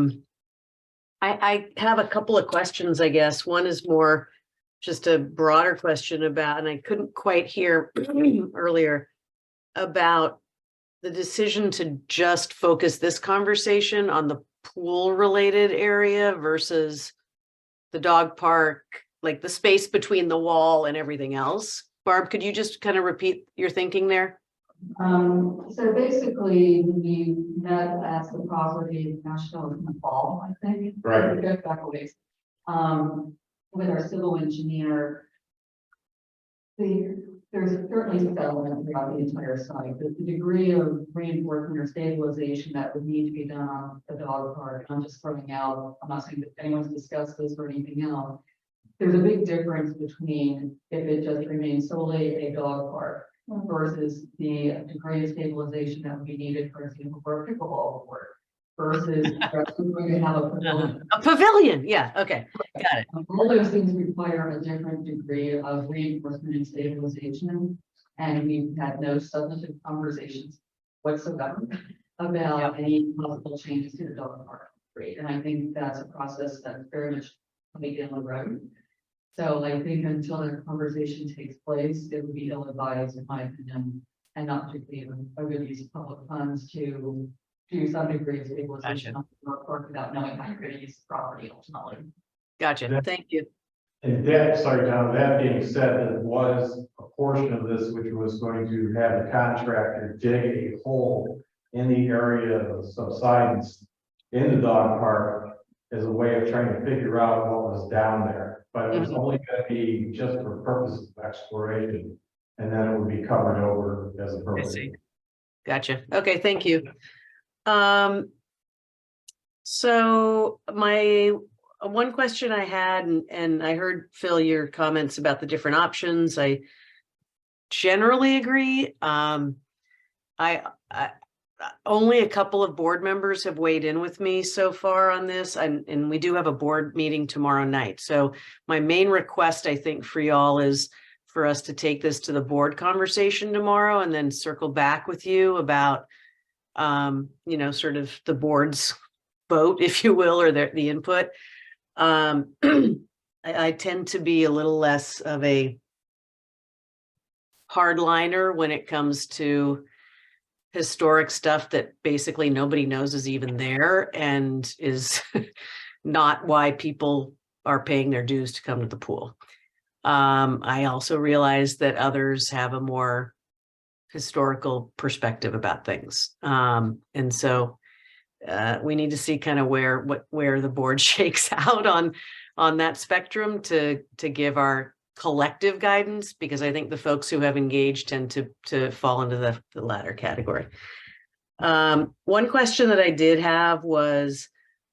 have a couple of questions, I guess. One is more just a broader question about, and I couldn't quite hear earlier, about the decision to just focus this conversation on the pool related area versus the dog park, like the space between the wall and everything else. Barb, could you just kind of repeat your thinking there? So basically, we met at the property national in the fall, I think. Right. We go back a ways. With our civil engineer. There's certainly settlement throughout the entire site, but the degree of reinforcement or stabilization that would need to be done on the dog park, I'm just throwing out, I'm not saying that anyone's discussed this or anything else. There's a big difference between if it just remains solely a dog park versus the degree of stabilization that would be needed, for example, for a pickleball court versus we're going to have a pavilion. A pavilion, yeah, okay, got it. All those things require a different degree of reinforcement and stabilization, and we've had no substantive conversations whatsoever about any possible changes to the dog park. And I think that's a process that's very much coming down the road. So I think until that conversation takes place, it would be ill-advised, in my opinion, and not particularly a good use of public funds to do some degree of stabilization of the dog park without knowing how you're going to use the property ultimately. Gotcha, thank you. And that, sorry, John, that being said, there was a portion of this which was going to have the contractor dig a hole in the area of subsidence in the dog park as a way of trying to figure out what was down there. But it was only going to be just for purposes of exploration, and then it would be covered over as I appropriate. see. Gotcha, okay, thank you. So my one question I had, and I heard Phil, your comments about the different options. I generally agree. I only a couple of board members have weighed in with me so far on this, and we do have a board meeting tomorrow night. So my main request, I think, for y'all is for us to take this to the board conversation tomorrow and then circle back with you about, you know, sort of the board's vote, if you will, or the input. I tend to be a little less of a hardliner when it comes to historic stuff that basically nobody knows is even there and is not why people are paying their dues to come to the pool. I also realize that others have a more historical perspective about things. And so we need to see kind of where the board shakes out on that spectrum to give our collective guidance, because I think the folks who have engaged tend to fall into the latter category. One question that I did have was,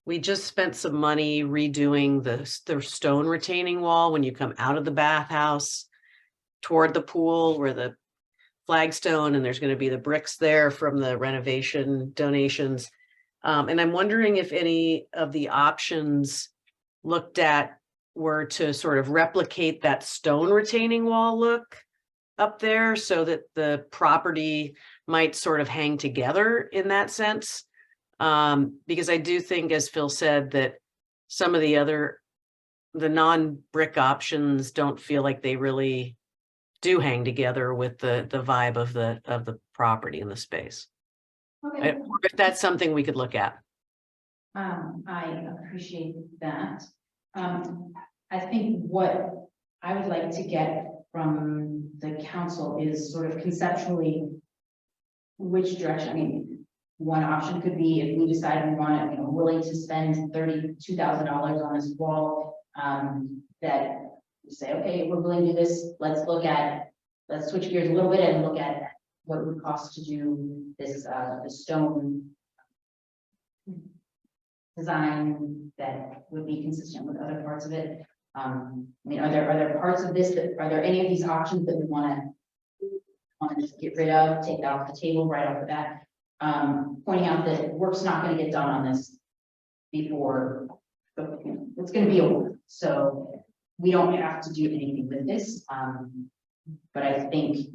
we just spent some money redoing the stone retaining wall when you come out of the bathhouse toward the pool, where the flagstone, and there's going to be the bricks there from the renovation donations. And I'm wondering if any of the options looked at were to sort of replicate that stone retaining wall look up there, so that the property might sort of hang together in that sense. Because I do think, as Phil said, that some of the non-brick options don't feel like they really do hang together with the vibe of the property and the space. Okay. Or if that's something we could look at. I appreciate that. I think what I would like to get from the council is sort of conceptually which direction. I mean, one option could be if we decide we want to, willing to spend $32,000 on this wall, that we say, okay, we're willing to do this. Let's switch gears a little bit and look at what it would cost to do this, the stone design that would be consistent with other parts of it. I mean, are there parts of this are there any of these options that we want to just get rid of, take that off the table right off the bat? Pointing out that work's not going to get done on this before, it's going to be over. So we don't have to do anything with this. But I think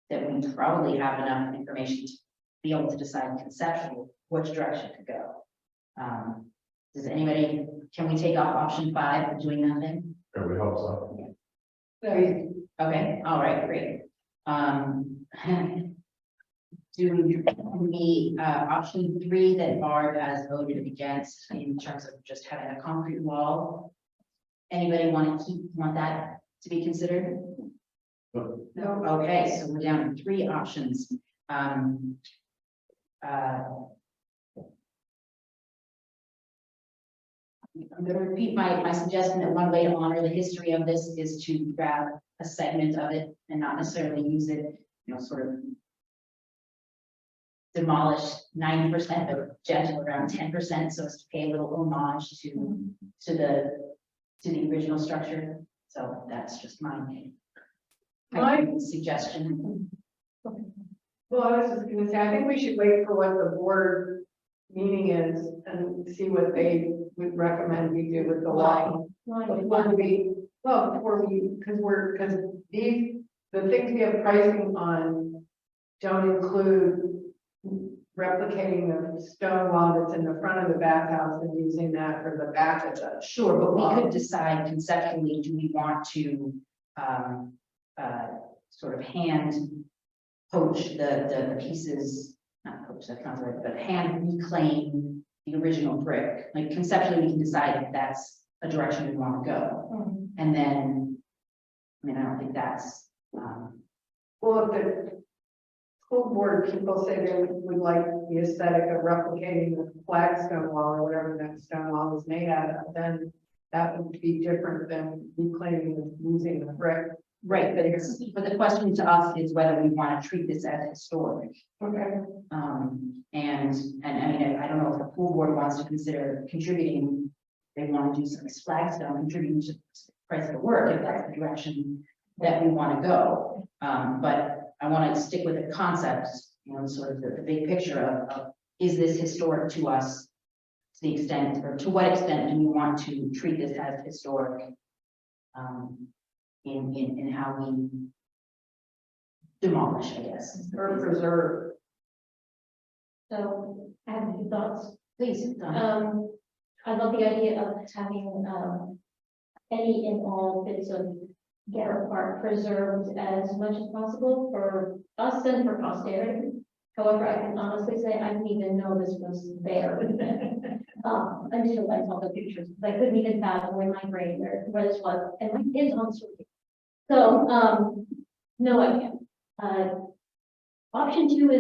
that we probably have enough information to be able to decide conceptually which direction to go. Does anybody, can we take off option 5 of doing nothing? I would hope so. Okay, all right, great. Do we, option 3 that Barb has voted against in terms of just having a concrete wall? Anybody want that to be considered? No. Okay, so we're down to 3 options. I'm going to repeat my suggestion that one way to honor the history of this is to grab a segment of it and not necessarily use it, sort of demolish 90%, but gentle around 10%, so as to pay a little homage to the original structure. So that's just my suggestion. Well, I was just gonna say, I think we should wait for what the board meeting is and see what they would recommend we do with the wall. Before we, because the things we have pricing on don't include replicating the stone wall that's in the front of the bathhouse and using that for the back of the. Sure, but we could decide conceptually, do we want to sort of hand poach the pieces, not poach, that's not right, but hand reclaim the original brick. Like conceptually, we can decide if that's a direction we want to go. And then, I mean, I don't think that's, Well, if the school board people say they would like the aesthetic of replicating the flagstone wall or whatever that stone wall is made out of, then that would be different than reclaiming and using the brick. right, but the question to us is whether we want to treat this as historic. Okay. And I mean, I don't know if the pool board wants to consider contributing, they want to do some flagstone, contributing to the price of the work, if that's the direction that we want to go. But I want to stick with the concept, sort of the big picture of is this historic to us, to the extent, or to what extent do we want to treat this as historic in how we demolish, I guess. Or preserve. So I have a few thoughts. Please, Donna. I love the idea of having, any and all bits of Garrett Park preserved as much as possible for us and for posterity. However, I can honestly say I didn't even know this was there. Until I saw the pictures. I couldn't even fathom in my brain where this was, and my kids on the street. So, no idea. Option 2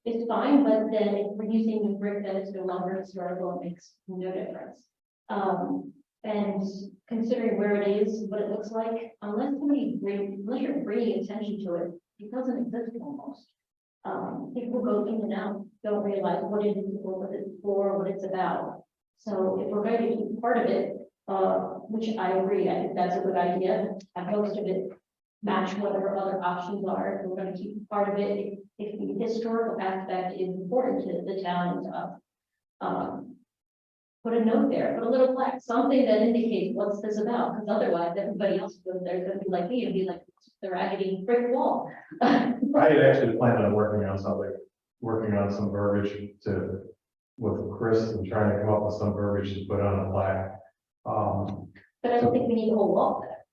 is fine, but then if we're using the brick that is no longer historical, it makes no difference. And considering where it is, what it looks like, unless you're bringing attention to it, it doesn't exist almost. People go in and out, don't realize what it is, what it's for, what it's about. So if we're going to keep part of it, which I agree, I think that's a good idea. Have most of it match whatever other options are. If we're going to keep part of it, if the historical aspect is important to the town and to put a note there, put a little plaque, something that indicates what's this about, because otherwise everybody else goes there is going to be like me and be like the raggedy brick wall. I had actually planned on working on some verbiage with Chris and trying to come up with some verbiage to put on a plaque. But I don't think we need the whole wall there.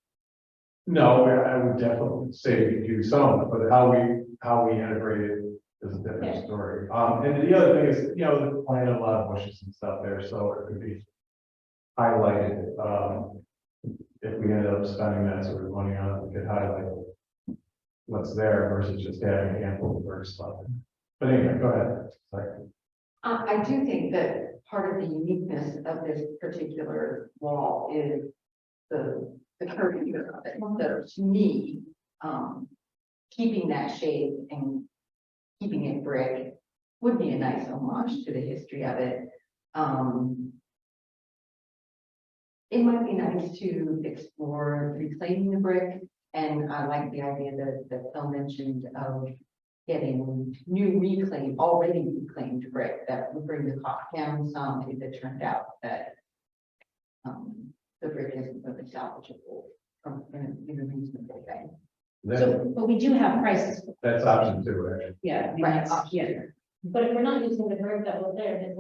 No, I would definitely say we do some, but how we integrate it is a different story. And the other thing is, you know, they planted a lot of bushes and stuff there, so it could be highlighted. If we ended up spending that sort of money on it, we could highlight what's there versus just having a handful of bird stuff. But anyway, go ahead. Sorry. I do think that part of the uniqueness of this particular wall is the curvature of it. So to me, keeping that shape and keeping it brick would be a nice homage to the history of it. It might be nice to explore reclaiming the brick, and I like the idea that Phil mentioned of getting new already reclaimed brick that would bring the cost down some if it turned out that the brick isn't really salvageable from in a reasonable way. So, but we do have prices. That's option two, actually. Yeah. Right. Yeah. But if we're not using the verb that was there, is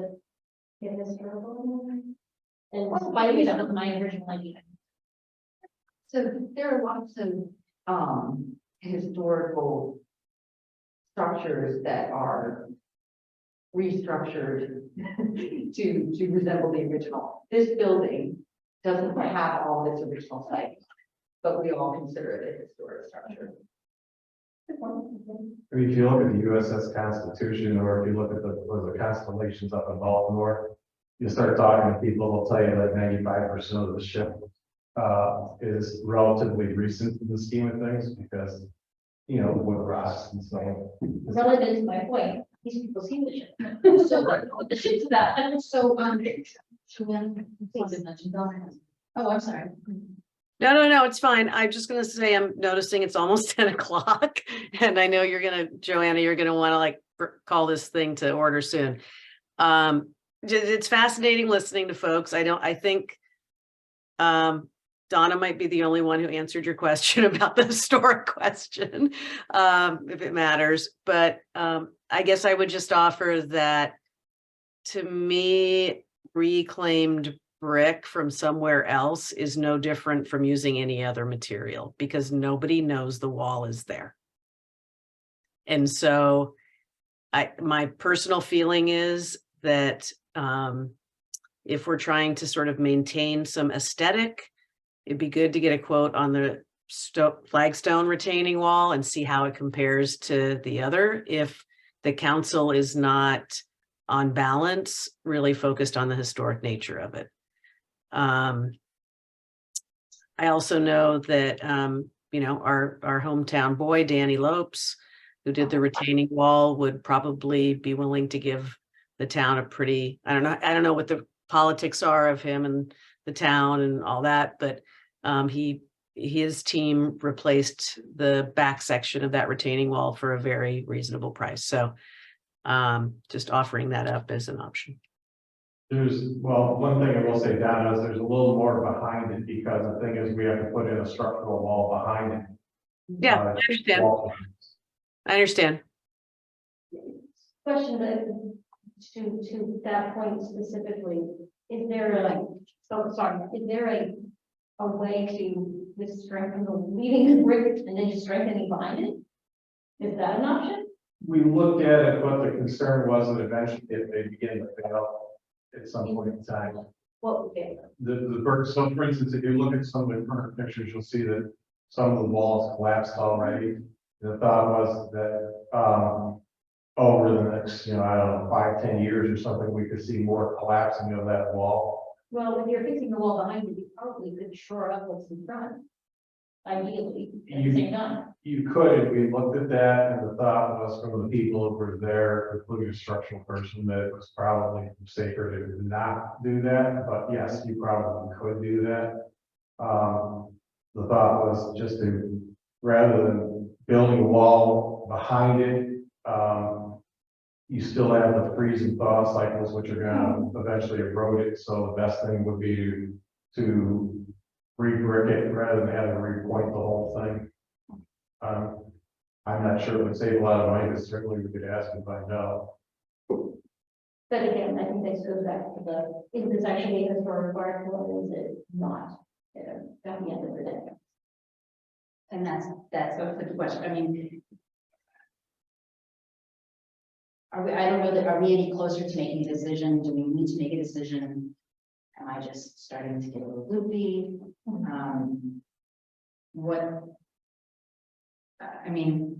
it historical? And by the way, that was my original idea. So there are lots of historical structures that are restructured to resemble the original. This building doesn't have all of its original sites, but we all consider it a historic structure. I mean, if you look at the USS Constitution, or if you look at the constellations up in Baltimore, you start talking to people, they'll tell you that 95% of the ship is relatively recent in the scheme of things, because, you know, wood rots and so. Relative to my point, these people see the ship. So the ship's that. So, Oh, I'm sorry. No, it's fine. I'm just gonna say, I'm noticing it's almost 10 o'clock. And I know Joanna, you're gonna wanna like call this thing to order soon. It's fascinating listening to folks. I think Donna might be the only one who answered your question about the historic question, if it matters. But I guess I would just offer that, to me, reclaimed brick from somewhere else is no different from using any other material, because nobody knows the wall is there. And so my personal feeling is that if we're trying to sort of maintain some aesthetic, it'd be good to get a quote on the flagstone retaining wall and see how it compares to the other, if the council is not on balance really focused on the historic nature of it. I also know that you know, our hometown boy Danny Lopes, who did the retaining wall, would probably be willing to give the town a pretty, I don't know what the politics are of him and the town and all that, but his team replaced the back section of that retaining wall for a very reasonable price. So just offering that up as an option. Well, one thing I will say, Donna, is there's a little more behind it, because the thing is, we have to put in a structural wall behind it. Yeah, I understand. I understand. Question that to that point specifically, is there is there a way to just strengthen the leading the brick and then just strengthening behind it? Is that an option? We looked at it, but the concern was that eventually if they begin to fail at some point in time, Well, okay. the brick, so for instance, if you look at some of the current pictures, you'll see that some of the walls collapsed already. The thought was that over the next, you know, I don't know, 5-10 years or something, we could see more collapsing of that wall. Well, if you're fixing the wall behind it, you probably could shore up what's in front. Ideally, at the same time. You could, if we looked at that, and the thought was from the people who were there, including a structural person, that it was probably safer to not do that, but yes, you probably could do that. The thought was just to, rather than building a wall behind it, you still have the freeze and thaw cycles, which are gonna eventually erode it, so the best thing would be to re-brick it rather than having to repoint the whole thing. I'm not sure it would save a lot of money, but certainly we could ask and find out. But again, I think this goes back to is this actually a historic article or is it not? At the end of the day. And that's a good question. I mean, I don't know that, are we any closer to making a decision? Do we need to make a decision? Am I just starting to get a little loopy? What? I mean,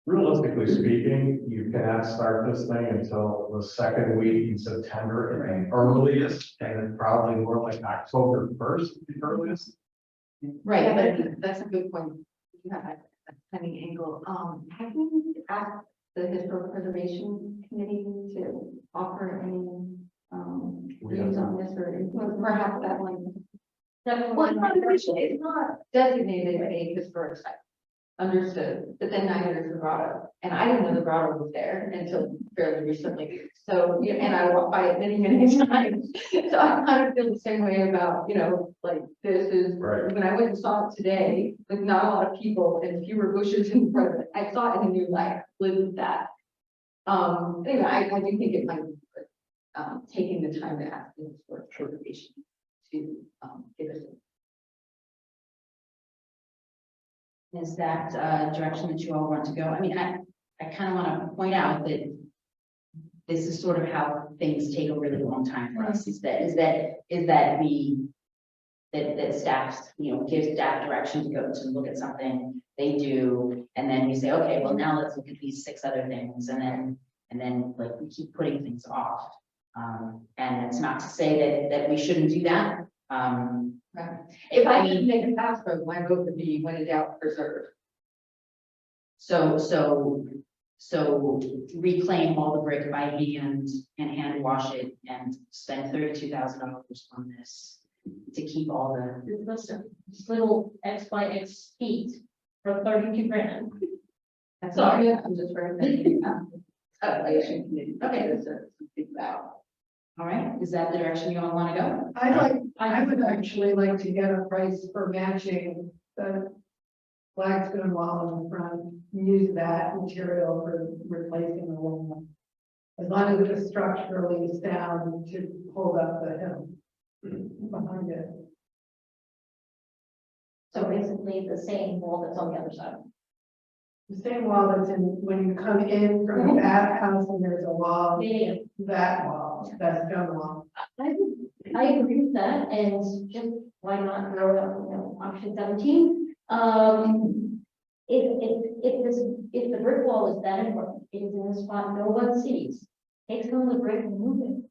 Realistically speaking, you cannot start this thing until the second week in September at the earliest, and then probably more like October 1st, at the earliest. right, but That's a good point. You have a cunning angle. Have you asked the historic preservation committee to offer any, views on this or influence? Perhaps that one. Well, it's not designated a historic site. Understood, but then neither is the grotto, and I didn't know the grotto was there until fairly recently. So, yeah, and I walked by it many, many times. So I kind of feel the same way about, like this is, Right. when I went and saw it today, with not a lot of people and fewer bushes in front of it, I saw it in a new light, lived with that. Anyway, I do think it might be good, taking the time to ask the historic preservation to, give us. is that direction that you all want to go? I mean, I kind of want to point out that this is sort of how things take a really long time for us. Is that staff, give staff direction to go to look at something, they do, and then we say, okay, well, now let's look at these 6 other things, and then like we keep putting things off. And it's not to say that we shouldn't do that. Right. If I need to make a pass vote, my vote would be when in doubt, preserve. So reclaim all the brick by hand and hand wash it and spend $32,000 on this to keep all the. This little X by X feet for 32 grand. That's Sorry. I'm just recommending. Okay, that's a big about. All right, is that the direction you all want to go? I would actually like to get a price for matching the flagstone wall in the front, use that material for replacing the wall. As long as it's structurally sound to hold up the hill behind it. So basically the same wall that's on the other side. The same wall that's in, when you come in from the bathhouse and there's a wall, Yeah. that wall, that stone wall. I agree with that, and just why not throw out, option 17? If the brick wall is that important, it is in a spot no one sees, take some of the brick and move it.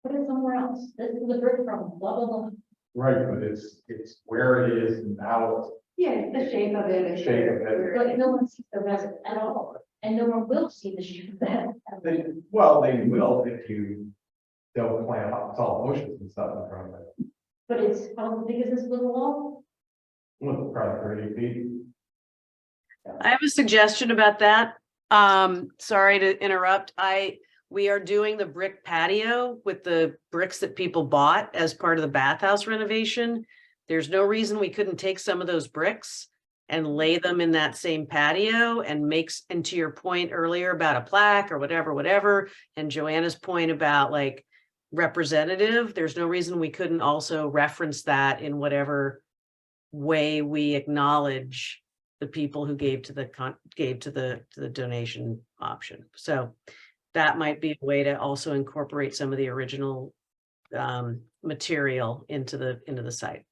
Put it somewhere else. This is the brick from blah, blah, blah. Right, but it's where it is now, Yeah, the shape of it. the shape of it. But no one sees the rest at all, and no one will see the shape of that. They will if you don't plant tall bushes and stuff in front of it. But it's, how big is this little wall? Well, probably 30 feet. I have a suggestion about that. Sorry to interrupt. We are doing the brick patio with the bricks that people bought as part of the bathhouse renovation. There's no reason we couldn't take some of those bricks and lay them in that same patio and and to your point earlier about a plaque or whatever, and Joanna's point about like representative, there's no reason we couldn't also reference that in whatever way we acknowledge the people who gave to the donation option. So that might be a way to also incorporate some of the original material into the site.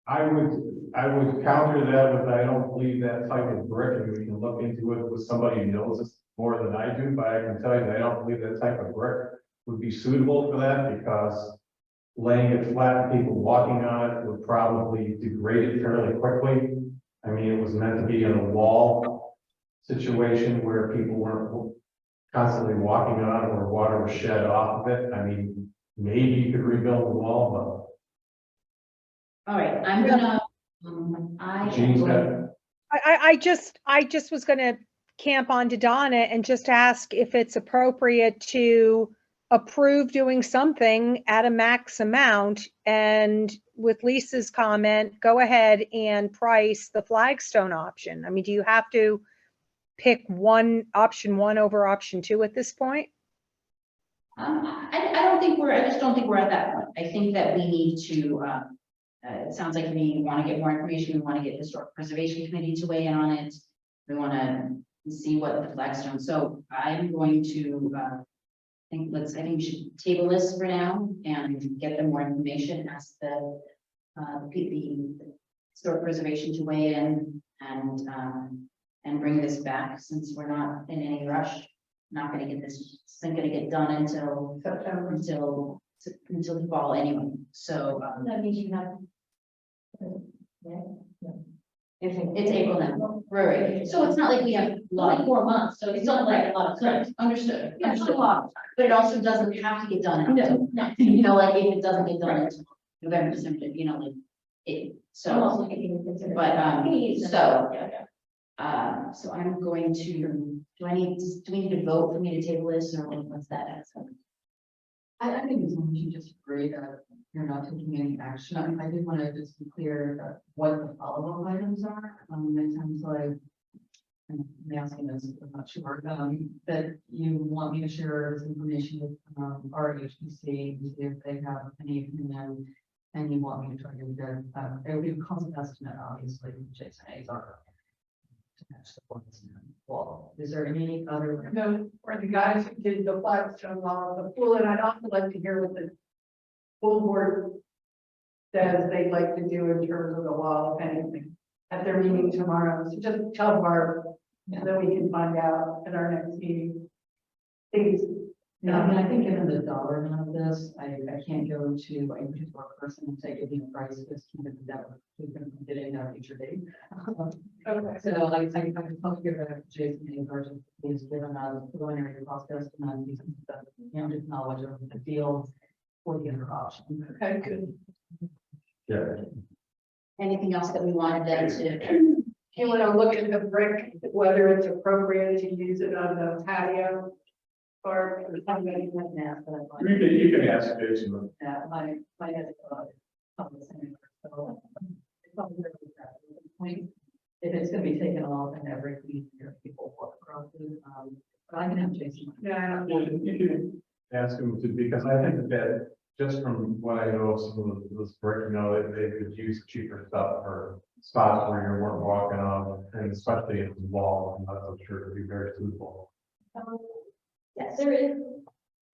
I would counter that with, I don't believe that type of brick, and we can look into it with somebody who knows this more than I do, but I can tell you that I don't believe that type of brick would be suitable for that, because laying it flat, people walking on it would probably degrade it fairly quickly. I mean, it was meant to be in a wall situation where people weren't constantly walking on it or water was shed off of it. I mean, maybe you could rebuild the wall, All right, I'm gonna, but Gene's got, I just was gonna camp on to Donna and just ask if it's appropriate to approve doing something at a max amount, and with Lisa's comment, go ahead and price the flagstone option. I mean, do you have to pick option one over option 2 at this point? I just don't think we're at that point. I think that we need to, it sounds like we want to get more information, we want to get historic preservation committee to weigh in on it. We want to see what the flagstone, so I'm going to, I think we should table this for now and get them more information, ask the historic preservation to weigh in and bring this back, since we're not in any rush. Not gonna get this, isn't gonna get done until September. until the fall anyway, so That means you have. it's April now, right, so it's not like we have a lot, 4 months, so it's not like a lot of time, understood, understood. But it also doesn't have to get done until, you know, like if it doesn't get done until November, December, you know, like it, so. So I'm going to, do we need to vote for me to table this, or what's that? I think as long as you just agree that you're not taking any action, I did want to just be clear that what the follow-up items are. It sounds like, I'm asking this, I'm not sure, that you want me to share this information with, our HPC, to see if they have any opinion, and you want me to try to get, it would be a cost estimate, obviously, Jason A's are. To match the points in the wall. Is there any other? No, or the guys who did the flagstone law, the pool, and I'd also like to hear what the full board says they'd like to do in terms of the law, if anything, at their meeting tomorrow. So just tell Barb, so that we can find out at our next meeting. Please. Yeah, I mean, I think given the dollar amount of this, I can't go to a particular person and say, give me a price, just keep it together. We can get it in our future date. Okay. So I can probably give it to Jason in version, he's given a preliminary cost estimate, he's, just knowledge of the field for the other option. Okay, good. Yeah. Anything else that we wanted them to? You want to look at the brick, whether it's appropriate to use it on the patio or somebody like that. You can ask Jason. Yeah, my head is probably the same. So it's probably really bad. The point, if it's gonna be taken off and every week, people walk across it, but I can have Jason. Yeah. You can ask him to, because I think that just from what I know of some of this brick, you know, they could use cheaper stuff for spots where you weren't walking on, and especially if the wall, I'm sure it'd be very suitable. Yes, there is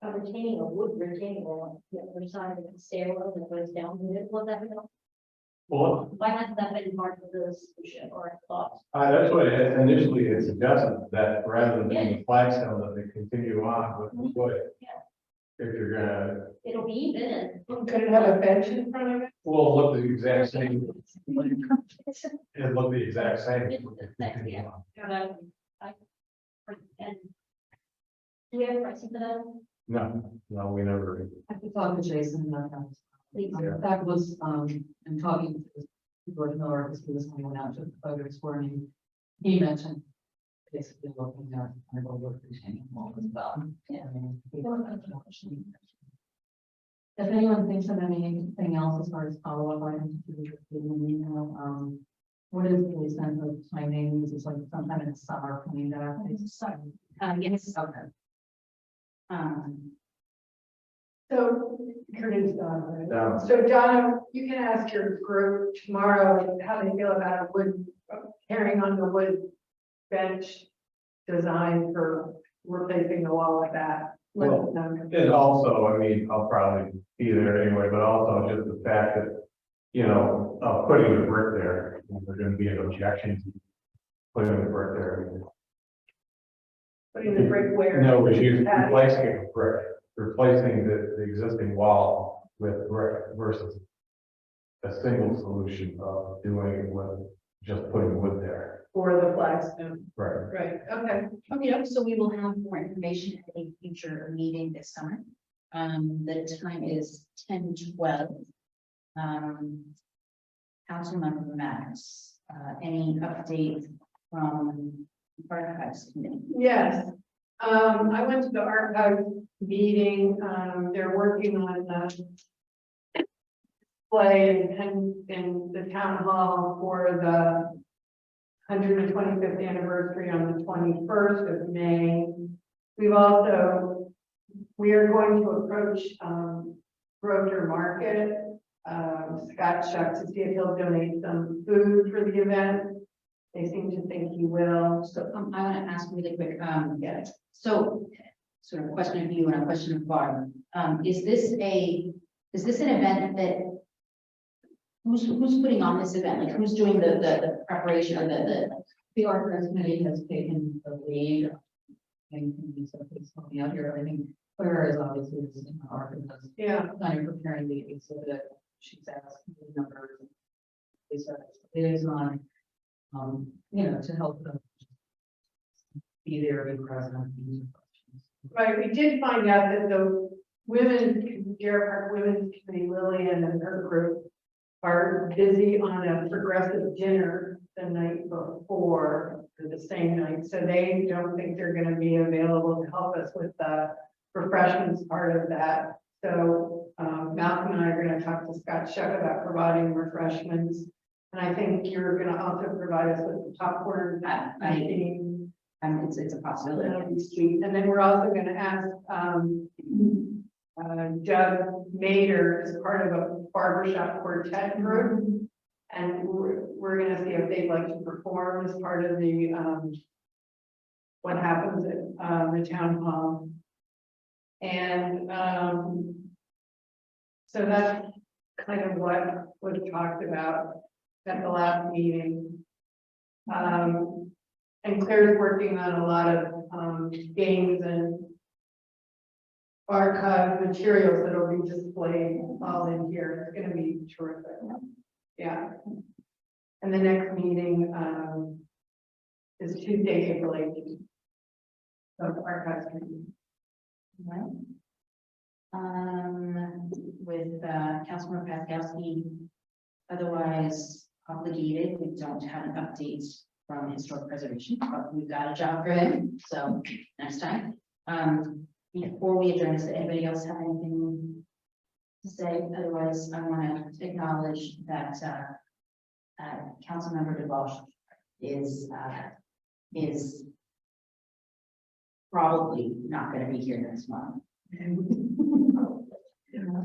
a wood retaining wall, the other side of the stairwell that goes down the middle of that hill. Well, Why hasn't that been part of the solution or thought? that's what initially it suggested, that rather than being a flagstone, that they continue on with the wood. Yeah. If you're gonna, It'll be even. Could it have a bench in front of it? well, look the exact same, it looked the exact same. Yeah. And do we have pricing for that? No, we never. I could talk to Jason about that. Please. That was, and talking to George Miller, because he was going out to the photos for me. He mentioned basically looking at kind of a wood retaining wall as well. Yeah. If anyone thinks of anything else as far as follow-up items, what is the sense of timing? Is this like sometime in the summer coming back? Yes. Okay. So, your name's Donna, right? Donna. So Donna, you can ask your group tomorrow how they feel about a wood, carrying on the wood bench design for replacing the wall like that. Let Well, us know. And also, I mean, I'll probably be there anyway, but also just the fact that, you know, putting the brick there, there's gonna be an objection to putting the brick there. Putting the brick where. No, we're replacing it with brick, replacing the existing wall with brick versus a single solution of doing it with just putting wood there. For the flagstone, Right. right, okay. Okay, so we will have more information at a future meeting this summer. The time is 10:12. Councilmember Max, any update from Archives Committee? Yes, I went to the archive meeting, they're working on the display in the town hall for the 125th anniversary on the 21st of May. We are going to approach Grover Market Scott Shuck to see if he'll donate some food for the event. They seem to think he will. So I want to ask really quick, so sort of a question of you and a question of Barb. Is this an event that, who's putting on this event? Like who's doing the preparation or The organizing committee has taken the lead. And he's helping out here. I think Claire is obviously our Yeah. kind of preparing the exhibit. She's asked the numbers. It is on, to help them be there, be present, answer questions. Right, we did find out that the women, Garrett Park Women's Committee, Lillian and her group are busy on a progressive dinner the night before, or the same night, so they don't think they're gonna be available to help us with the refreshments part of that. So, Malcolm and I are gonna talk to Scott Shuck about providing refreshments. And I think you're gonna also provide us with the popcorn. it's a possibility. Street, and then we're also gonna ask, Doug Mader is part of a barbershop quartet group. And we're gonna see if they'd like to perform as part of the, what happens at, the town hall. And, so that's kind of what was talked about at the last meeting. And Claire's working on a lot of, games and archive materials that will be displayed all in here. It's gonna be terrific. Yeah. And the next meeting, is Tuesday, April 18th. So the archives committee. Right. With Councilmember Paskowski otherwise obligated, we don't have an update from historic preservation, but we've got a job for him, so next time. Before we adjourn, does anybody else have anything to say? Otherwise, I want to acknowledge that Councilmember DeVos is probably not going to be here next month.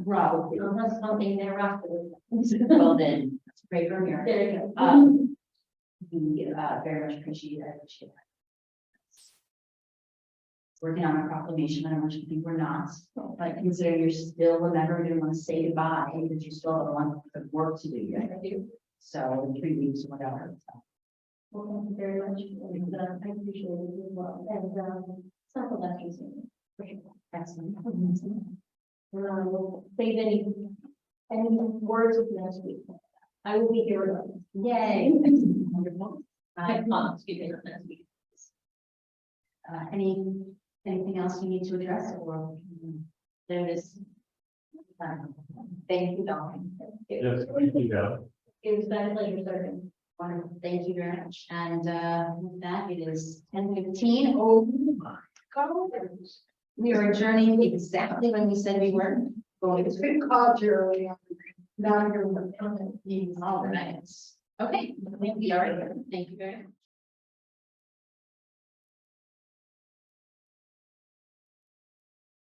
Probably. Unless something thereafter. Well, then, that's great from here. There you go. We very much appreciate that. Working on a proclamation, I don't want you to think we're not, but consider you're still a member, you want to say goodbye, because you still have a month of work to do. I do. So 3 weeks or whatever. Well, thank you very much. And, I appreciate it as well. And, something that's easy. Excellent. We'll save any words with next week. I will be here. Yay. Wonderful. Excuse me, next week. Anything else you need to address or notice? Thank you, Dawn. Yes, It was been a pleasure serving. Wonderful. Thank you very much. And with that, it is 10:15. Oh my God. We are adjourning exactly when we said we were going It's to. been called early. Not here. All right. Okay, we are. Thank you very much.